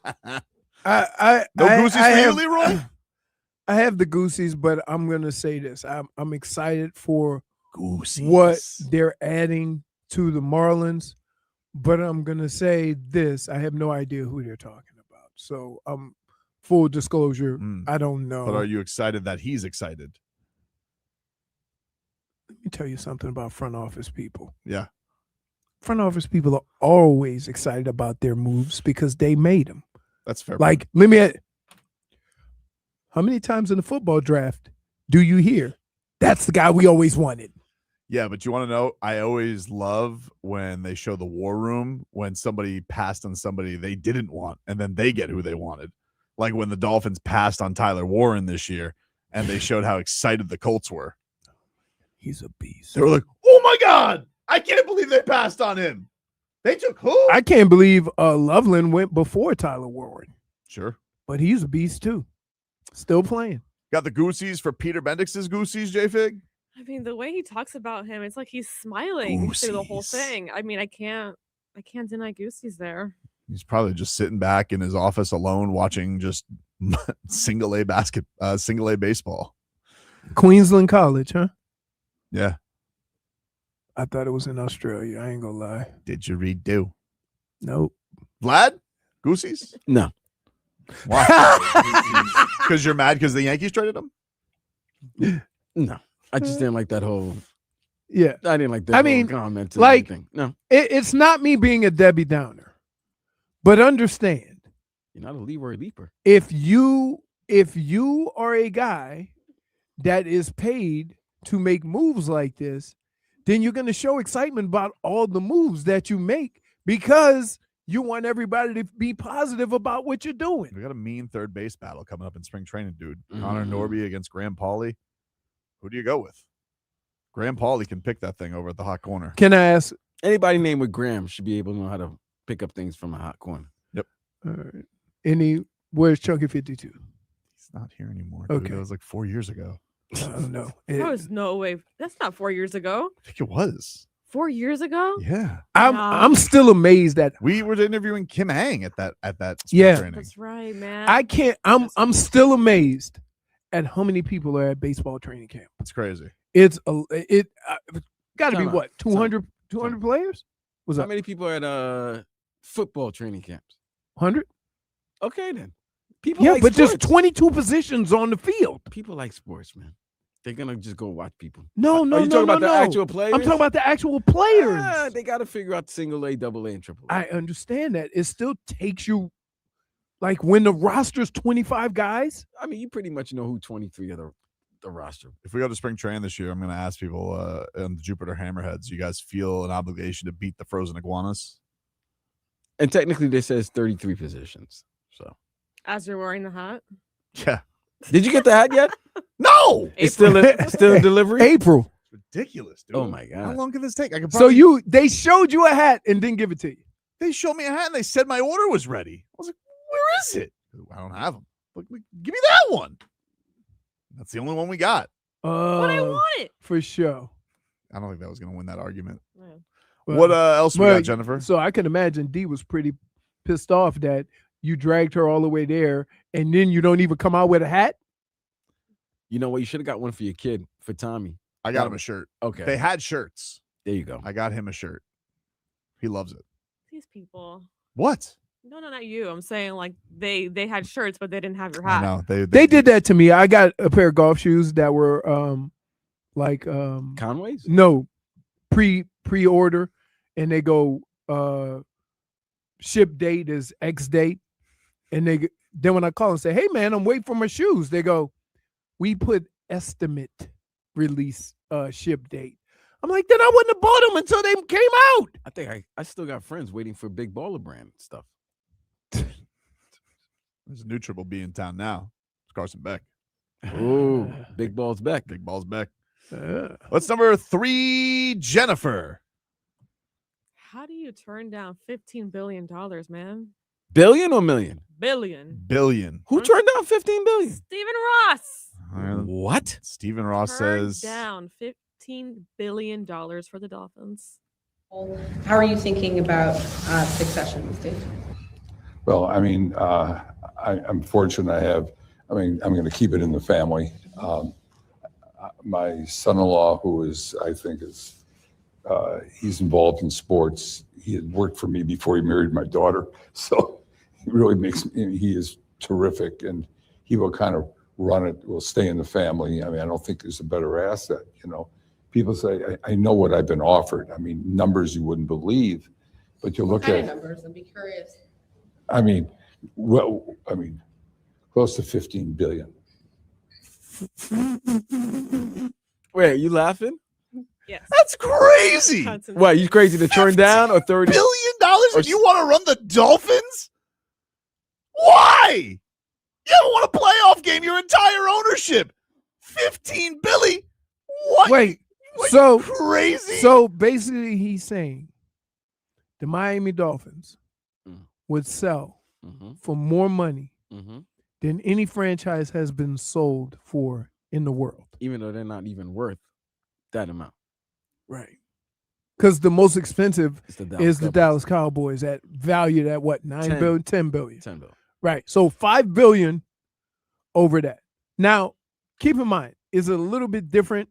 Goosies for you, Leroy? I have the Goosies, but I'm gonna say this: I'm excited for Goosies. what they're adding to the Marlins, but I'm going to say this. I have no idea who they're talking about. So full disclosure, I don't know. But are you excited that he's excited? Let me tell you something about front office people. Yeah. Front office people are always excited about their moves because they made them. That's fair. Like, how many times in the football draft do you hear, that's the guy we always wanted? Yeah, but you want to know, I always love when they show the war room when somebody passed on somebody they didn't want, and then they get who they wanted. Like when the Dolphins passed on Tyler Warren this year, and they showed how excited the Colts were. He's a beast. They were like, oh my God, I can't believe they passed on him. They took who? I can't believe Loveland went before Tyler Warren. Sure. But he's a beast too. Still playing. Got the Goosies for Peter Bendix's Goosies, JFig? I mean, the way he talks about him, it's like he's smiling through the whole Goosies. thing. I mean, I can't deny Goosies there. He's probably just sitting back in his office alone watching just single A baseball. Queensland College, huh? Yeah. I thought it was in Australia. I ain't gonna lie. Did you read do? Nope. Vlad? Goosies? No. Why? Because you're mad because the Yankees traded him? No. I just didn't like that whole. Yeah. I didn't like that whole comment. Like, thing. No. It's not me being a Debbie Downer, but understand. You're not a Leroy Leaper. If you are a guy that is paid to make moves like this, then you're going to show excitement about all the moves that you make because you want everybody to be positive about what you're doing. We got a mean third base battle coming up in spring training, dude. Connor Norby against Graham Pauly. Who do you go with? Graham Pauly can pick that thing over at the hot corner. Can I ask? Anybody named with Graham should be able to know how to pick up things from a hot corner. Yep. All right. Where's Chunky 52? He's not here anymore. Dude. Okay. That was like 4 years ago. No. There was no way. That's not 4 years ago. I think it was. 4 years ago? Yeah. I'm still amazed that we were interviewing Kim Hang at that yeah. training. That's right, man. I can't. I'm still amazed at how many people are at baseball training camp. It's crazy. It's got to be Time out. what 200 players? Was How that many people are at football training camps? 100? Okay, then. People Yeah, like but sports. just 22 positions on the field. People like sports, man. They're gonna just go watch people. No. Are you talking about the actual players? I'm talking about the actual players. They got to figure out single A, double A, and triple A. I understand that. It still takes you, like when the roster's 25 guys. I mean, you pretty much know who 23 of the roster. If we go to spring training this year, I'm going to ask people on the Jupiter Hammerheads, you guys feel an obligation to beat the frozen iguanas? And technically, this says 33 positions. So, As you're wearing the hat. Yeah. did you get the hat yet? No. It's still in delivery. April. It's ridiculous, dude. Oh my god. How long can this take? I could So probably, they showed you a hat and didn't give it to you. they showed me a hat and they said my order was ready. I was like, where is it? I don't have them. Like, give me that one. That's the only one we got. But I want it. For sure. I don't think that was going to win that argument. Yeah. Well, What else we well, got, Jennifer? So I can imagine Dee was pretty pissed off that you dragged her all the way there and then you don't even come out with a hat. You know what? You should have got one for your kid, for Tommy. I got him a shirt. Okay. They had shirts. There you go. I got him a shirt. He loves it. These people. What? No, not you. I'm saying like they had shirts, but they didn't have your I hat. know. They did that to me. I got a pair of golf shoes that were Conway's? No, pre-order, and they go ship date is X date, and then when I call and say, "Hey man, I'm waiting for my shoes," they go, "We put estimate release ship date." I'm like, then I wouldn't have bought them until they came out. I think I still got friends waiting for Big Baller brand stuff. There's a new Triple B in town now. It's Carson Beck. Ooh, Big Ball's back. Big Ball's back. What's number 3, Jennifer? How do you turn down $15 billion, man? Billion or million? Billion. Billion. Who turned down 15 billion? Stephen Ross. What? Stephen Ross Turned says down $15 billion for the Dolphins. How are you thinking about succession, Steve? Well, I mean, I'm fortunate I'm going to keep it in the family. my son-in-law, who is, I think he's involved in sports. He had worked for me before he married my daughter. So he really he is terrific, and he will kind of run it, will stay in the family. I mean, I don't think there's a better asset, People say, I know what I've been offered. I mean, numbers you wouldn't believe, but you look at numbers. I'd be curious. I mean, close to 15 billion. Wait, are you laughing? Yes. That's crazy. What, you crazy to turn down or 30 $1 billion and you want to run the Dolphins? Why? You haven't won a playoff game your entire ownership. 15 billion. What? Wait. What, So crazy. So basically, he's saying the Miami Dolphins would sell for more money than any franchise has been sold for in the world, even though they're not even worth that amount. Right. Because the most expensive is the Cowboys. Dallas Cowboys at valued at what, 9 billion, 10 billion. 10 billion. Right. So $5 billion over that. Now, keep in mind, it's a little bit different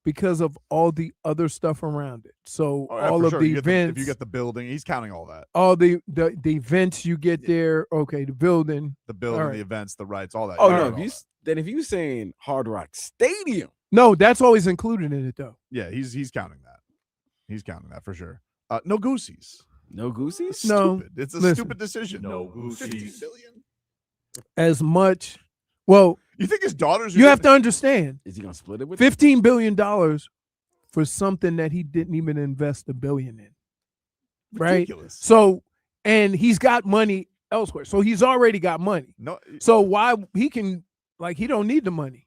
because of all the other stuff around it. So all of the events. If you get the building, he's counting all that. All the events you get there. Okay, the building. The events, the rights, all that. Oh, no. If you're saying Hard Rock Stadium. No, that's always included in it, though. Yeah, he's counting that. He's counting that for sure. No Goosies. No Goosies? No. Stupid. It's a Listen. stupid decision. No Goosies. 15 billion? As much. Well, you think his daughters? You have to understand. Is he gonna split it with $15 billion for something that he didn't even invest $1 billion in? Right. Ridiculous. So, and he's got money elsewhere. So he's already got money. No. So why he can he don't need the money?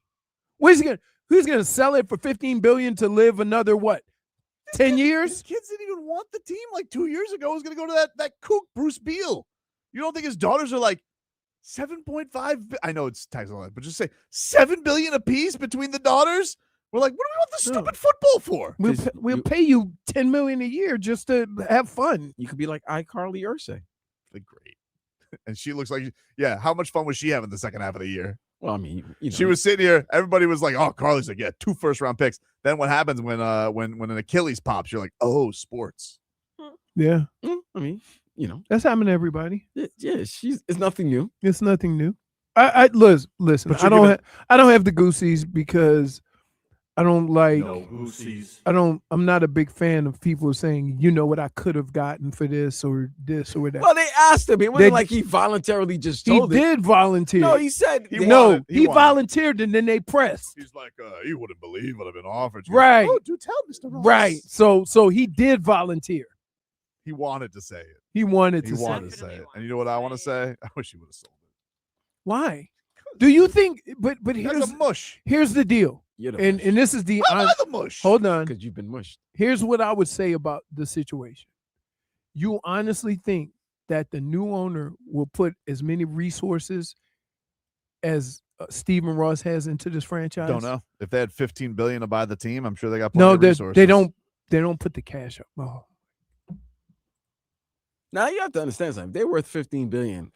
Where's he gonna? Who's gonna sell it for $15 billion to live another what? 10 years? His kids didn't even want the team like 2 years ago. Was going to go to that kook, Bruce Beal. You don't think his daughters are like 7.5? I know it's tax on that, but just say $7 billion apiece between the daughters. We're like, what do we want the stupid football for? We'll pay you $10 million a year just to have fun. You could be like iCarly Ursay. Great. And she looks like, how much fun was she having the second half of the year? Well, I mean, she was sitting here. Everybody was like, "Oh, Carly's like, 2 first-round picks." Then what happens when an Achilles pops? You're like, "Oh, sports." Yeah. I mean, that's happened to everybody. Yeah, it's nothing new. It's nothing new. I listen. I don't have the Goosies because I don't like. No Goosies. I'm not a big fan of people saying, what I could have gotten for this or that. Well, they asked him. It wasn't like he voluntarily just told He did volunteer. No, he said he volunteered and then they pressed. He's like, you wouldn't believe what I've been offered. Right. Oh, do tell, Mr. Ross. Right. So he did volunteer. He wanted to say it. He wanted to say it. And you know what I want to say? I wish he would have sold it. Why? Do you think? But here's a mush. Here's the deal. And this is the mush. Hold on, because you've been mushed. Here's what I would say about the situation. You honestly think that the new owner will put as many resources as Stephen Ross has into this franchise? Don't know. If they had $15 billion to buy the team, I'm sure they got plenty of resources. They don't put the cash up. Oh. Now you have to understand something. They're worth $15 billion,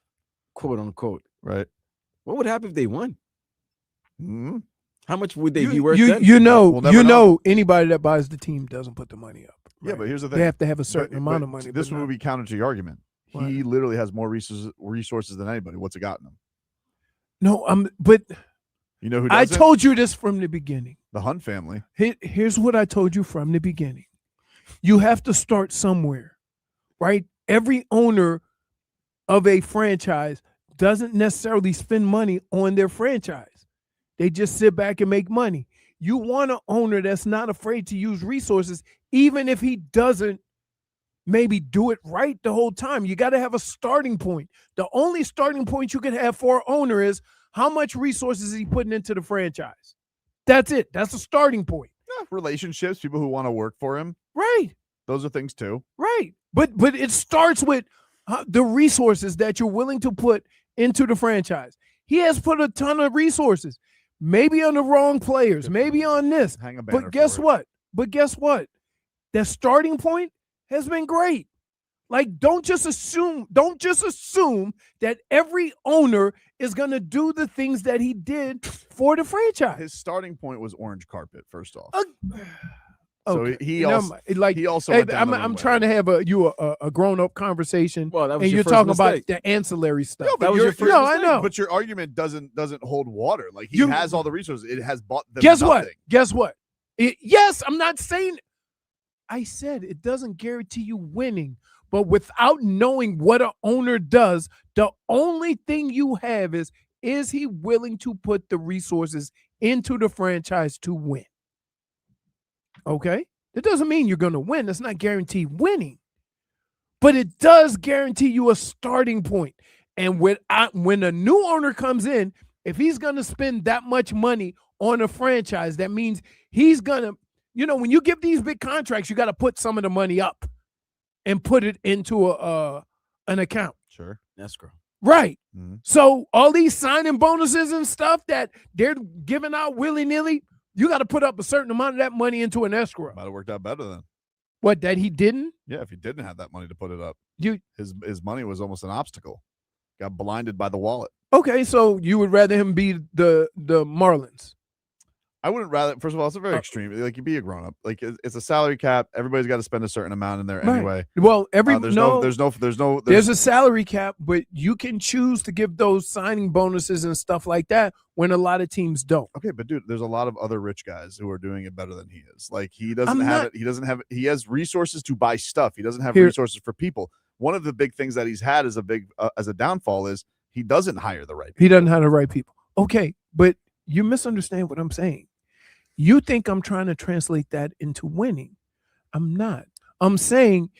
quote unquote. Right. What would happen if they won? Mm-hmm. How much would they be worth? Anybody that buys the team doesn't put the money up. Right? Yeah, but here's the thing: they have to have a certain amount of money. This would be counter to your argument. What? He literally has more resources than anybody. What's it gotten him? No, but you know who doesn't? I told you this from the beginning. The Hunt family. Here's what I told you from the beginning. You have to start somewhere, right? Every owner of a franchise doesn't necessarily spend money on their franchise. They just sit back and make money. You want an owner that's not afraid to use resources, even if he doesn't maybe do it right the whole time. You got to have a starting point. The only starting point you can have for an owner is how much resources is he putting into the franchise. That's it. That's a starting point. Yeah, relationships, people who want to work for him. Right. Those are things too. Right. But it starts with the resources that you're willing to put into the franchise. He has put a ton of resources. Maybe on the wrong players, maybe on this. But guess what? That starting point has been great. Like, don't just assume that every owner is going to do the things that he did for the franchise. His starting point was orange carpet, first off. So okay. he and also like he also hey, went down I'm trying to have a grown up conversation, Well, that was and your you're first talking mistake. about the ancillary stuff. No, but That was your first I know. But your argument doesn't hold water. Like he You- has all the resources. It has bought them Guess nothing. what? Guess what? Yes, I'm not saying. I said it doesn't guarantee you winning, but without knowing what an owner does, the only thing you have is he willing to put the resources into the franchise to win? Okay? That doesn't mean you're going to win. That's not guaranteed winning. But it does guarantee you a starting point. And when a new owner comes in, if he's going to spend that much money on a franchise, that means he's going to, when you give these big contracts, you got to put some of the money up and put it into an account. Sure. Escrow. Right. Mm-hmm. So all these signing bonuses and stuff that they're giving out willy-nilly, you got to put up a certain amount of that money into an escrow. Might have worked out better then. What, that he didn't? Yeah, if he didn't have that money to put it up, his money was almost an obstacle. Got blinded by the wallet. Okay, so you would rather him be the Marlins? I wouldn't rather. First of all, it's a very extreme. Like you be a grown up. Like it's a salary cap. Everybody's got to spend a certain amount in there Right. anyway. Well, there's a salary cap, but you can choose to give those signing bonuses and stuff like that when a lot of teams don't. Okay, but dude, there's a lot of other rich guys who are doing it better than he is. Like he doesn't have it. He doesn't have. He has resources to buy stuff. He doesn't have resources for people. One of the big things that he's had as a downfall is he doesn't hire the right people. He doesn't hire the right people. Okay, but you misunderstand what I'm saying. You think I'm trying to translate that into winning. I'm not. I'm saying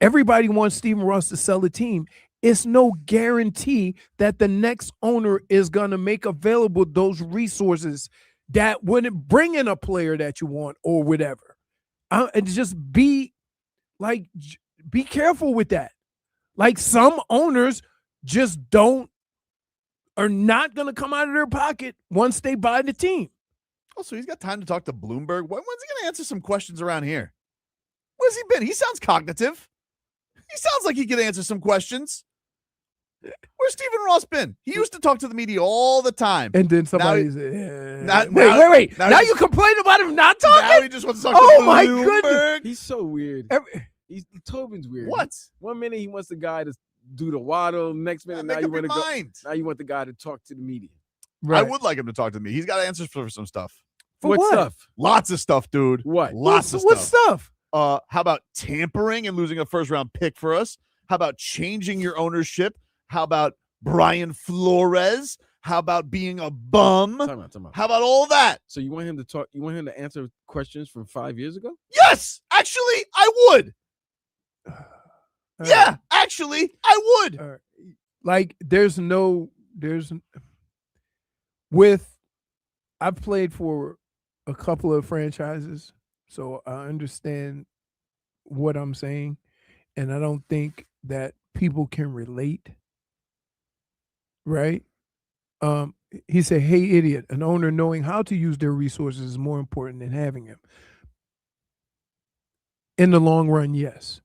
everybody wants Stephen Ross to sell the team. It's no guarantee that the next owner is going to make available those resources that wouldn't bring in a player that you want or whatever. And just be careful with that. Like some owners just are not going to come out of their pocket once they buy the team. Also, he's got time to talk to Bloomberg. When's he going to answer some questions around here? Where's he been? He sounds cognitive. He sounds like he could answer some questions. Where's Stephen Ross been? He used to talk to the media all the time. And then somebody's wait. Now you complain about him not talking? Now he just wants to talk to Oh my Bloomberg. goodness. He's so weird. Tobin's weird. What? One minute he wants the guy to do the waddle. Next minute now you want to go. Now you want the guy to talk to the media. Right. I would like him to talk to me. He's got answers for some stuff. For what stuff? Lots of stuff, dude. What? Lots of stuff. What stuff? How about tampering and losing a first-round pick for us? How about changing your ownership? How about Brian Flores? How about being a bum? Time out. How about all that? So you want him to talk? You want him to answer questions from 5 years ago? Yes, actually, I would. Yeah, actually, I would. Like, I've played for a couple of franchises, so I understand what I'm saying, and I don't think that people can relate, right? He said, "Hey, idiot, an owner knowing how to use their resources is more important than having them." In the long run, yes.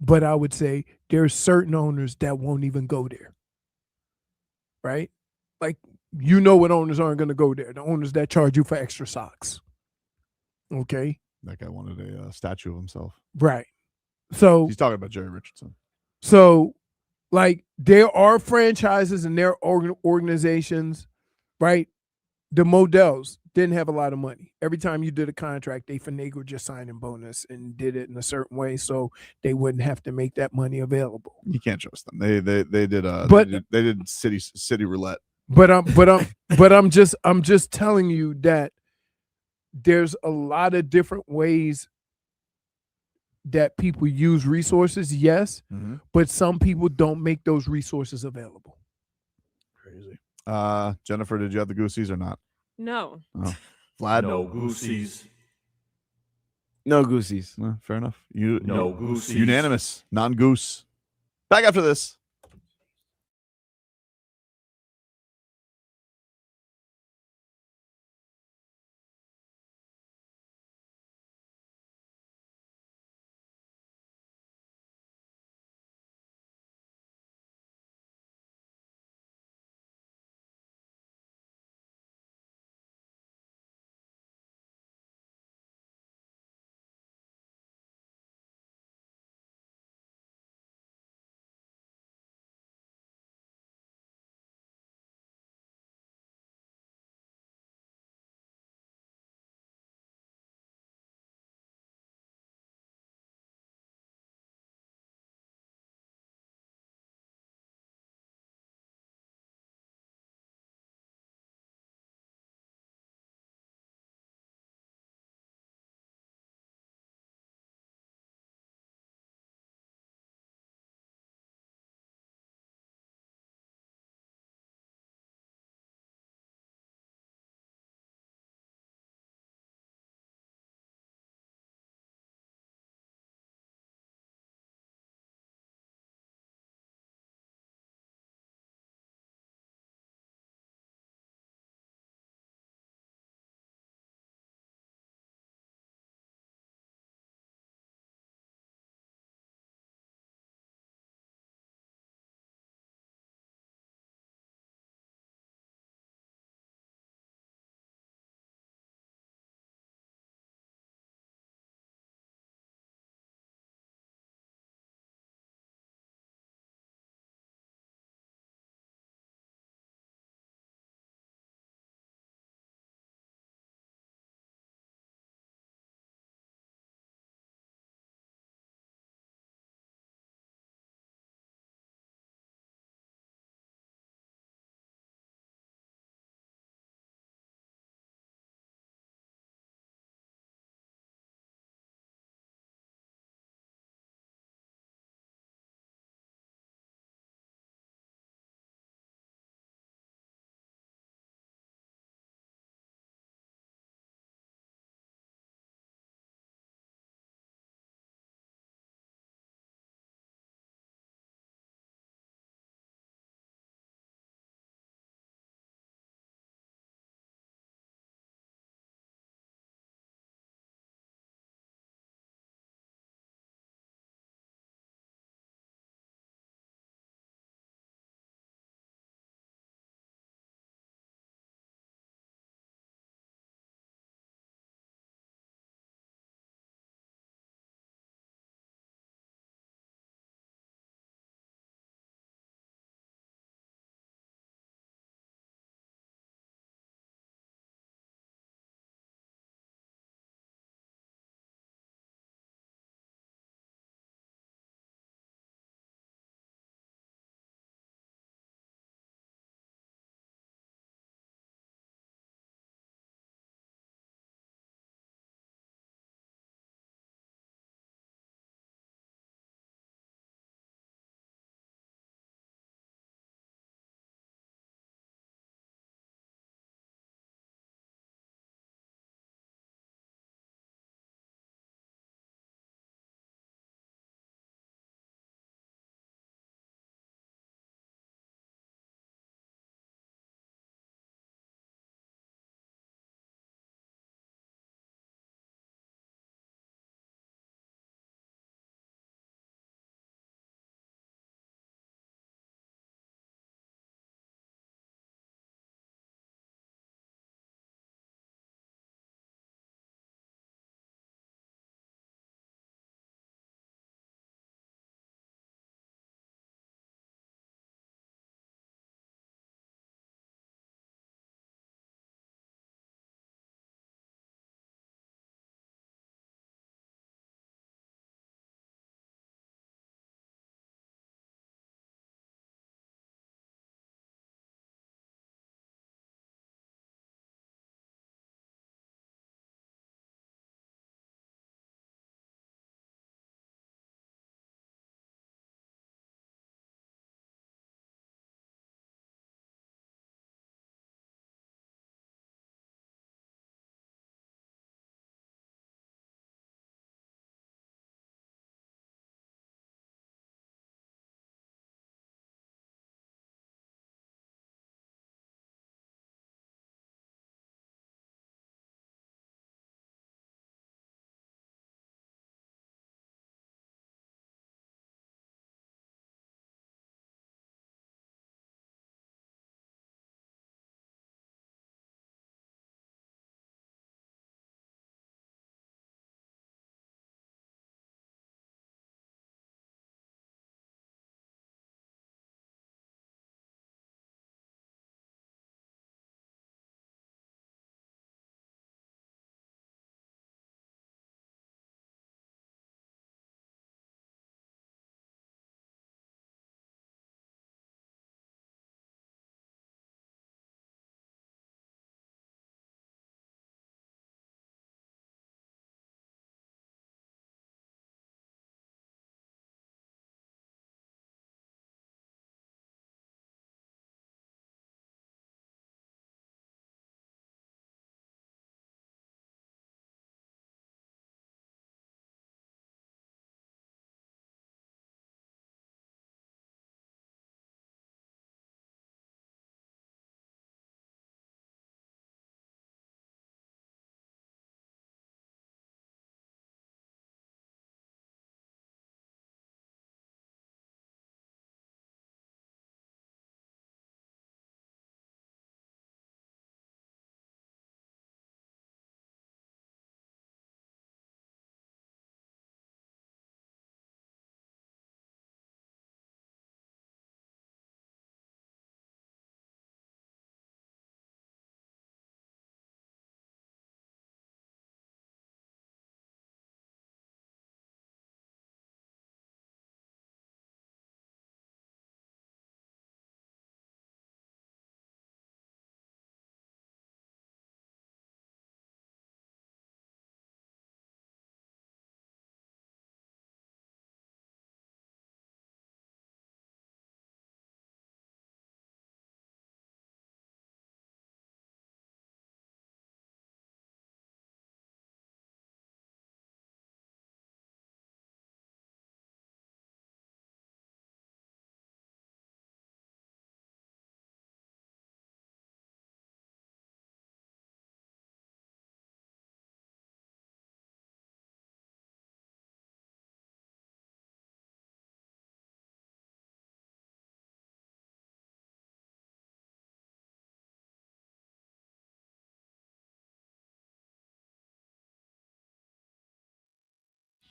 But I would say there's certain owners that won't even go there, right? Like, what owners aren't going to go there. The owners that charge you for extra socks. Okay? That guy wanted a statue of himself. Right. So he's talking about Jerry Richardson. So, like, there are franchises and there are organizations, right? The Modells didn't have a lot of money. Every time you did a contract, they finagled your signing bonus and did it in a certain way so they wouldn't have to make that money available. You can't trust them. They did city roulette. But I'm just telling you that there's a lot of different ways that people use resources, yes, but some people don't make those resources available. Crazy. Jennifer, did you have the Goosies or not? No. Oh. Vlad? No Goosies. No Goosies. Well, fair enough. No Goosies. Unanimous. Non-goose. Back after this.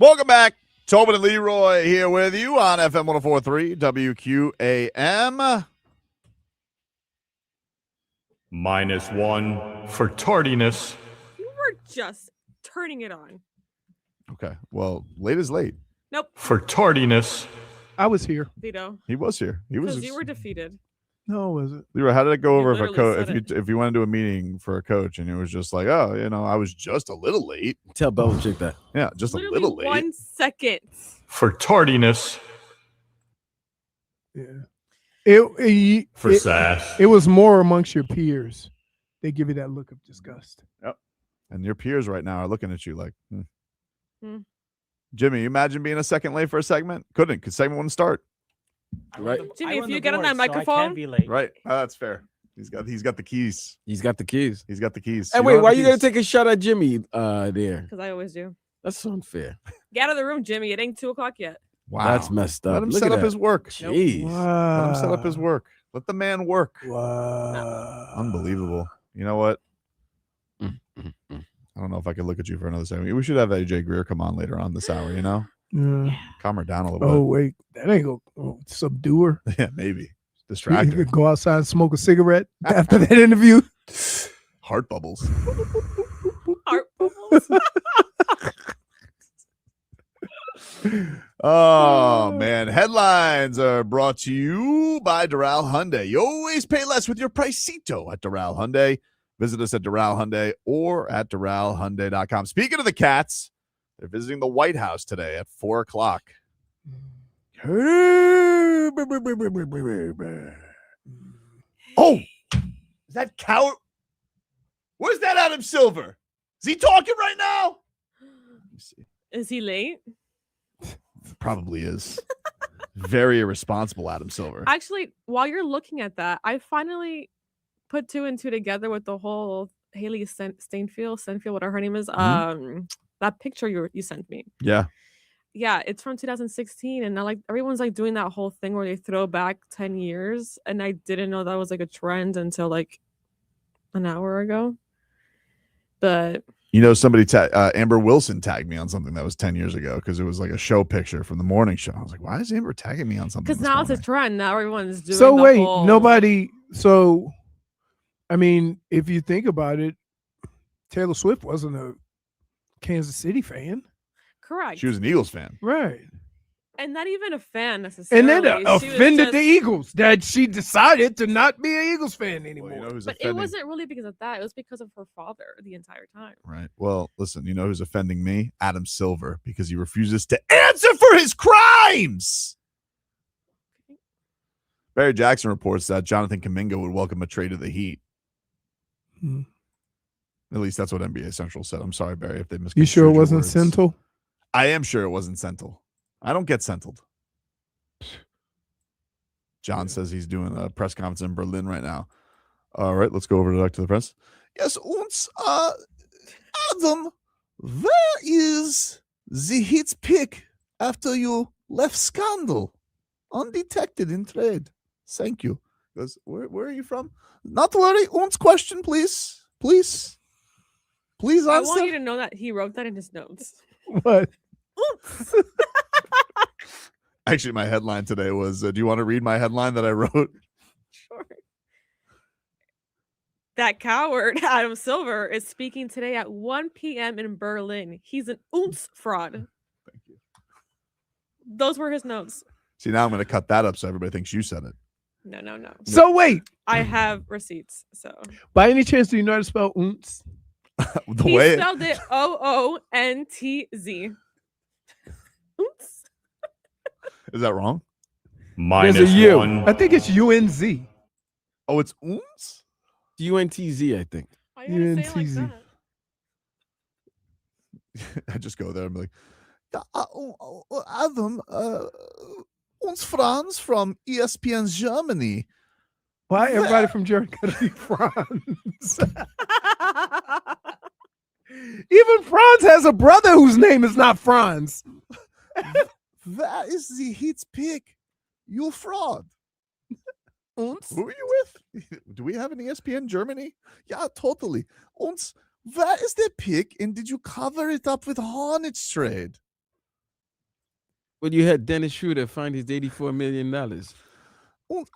Welcome back. Tobin and Leroy here with you on FM 104.3 WQAM. -1 for tardiness. You were just turning it on. Okay. Well, late is late. Nope. For tardiness. I was here. Vito. He was here. He was. Because you were defeated. No, was it? Leroy, how did it go over if a literally coach said if you went into a meeting for a coach and it was just like, oh, I was just a little late. Tell Belichick that. Yeah, just Literally a little late. 1 second. For tardiness. Yeah. For sass. It was more amongst your peers. They give you that look of disgust. Yep. And your peers right now are looking at you like, Hmm. Jimmy, you imagine being a second late for a segment? Couldn't, because segment wouldn't start. Right. Jimmy, if you get on that microphone. Right. Oh, that's fair. He's got the keys. He's got the keys. He's got the keys. Hey, You wait, don't have why the you gonna keys. take a shot at Jimmy there? Because I always do. That's unfair. Get out of the room, Jimmy. It ain't 2:00 yet. Wow. That's messed up. Let him Look set at up that. his work. Jeez. Let him set up his work. Let the man work. Wow. Unbelievable. You know what? I don't know if I could look at you for another second. We should have AJ Greer come on later on this hour, Yeah. Calm her down a little Oh, wait. That ain't going to subdue her. bit. Yeah, maybe. You Distract her. could go outside and smoke a cigarette after that interview. Heart bubbles. Heart bubbles. Oh, man. Headlines are brought to you by Doral Hyundai. You always pay less with your Pricito at Doral Hyundai. Visit us at Doral Hyundai or at DoralHyundai.com. Speaking of the Cats, they're visiting the White House today at 4 o'clock. Oh, is that coward? Where's that Adam Silver? Is he talking right now? Let me see. Is he late? Probably is. Very irresponsible, Adam Silver. Actually, while you're looking at that, I finally put 2 and 2 together with the whole Haley Steinfeld, whatever her name is. That picture you sent me. Yeah. Yeah, it's from 2016, and now like everyone's like doing that whole thing where they throw back 10 years, and I didn't know that was like a trend until like an hour ago. But Somebody Amber Wilson tagged me on something that was 10 years ago because it was like a show picture from the morning show. I was like, why is Amber tagging me on something? because now it's a trend. Now everyone's doing. So the wait, whole... nobody. So, I mean, if you think about it, Taylor Swift wasn't a Kansas City fan, Correct. She was an Eagles fan. right? And not even a fan necessarily. And then She was offended just- the Eagles that she decided to not be an Eagles fan anymore. Well, who's But it wasn't really because of that. It was because of her father the entire time. Right. Well, listen, you know who's offending me? Adam Silver, because he refuses to answer for his crimes. Barry Jackson reports that Jonathan Kuminga would welcome a trade to the Heat. Hmm. At least that's what NBA Central said. I'm sorry, Barry, if they misconstrued You sure it your wasn't words. Central? I am sure it wasn't Sental. I don't get Sentled. John says he's doing a press conference in Berlin right now. All right, let's go over to the press. Yes, und Adam, where is the Heat's pick after you left scandal? Undetected in trade. Thank you. Goes, where are you from? Not to worry. Und's question, please. Please answer. I want you to know that he wrote that in his notes. What? Actually, my headline today was, do you want to read my headline that I wrote? Sure. That coward, Adam Silver, is speaking today at 1 p.m. in Berlin. He's an ounce fraud. Thank you. Those were his notes. See, now I'm going to cut that up so everybody thinks you said it. No. So wait, I have receipts. So by any chance, do you know how to spell ounce? The he way spelled it OONTZ. Ounce. is that wrong? There's a U. I think it's UNZ. Oh, it's ounce? UNTZ, I think. Why you gotta say it like UNTZ. that? I just go there and be like, Adam, uns Franz from ESPN Germany. Why everybody from Germany gotta be Franz? Even Franz has a brother whose name is not Franz. That is the Heat's pick. You fraud. Who are you with? Do we have an ESPN Germany? Yeah, totally. Uns, where is the pick? And did you cover it up with Hornets trade? Well, you had Dennis Schroeder find his $84 million. And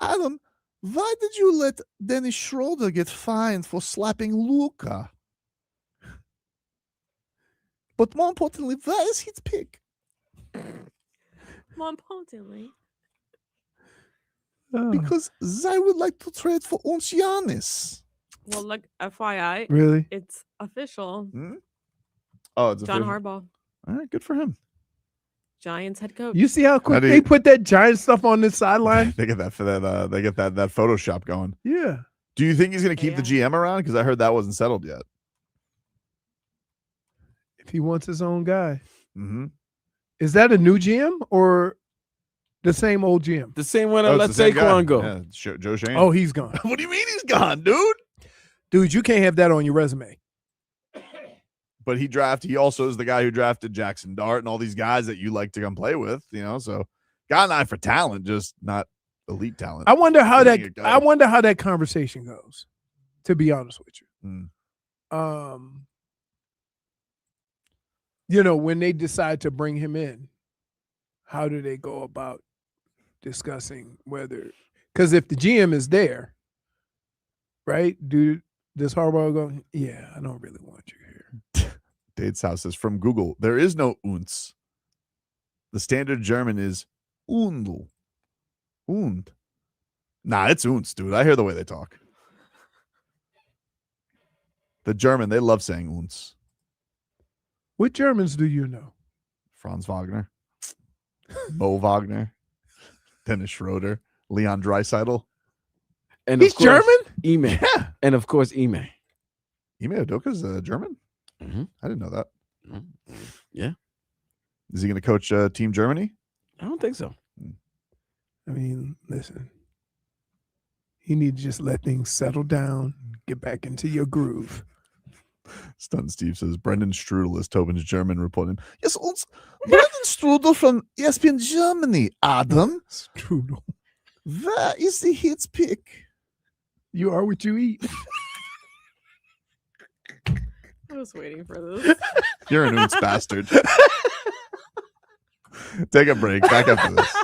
Adam, why did you let Dennis Schroeder get fined for slapping Luka? But more importantly, where is his pick? More importantly. Because I would like to trade for Giannis. Well, look, FYI. Really? It's official. Oh, it's John official? Harbaugh, All right, good for him. Giants head coach. You see how quick they put that giant stuff on this sideline? They get that for that. They get that Photoshop going. Yeah. Do you think he's going to keep the GM around? Because I heard that wasn't settled yet. If he wants his own guy. Mm-hmm. Is that a new GM or the same old GM? The same one that let Saquon go. Yeah, Joe Shane. Oh, he's gone. What do you mean he's gone, dude? Dude, you can't have that on your resume. But he also is the guy who drafted Jackson Dart and all these guys that you like to come play with, so got an eye for talent, just not elite talent. I wonder how that conversation goes, to be honest with you. When they decide to bring him in, how do they go about discussing whether, because if the GM is there, right, does Harbaugh go, yeah, I don't really want you here. Date's house is from Google. There is no uns. The standard German is undl. Und. Nah, it's uns, dude. I hear the way they talk. The German, they love saying uns. What Germans do you know? Franz Wagner, Mo Wagner, Dennis Schroeder, Leon Draisaitl. And he's German? Ime. Yeah. And of course, Ime. Ime Udoka's German? Mm-hmm. I didn't know that. Mm-hmm. Yeah. Is he going to coach Team Germany? I don't think so. I mean, listen. You need to just let things settle down, get back into your groove. Stun Steve says Brendan Strudel is Tobin's German reporting. Yes, Brendan Strudel from ESPN Germany. Adam Strudel. Where is the hits pick? You are what you eat. I was waiting for this. You're an oons bastard. Take a break. Back after this.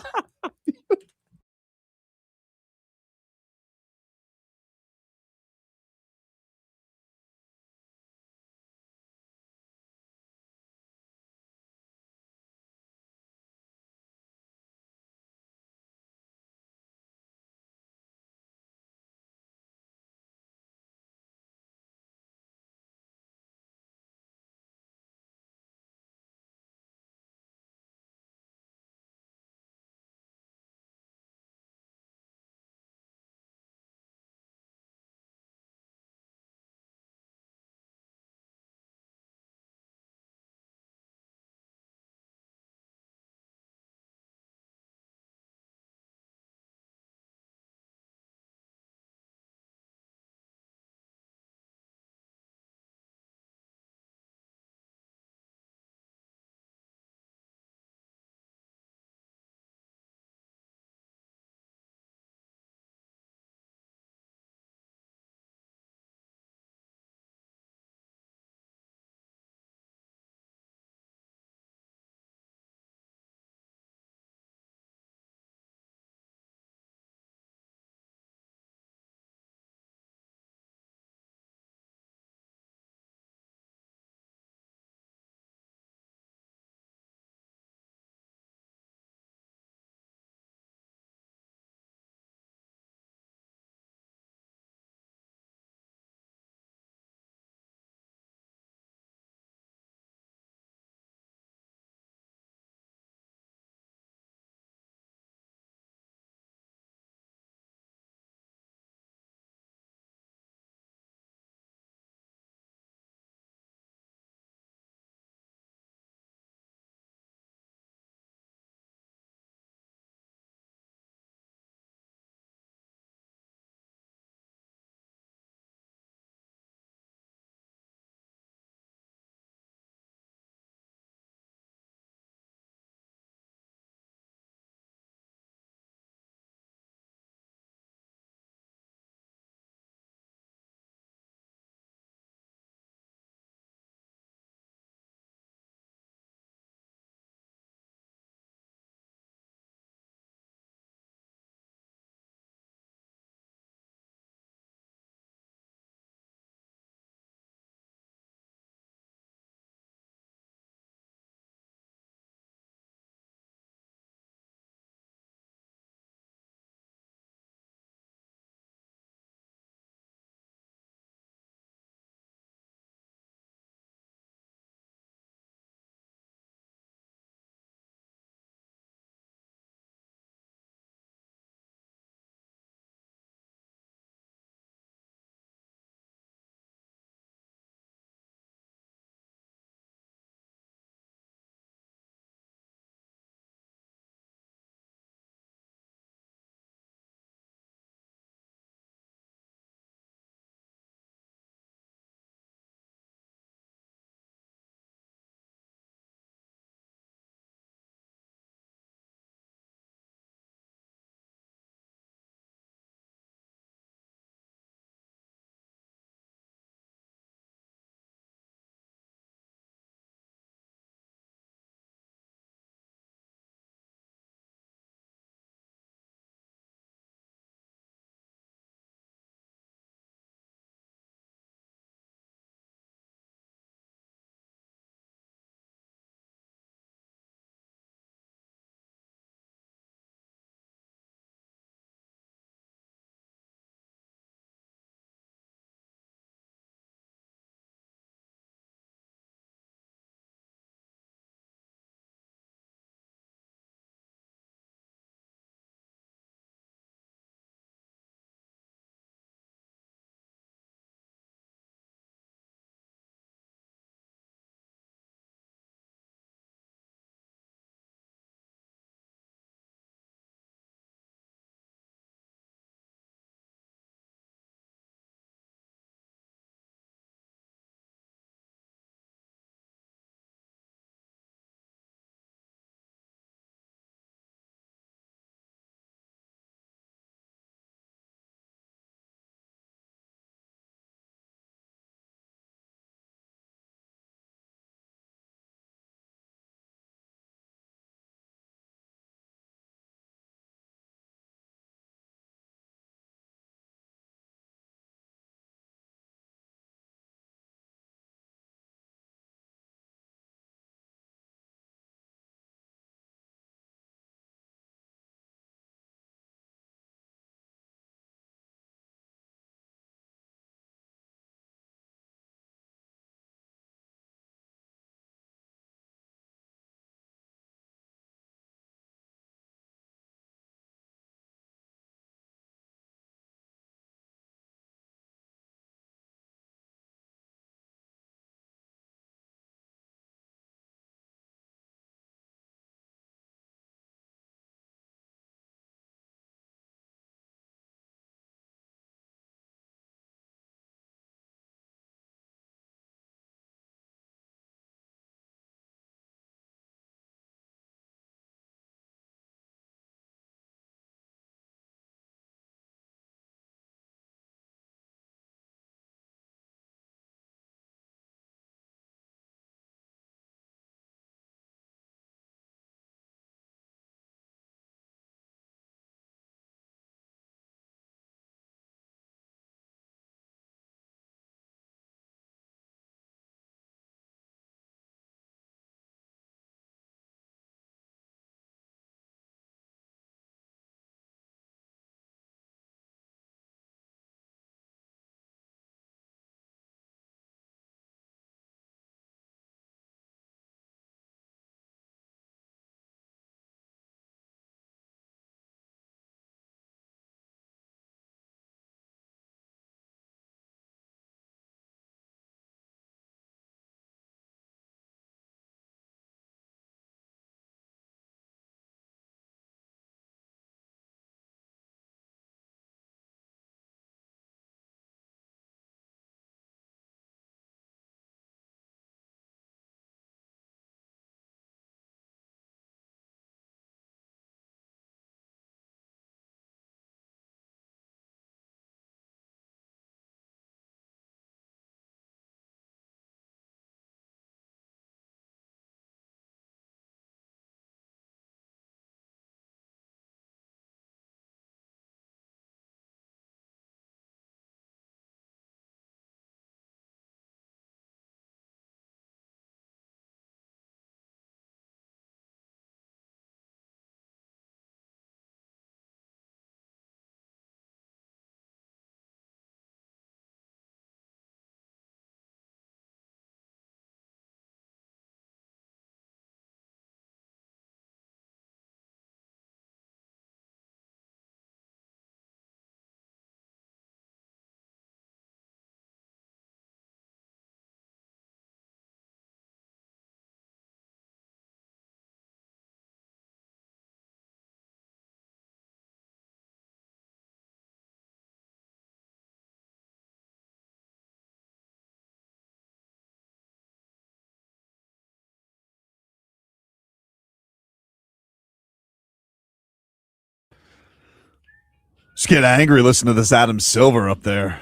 Just get angry listening to this Adam Silver up there.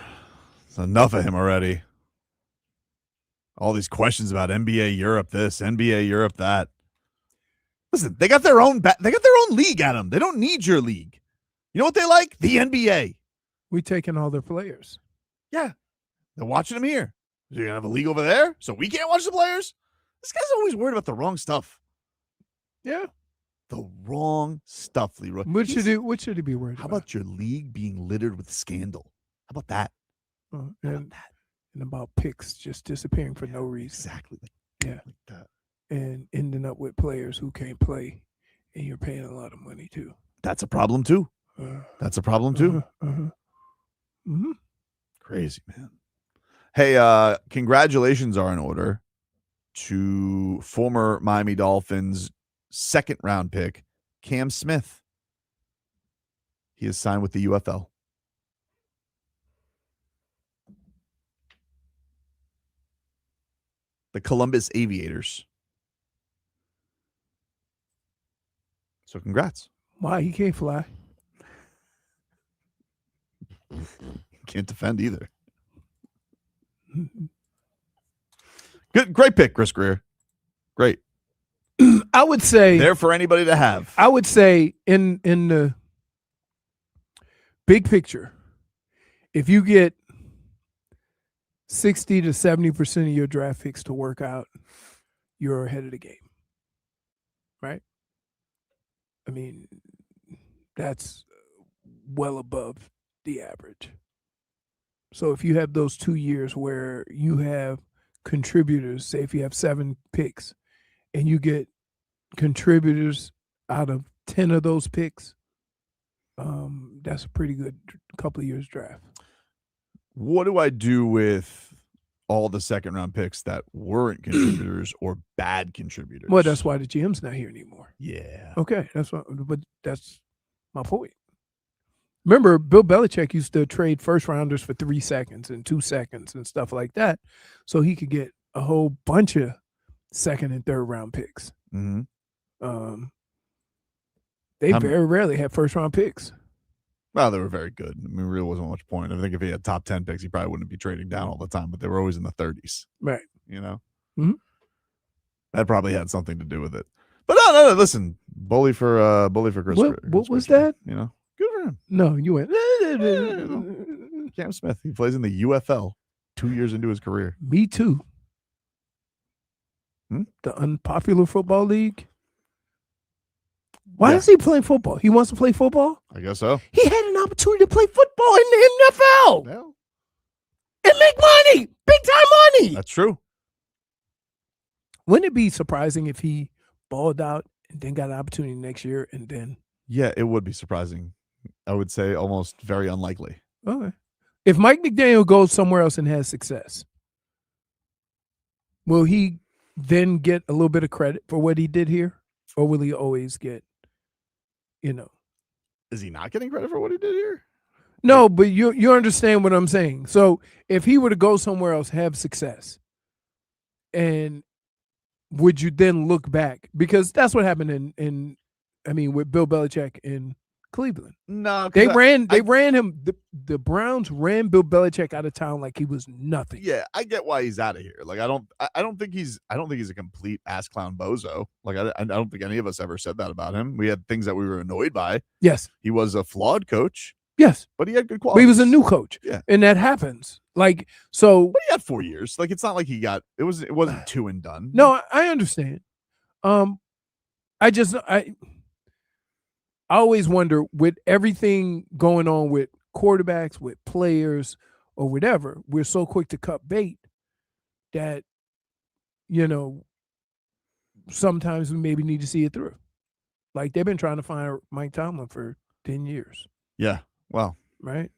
It's enough of him already. All these questions about NBA Europe this, NBA Europe that. Listen, they got their own league, Adam. They don't need your league. You know what they like? The NBA. We taking all their players. Yeah. They're watching them here. You're going to have a league over there, so we can't watch the players? This guy's always worried about the wrong stuff. Yeah. The wrong stuff, Leroy. What should he be worried How about? about your league being littered with scandal? How about that? And about picks just disappearing for no reason. Exactly. Yeah. Like that. And ending up with players who can't play, and you're paying a lot of money too. That's a problem too. That's a problem too. Mm-hmm. Crazy, man. Hey, congratulations are in order to former Miami Dolphins second round pick, Cam Smith. He is signed with the UFL. The Columbus Aviators. So congrats. Why? He can't fly. Can't defend either. Good, great pick, Chris Greer. Great. I would say there for anybody to have. I would say in the big picture, if you get 60 to 70% of your draft picks to work out, you're ahead of the game. Right? I mean, that's well above the average. So if you have those 2 years where you have contributors, say if you have 7 picks and you get contributors out of 10 of those picks, that's a pretty good couple of years draft. What do I do with all the second round picks that weren't contributors or bad contributors? Well, that's why the GM's not here anymore. Yeah. Okay, but that's my point. Remember, Bill Belichick used to trade first rounders for 3 seconds and 2 seconds and stuff like that, so he could get a whole bunch of second and third round picks. Mm-hmm. They very rarely had first round picks. Well, they were very good. I mean, really wasn't much point. I think if he had top 10 picks, he probably wouldn't be trading down all the time, but they were always in the 30s. Right. You know? Mm-hmm. That probably had something to do with it. But no, listen, bully for Chris. What was that? You know? Good for him. No, you went. Cam Smith. He plays in the UFL 2 years into his career. Me too. The unpopular football league. Why is he playing football? He wants to play football? I guess so. He had an opportunity to play football in the NFL. Yeah. And make money. Big time money. That's true. Wouldn't it be surprising if he balled out and then got an opportunity next year and then? Yeah, it would be surprising. I would say almost very unlikely. Okay. If Mike McDaniel goes somewhere else and has success, will he then get a little bit of credit for what he did here? Or will he always get, Is he not getting credit for what he did here? No, but you understand what I'm saying. So if he were to go somewhere else, have success, and would you then look back? Because that's what happened with Bill Belichick in Cleveland. No, they ran him. The Browns ran Bill Belichick out of town like he was nothing. Yeah, I get why he's out of here. Like I don't think he's a complete ass clown bozo. Like I don't think any of us ever said that about him. We had things that we were annoyed by. Yes, he was a flawed coach. Yes, but he had good But qualities. he was a new coach. Yeah, and that happens. Like so. But he had 4 years. Like it's not like he got it wasn't 2 and done. No, I understand. I always wonder, with everything going on with quarterbacks, with players, or whatever, we're so quick to cut bait that, sometimes we maybe need to see it through. Like they've been trying to find Mike Tomlin for 10 years. Yeah. Wow. Right.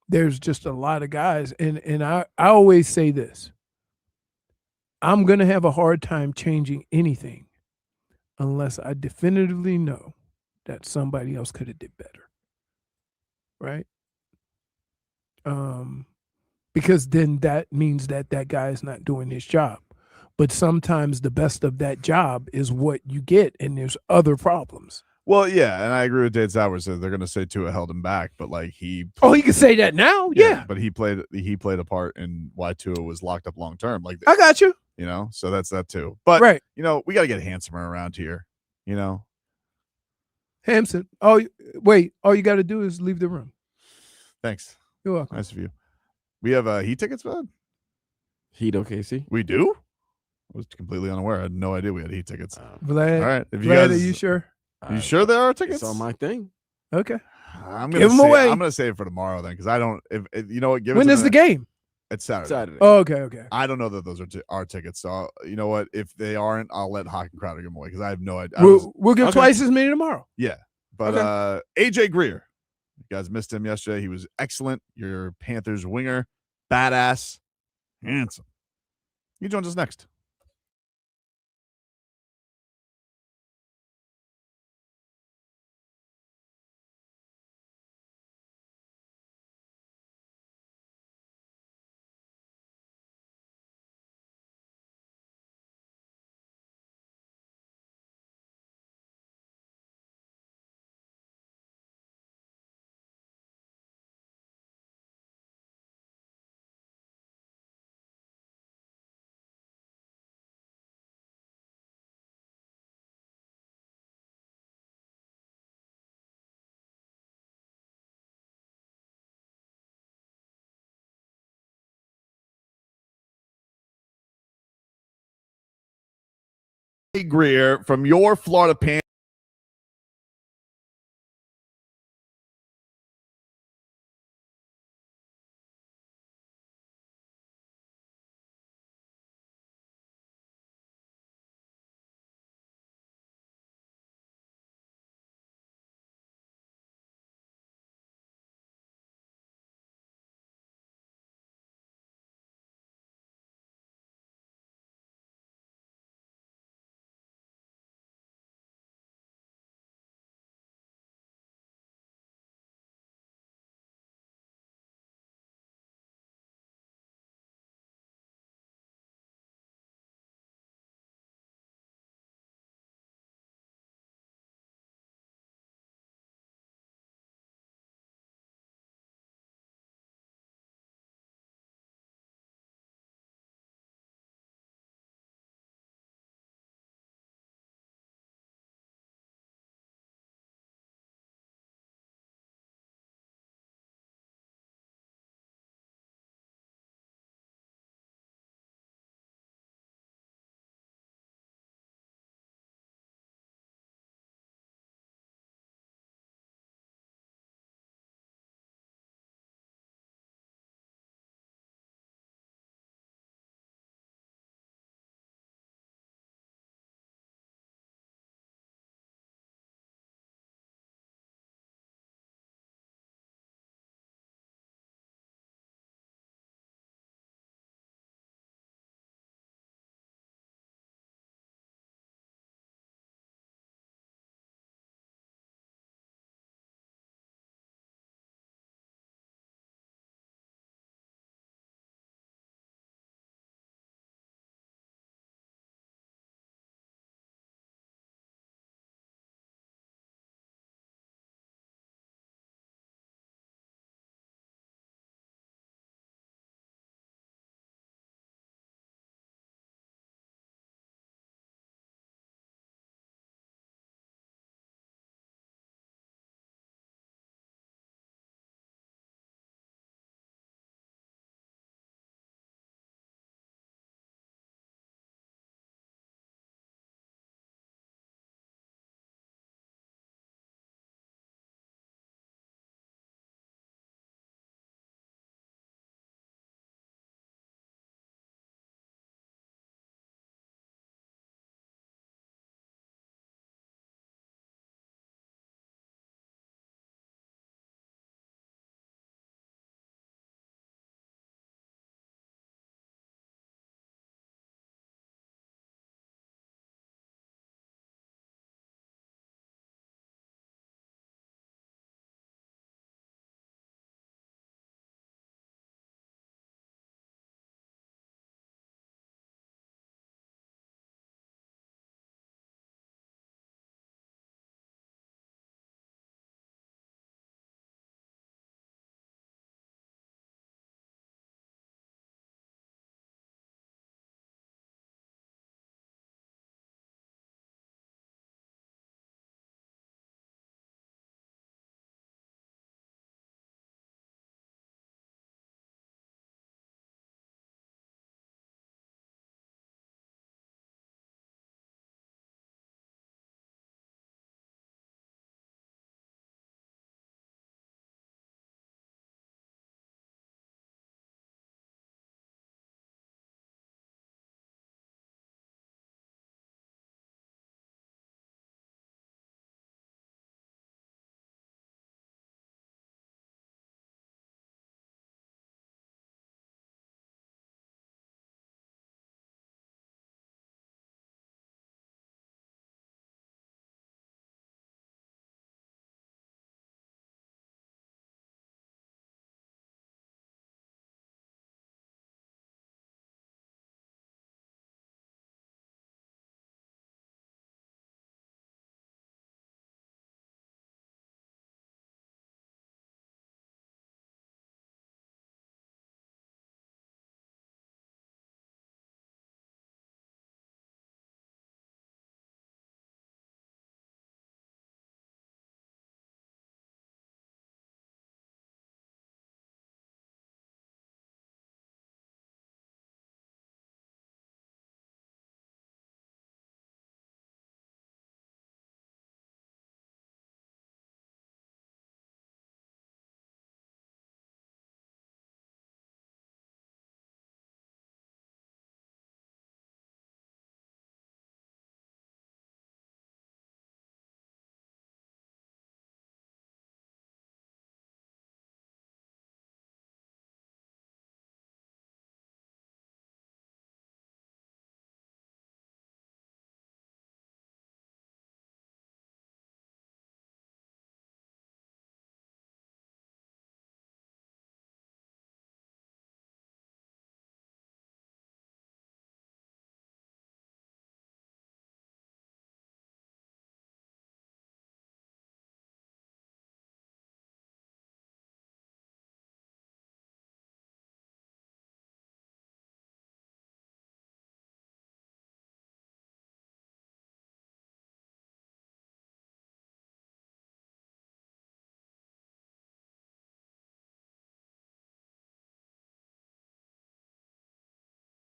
There's just a lot of guys. And I always say this. I'm going to have a hard time changing anything unless I definitively know that somebody else could have did better. Right? Because then that means that guy is not doing his job. But sometimes the best of that job is what you get, and there's other problems. Well, yeah, and I agree with Dave Sowers. They're going to say Tua held him back, but like he. Oh, you can say that now. Yeah. But he played a part in why Tua was locked up long term. Like I got you. You know, so that's that too. But right. You know, we got to get handsomer around here. You know, Hampson. Oh, wait. All you got to do is leave the room. Thanks. You're welcome. Nice of you. We have Heat tickets, bud. Heat OKC. We do. I was completely unaware. I had no idea we had Heat tickets. Vlad. All right. If you Vlad, guys, are you sure? Are you sure there are tickets? It's on my thing. Okay. I'm Give them away. I'm gonna save it for tomorrow then, because I don't. If you know what, give when it to is me. the game? It's Saturday. Oh, okay. I don't know that those are our tickets. So you know what? If they aren't, I'll let Hawk and Crowder give them away because I have no idea. We'll give twice as many tomorrow. Yeah, but AJ Greer, you guys missed him yesterday. He was excellent. Your Panthers winger, badass, handsome. He joins us next. Greer from your Florida Panthers.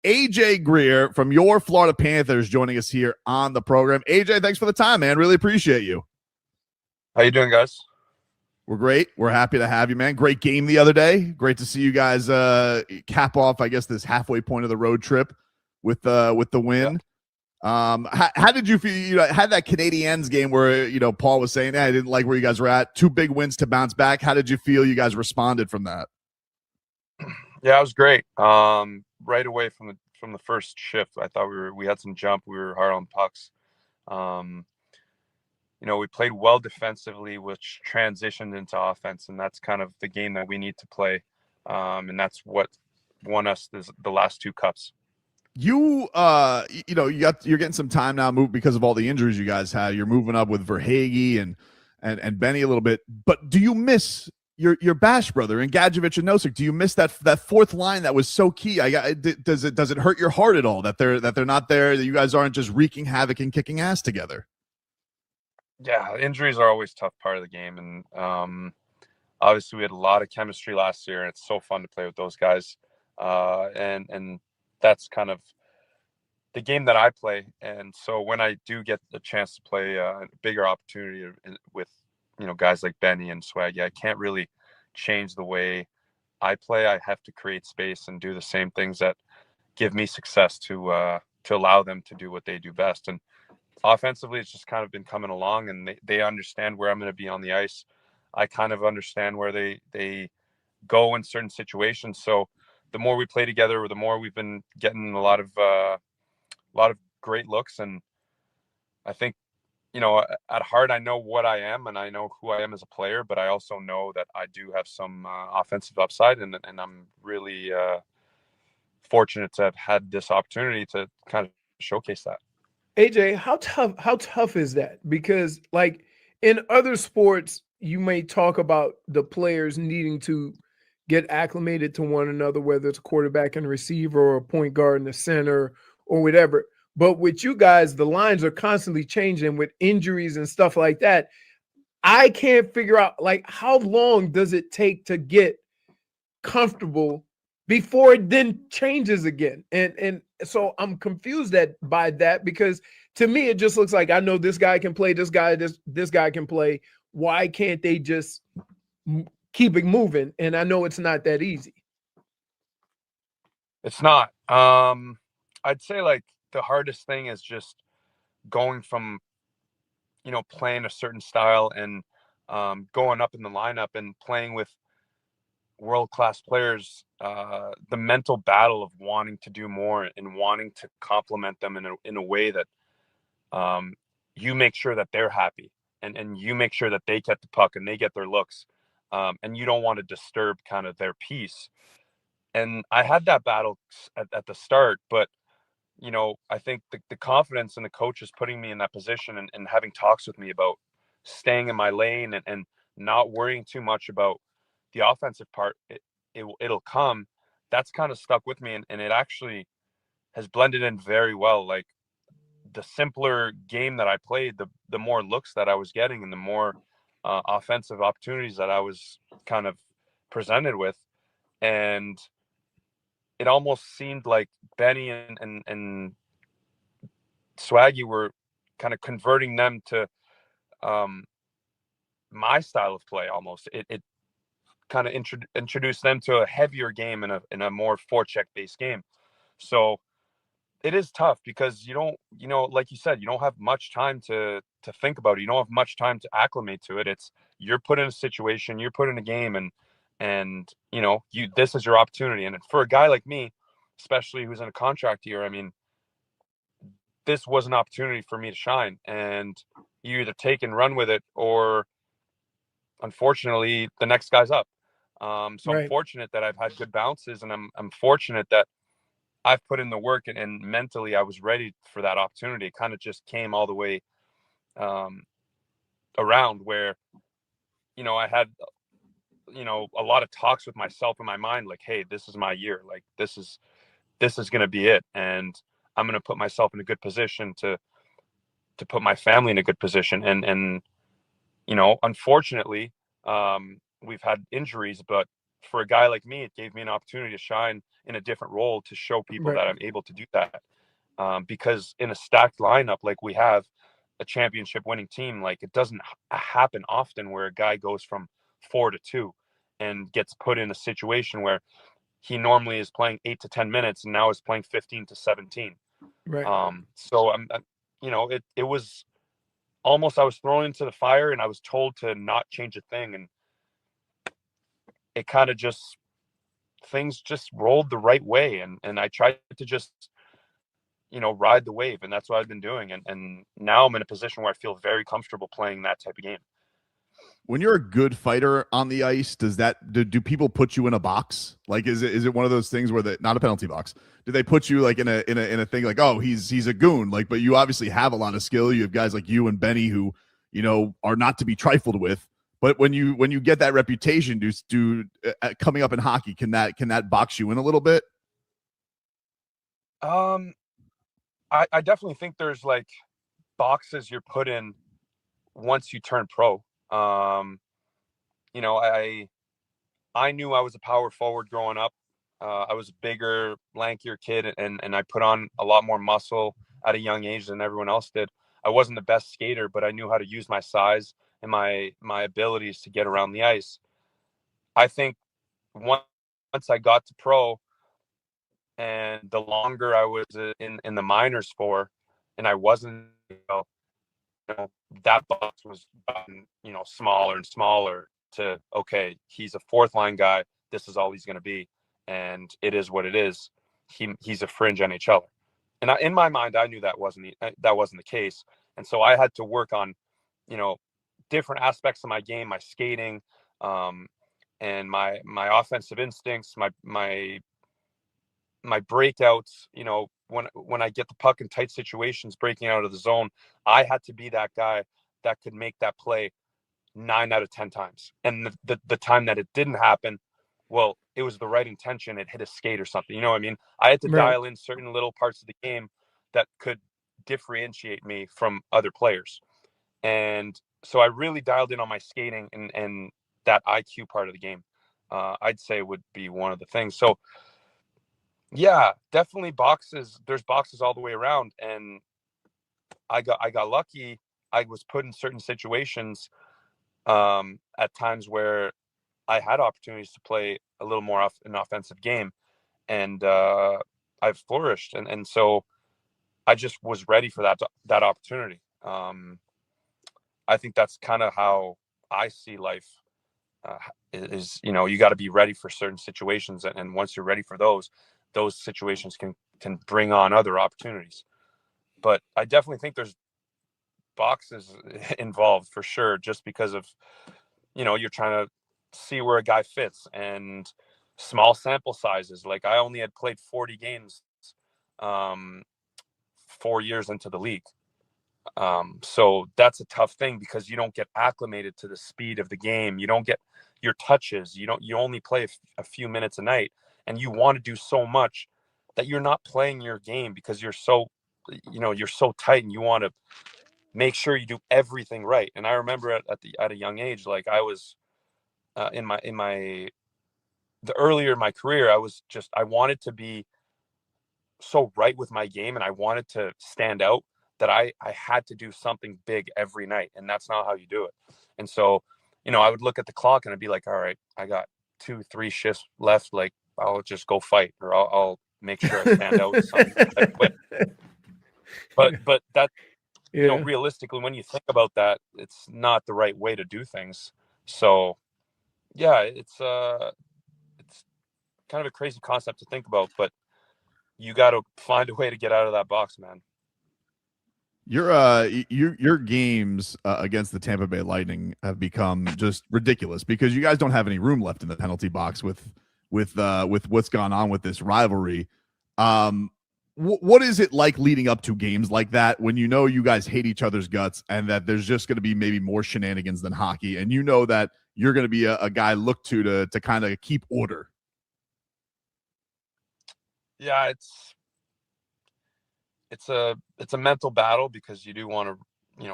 AJ Greer from your Florida Panthers joining us here on the program. AJ, thanks for the time, man. Really appreciate you. How you doing, guys? We're great. We're happy to have you, man. Great game the other day. Great to see you guys cap off, I guess, this halfway point of the road trip with the win. Yeah. How did you feel? You know, had that Canadiens game where, you know, Paul was saying, I didn't like where you guys were at. 2 big wins to bounce back. How did you feel you guys responded from that? Yeah, it was great. Right away from the first shift, I thought we had some jump. We were hard on pucks. You know, we played well defensively, which transitioned into offense, and that's kind of the game that we need to play. And that's what won us the last 2 cups. You know, you're getting some time now moved because of all the injuries you guys had. You're moving up with Verhaeghe and Benny a little bit. But do you miss your Bash brother and Gadjevich and Nosek? Do you miss that fourth line that was so key? Does it hurt your heart at all that they're not there, that you guys aren't just wreaking havoc and kicking ass together? Yeah, injuries are always a tough part of the game, and obviously we had a lot of chemistry last year, and it's so fun to play with those guys. And that's kind of the game that I play. And so when I do get the chance to play a bigger opportunity with, you know, guys like Benny and Swaggy, I can't really change the way I play. I have to create space and do the same things that give me success to allow them to do what they do best. And offensively, it's just kind of been coming along, and they understand where I'm going to be on the ice. I kind of understand where they go in certain situations. So the more we play together, the more we've been getting a lot of great looks. And I think, you know, at heart, I know what I am and I know who I am as a player, but I also know that I do have some offensive upside, and I'm really fortunate to have had this opportunity to kind of showcase that. AJ, how tough is that? Because like in other sports, you may talk about the players needing to get acclimated to one another, whether it's a quarterback and receiver or a point guard and a center or whatever. But with you guys, the lines are constantly changing with injuries and stuff like that. I can't figure out, like, how long does it take to get comfortable before it then changes again? And so I'm confused by that, because to me, it just looks like, I know this guy can play, this guy can play. Why can't they just keep it moving? And I know it's not that easy. It's not. I'd say like the hardest thing is just going from, you know, playing a certain style and going up in the lineup and playing with world-class players, the mental battle of wanting to do more and wanting to complement them in a way that you make sure that they're happy and you make sure that they get the puck and they get their looks, and you don't want to disturb kind of their peace. And I had that battle at the start, but you know, I think the confidence and the coaches putting me in that position and having talks with me about staying in my lane and not worrying too much about the offensive part, it'll come. That's kind of stuck with me, and it actually has blended in very well. Like the simpler game that I played, the more looks that I was getting and the more offensive opportunities that I was kind of presented with. And it almost seemed like Benny and Swaggy were kind of converting them to my style of play. Almost it kind of introduced them to a heavier game in a more forecheck based game. So it is tough because you don't, you know, like you said, you don't have much time to think about it. You don't have much time to acclimate to it. It's you're put in a situation, you're put in a game, and you know, this is your opportunity. And for a guy like me, especially who's in a contract year, I mean, this was an opportunity for me to shine, and you either take and run with it, or unfortunately the next guy's up. So right. I'm fortunate that I've had good bounces, and I'm fortunate that I've put in the work, and mentally I was ready for that opportunity. It kind of just came all the way around where, you know, I had, you know, a lot of talks with myself in my mind, like, hey, this is my year. Like, this is going to be it. And I'm going to put myself in a good position to put my family in a good position. And, you know, unfortunately, we've had injuries, but for a guy like me, it gave me an opportunity to shine in a different role to show people Right. that I'm able to do that. Because in a stacked lineup like we have, a championship winning team, like it doesn't happen often where a guy goes from 4 to 2 and gets put in a situation where he normally is playing 8 to 10 minutes and now is playing 15 to 17. Right. So it was almost, I was thrown into the fire and I was told to not change a thing. And it kind of just, things just rolled the right way. And I tried to just, ride the wave. And that's what I've been doing. And now I'm in a position where I feel very comfortable playing that type of game. When you're a good fighter on the ice, do people put you in a box? Like, is it one of those things where not a penalty box? Do they put you like in a thing like, oh, he's a goon? Like, but you obviously have a lot of skill. You have guys like you and Benny who, are not to be trifled with. But when you get that reputation, coming up in hockey, can that box you in a little bit? I definitely think there's like boxes you're put in once you turn pro. I knew I was a power forward growing up. I was a bigger, lankier kid, and I put on a lot more muscle at a young age than everyone else did. I wasn't the best skater, but I knew how to use my size and my abilities to get around the ice. I think once I got to pro, and the longer I was in the minors for, and I wasn't, that box was gotten, smaller and smaller to, okay, he's a fourth line guy. This is all he's going to be. And it is what it is. He's a fringe NHLer. And in my mind, I knew that wasn't the case. And so I had to work on, different aspects of my game, my skating, and my offensive instincts, my breakouts, when I get the puck in tight situations, breaking out of the zone, I had to be that guy that could make that play 9 out of 10 times. And the time that it didn't happen, well, it was the right intention. It hit a skate or something. You know what I mean? I had to dial in certain little parts of the game that could differentiate me from other players. And so I really dialed in on my skating and that IQ part of the game, I'd say would be one of the things. So, yeah, definitely boxes. There's boxes all the way around, and I got lucky. I was put in certain situations at times where I had opportunities to play a little more an offensive game, and I've flourished, and so I just was ready for that opportunity. I think that's kind of how I see life. Is you got to be ready for certain situations, and once you're ready for those situations can bring on other opportunities. But I definitely think there's boxes involved for sure, just because of, you're trying to see where a guy fits, and small sample sizes. Like I only had played 40 games 4 years into the league. So that's a tough thing because you don't get acclimated to the speed of the game. You don't get your touches. You only play a few minutes a night, and you want to do so much that you're not playing your game because you're so tight, and you want to make sure you do everything right. And I remember at a young age, like I was the earlier in my career, I wanted to be so right with my game, and I wanted to stand out that I had to do something big every night, and that's not how you do it. And so, I would look at the clock and I'd be like, all right, I got 2-3 shifts left. Like I'll just go fight, or I'll make sure I stand out. But that, realistically, when you think about that, it's not the right way to do things. So yeah, it's kind of a crazy concept to think about, but you got to find a way to get out of that box, man. Your games against the Tampa Bay Lightning have become just ridiculous because you guys don't have any room left in the penalty box with what's gone on with this rivalry. What is it like leading up to games like that when you guys hate each other's guts and that there's just going to be maybe more shenanigans than hockey, and that you're going to be a guy looked to kind of keep order? Yeah, it's a mental battle because you do want to,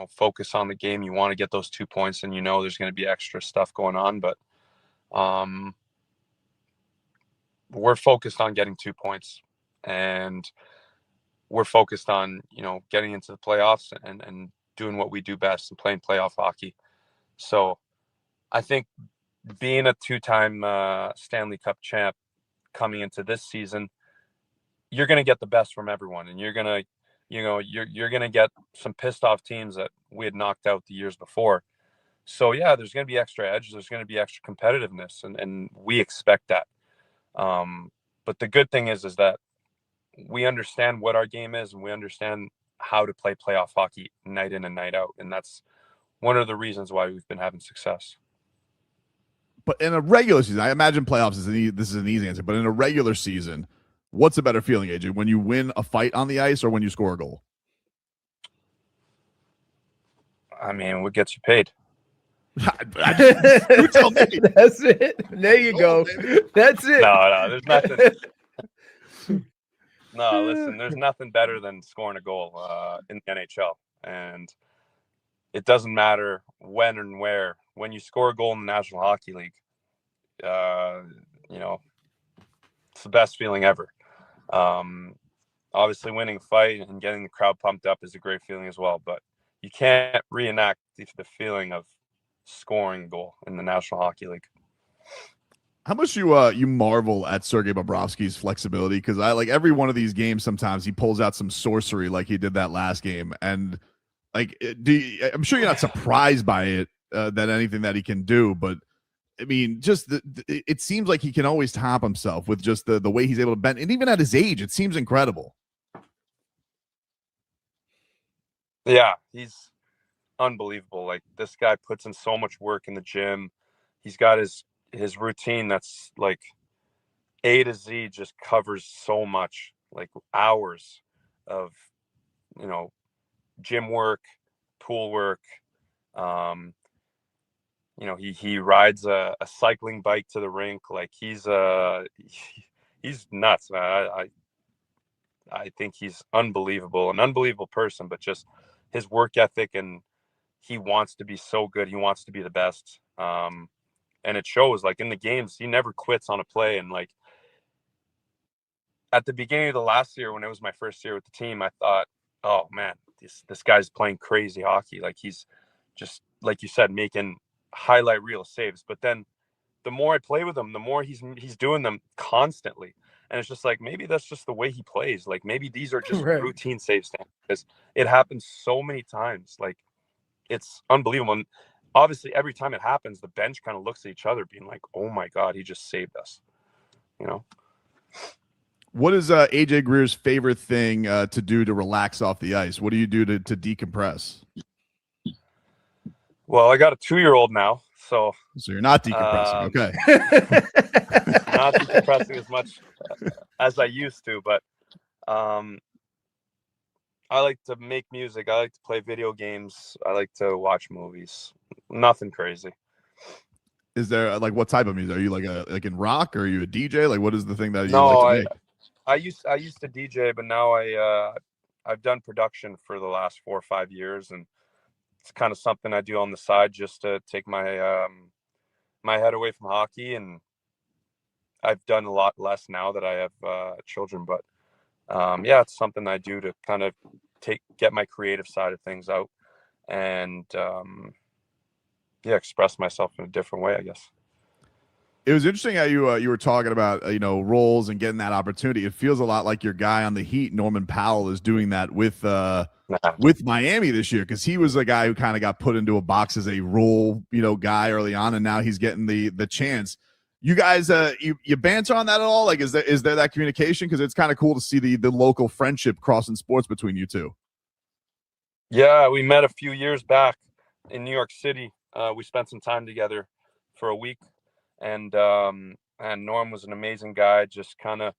focus on the game. You want to get those 2 points, and there's going to be extra stuff going on. But we're focused on getting 2 points, and we're focused on, getting into the playoffs and doing what we do best and playing playoff hockey. So I think being a 2-time Stanley Cup champ coming into this season, you're going to get the best from everyone, and you're going to, you're going to get some pissed off teams that we had knocked out the years before. So yeah, there's going to be extra edge. There's going to be extra competitiveness, and we expect that. But the good thing is that we understand what our game is, and we understand how to play playoff hockey night in and night out. And that's one of the reasons why we've been having success. But in a regular season, I imagine playoffs this is an easy answer, but in a regular season, what's a better feeling, AJ, when you win a fight on the ice or when you score a goal? I mean, what gets you paid? You tell me. That's it. There you go. That's it. No, there's nothing. No, listen, there's nothing better than scoring a goal in the NHL. And it doesn't matter when and where. When you score a goal in the National Hockey League, it's the best feeling ever. Obviously, winning a fight and getting the crowd pumped up is a great feeling as well. But you can't reenact the feeling of scoring a goal in the National Hockey League. How much you marvel at Sergei Bobrovsky's flexibility? Because I like every one of these games. Sometimes he pulls out some sorcery, like he did that last game, and like, I'm sure you're not surprised by it that anything that he can do, but I mean, just it seems like he can always top himself with just the way he's able to bend, and even at his age, it seems incredible. Yeah, he's unbelievable. Like, this guy puts in so much work in the gym. He's got his routine that's like A to Z, just covers so much, like hours of, gym work, pool work. He rides a cycling bike to the rink. Like, he's nuts. I think he's unbelievable, an unbelievable person, but just his work ethic, and he wants to be so good. He wants to be the best. And it shows, like, in the games, he never quits on a play. And like, at the beginning of the last year, when it was my first year with the team, I thought, oh man, this guy's playing crazy hockey. Like, he's just, like you said, making highlight reel saves. But then the more I play with him, the more he's doing them constantly. And it's just like, maybe that's just the way he plays. Like, maybe these are just Right. routine saves, because it happens so many times. Like, it's unbelievable. And obviously, every time it happens, the bench kind of looks at each other being like, oh my God, he just saved us. What is AJ Greer's favorite thing to do to relax off the ice? What do you do to decompress? Well, I got a 2-year-old now, so you're not decompressing. Okay. Not decompressing as much as I used to, but I like to make music. I like to play video games. I like to watch movies. Nothing crazy. Is there like, what type of music? Are you like in rock, or are you a DJ? Like, what is the thing that you No, like to make? I used to DJ, but now I've done production for the last 4 or 5 years, and it's kind of something I do on the side just to take my my head away from hockey. And I've done a lot less now that I have children, but yeah, it's something I do to kind of get my creative side of things out, and express myself in a different way, I guess. It was interesting how you were talking about roles and getting that opportunity. It feels a lot like your guy on the Heat, Norman Powell, is doing that with Miami this year, because he was a guy who kind of got put into a box as a role guy early on, and now he's getting the chance. You guys, you banter on that at all? Like, is there that communication? Because it's kind of cool to see the local friendship crossing sports between you two. Yeah, we met a few years back in New York City. We spent some time together for a week, and Norm was an amazing guy. Just kind of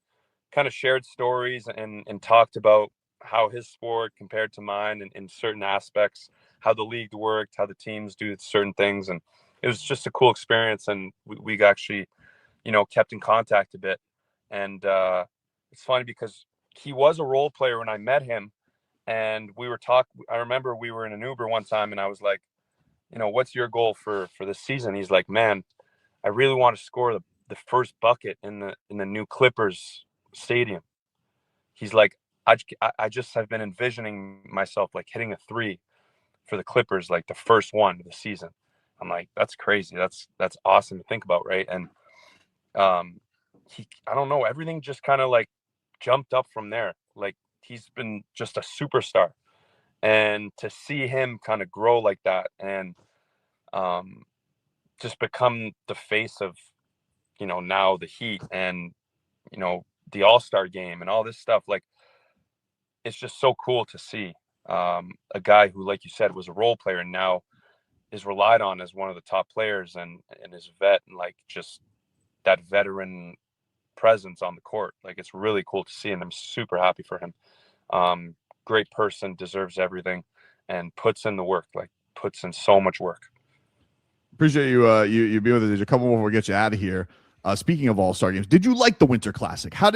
shared stories and talked about how his sport compared to mine in certain aspects, how the league worked, how the teams do certain things, and it was just a cool experience. And we actually, kept in contact a bit. And it's funny because he was a role player when I met him, and we were talking. I remember we were in an Uber one time, and I was like, what's your goal for this season? He's like, man, I really want to score the the first bucket in the new Clippers stadium. He's like, I just have been envisioning myself like hitting a 3 for the Clippers, like the first one of the season. I'm like, that's crazy. That's awesome to think about, right? And I don't know, everything just kind of like jumped up from there. Like, he's been just a superstar, and to see him kind of grow like that and just become the face of, now the Heat and, the All-Star game and all this stuff, like, it's just so cool to see a guy who, like you said, was a role player and now is relied on as one of the top players and is a vet, and like just that veteran presence on the court. Like, it's really cool to see, and I'm super happy for him. Great person, deserves everything, and puts in the work, like puts in so much work. Appreciate you being with us. There's a couple more before we get you out of here. Speaking of All-Star games, did you like the Winter Classic? How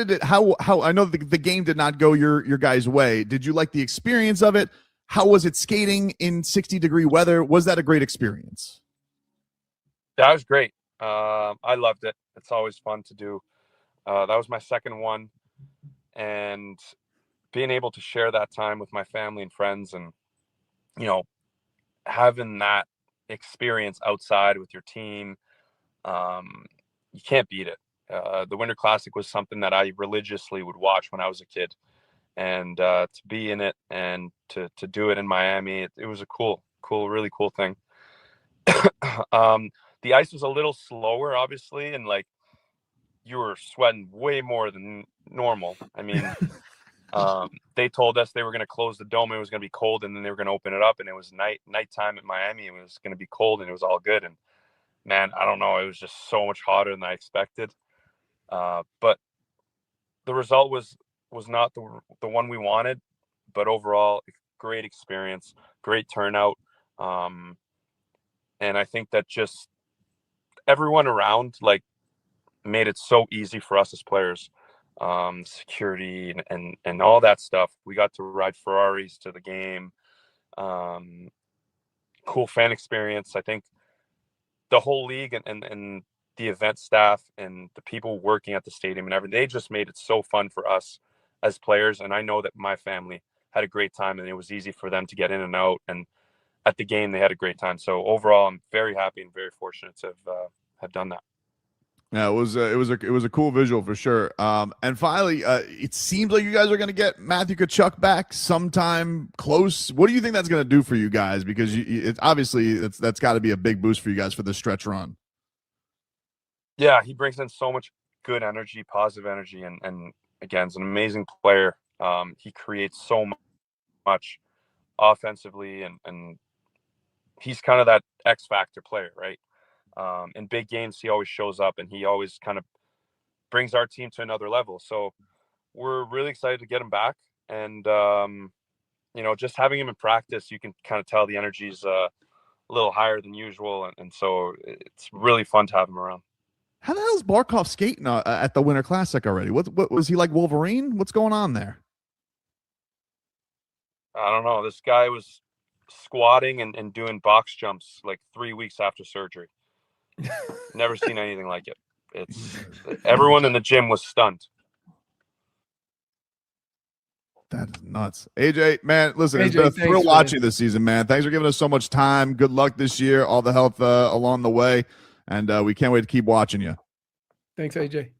I know the game did not go your guys' way. Did you like the experience of it? How was it skating in 60-degree weather? Was that a great experience? That was great. I loved it. It's always fun to do. That was my second one, and being able to share that time with my family and friends, and having that experience outside with your team, you can't beat it. The Winter Classic was something that I religiously would watch when I was a kid, and to be in it and to do it in Miami, it was a really cool thing. The ice was a little slower, obviously, and like, you were sweating way more than normal. I mean, they told us they were going to close the dome. It was going to be cold, and then they were going to open it up, and it was nighttime in Miami. It was going to be cold, and it was all good. And man, I don't know, it was just so much hotter than I expected. But the result was not the one we wanted, but overall, great experience, great turnout. And I think that just everyone around, like, made it so easy for us as players. Security and all that stuff. We got to ride Ferraris to the game. Cool fan experience. I think the whole league and the event staff and the people working at the stadium and everything, they just made it so fun for us as players. And I know that my family had a great time, and it was easy for them to get in and out. And at the game, they had a great time. So overall, I'm very happy and very fortunate to have done that. Yeah, it was a cool visual for sure. And finally, it seems like you guys are going to get Matthew Tkachuk back sometime close. What do you think that's going to do for you guys? Because it's obviously that's got to be a big boost for you guys for the stretch run. Yeah, he brings in so much good energy, positive energy, and again, is an amazing player. He creates so much offensively, and he's kind of that X factor player, right? In big games, he always shows up, and he always kind of brings our team to another level. So we're really excited to get him back. And, just having him in practice, you can kind of tell the energy is a little higher than usual. And so it's really fun to have him around. How the hell is Barkov skating at the Winter Classic already? What was he like, Wolverine? What's going on there? I don't know. This guy was squatting and doing box jumps like 3 weeks after surgery. Never seen anything like it. Everyone in the gym was stunned. That's nuts. AJ, man, listen, it's AJ, been a thanks, thrill man. watching this season, man. Thanks for giving us so much time. Good luck this year. All the health along the way. And we can't wait to keep watching you. Thanks, AJ.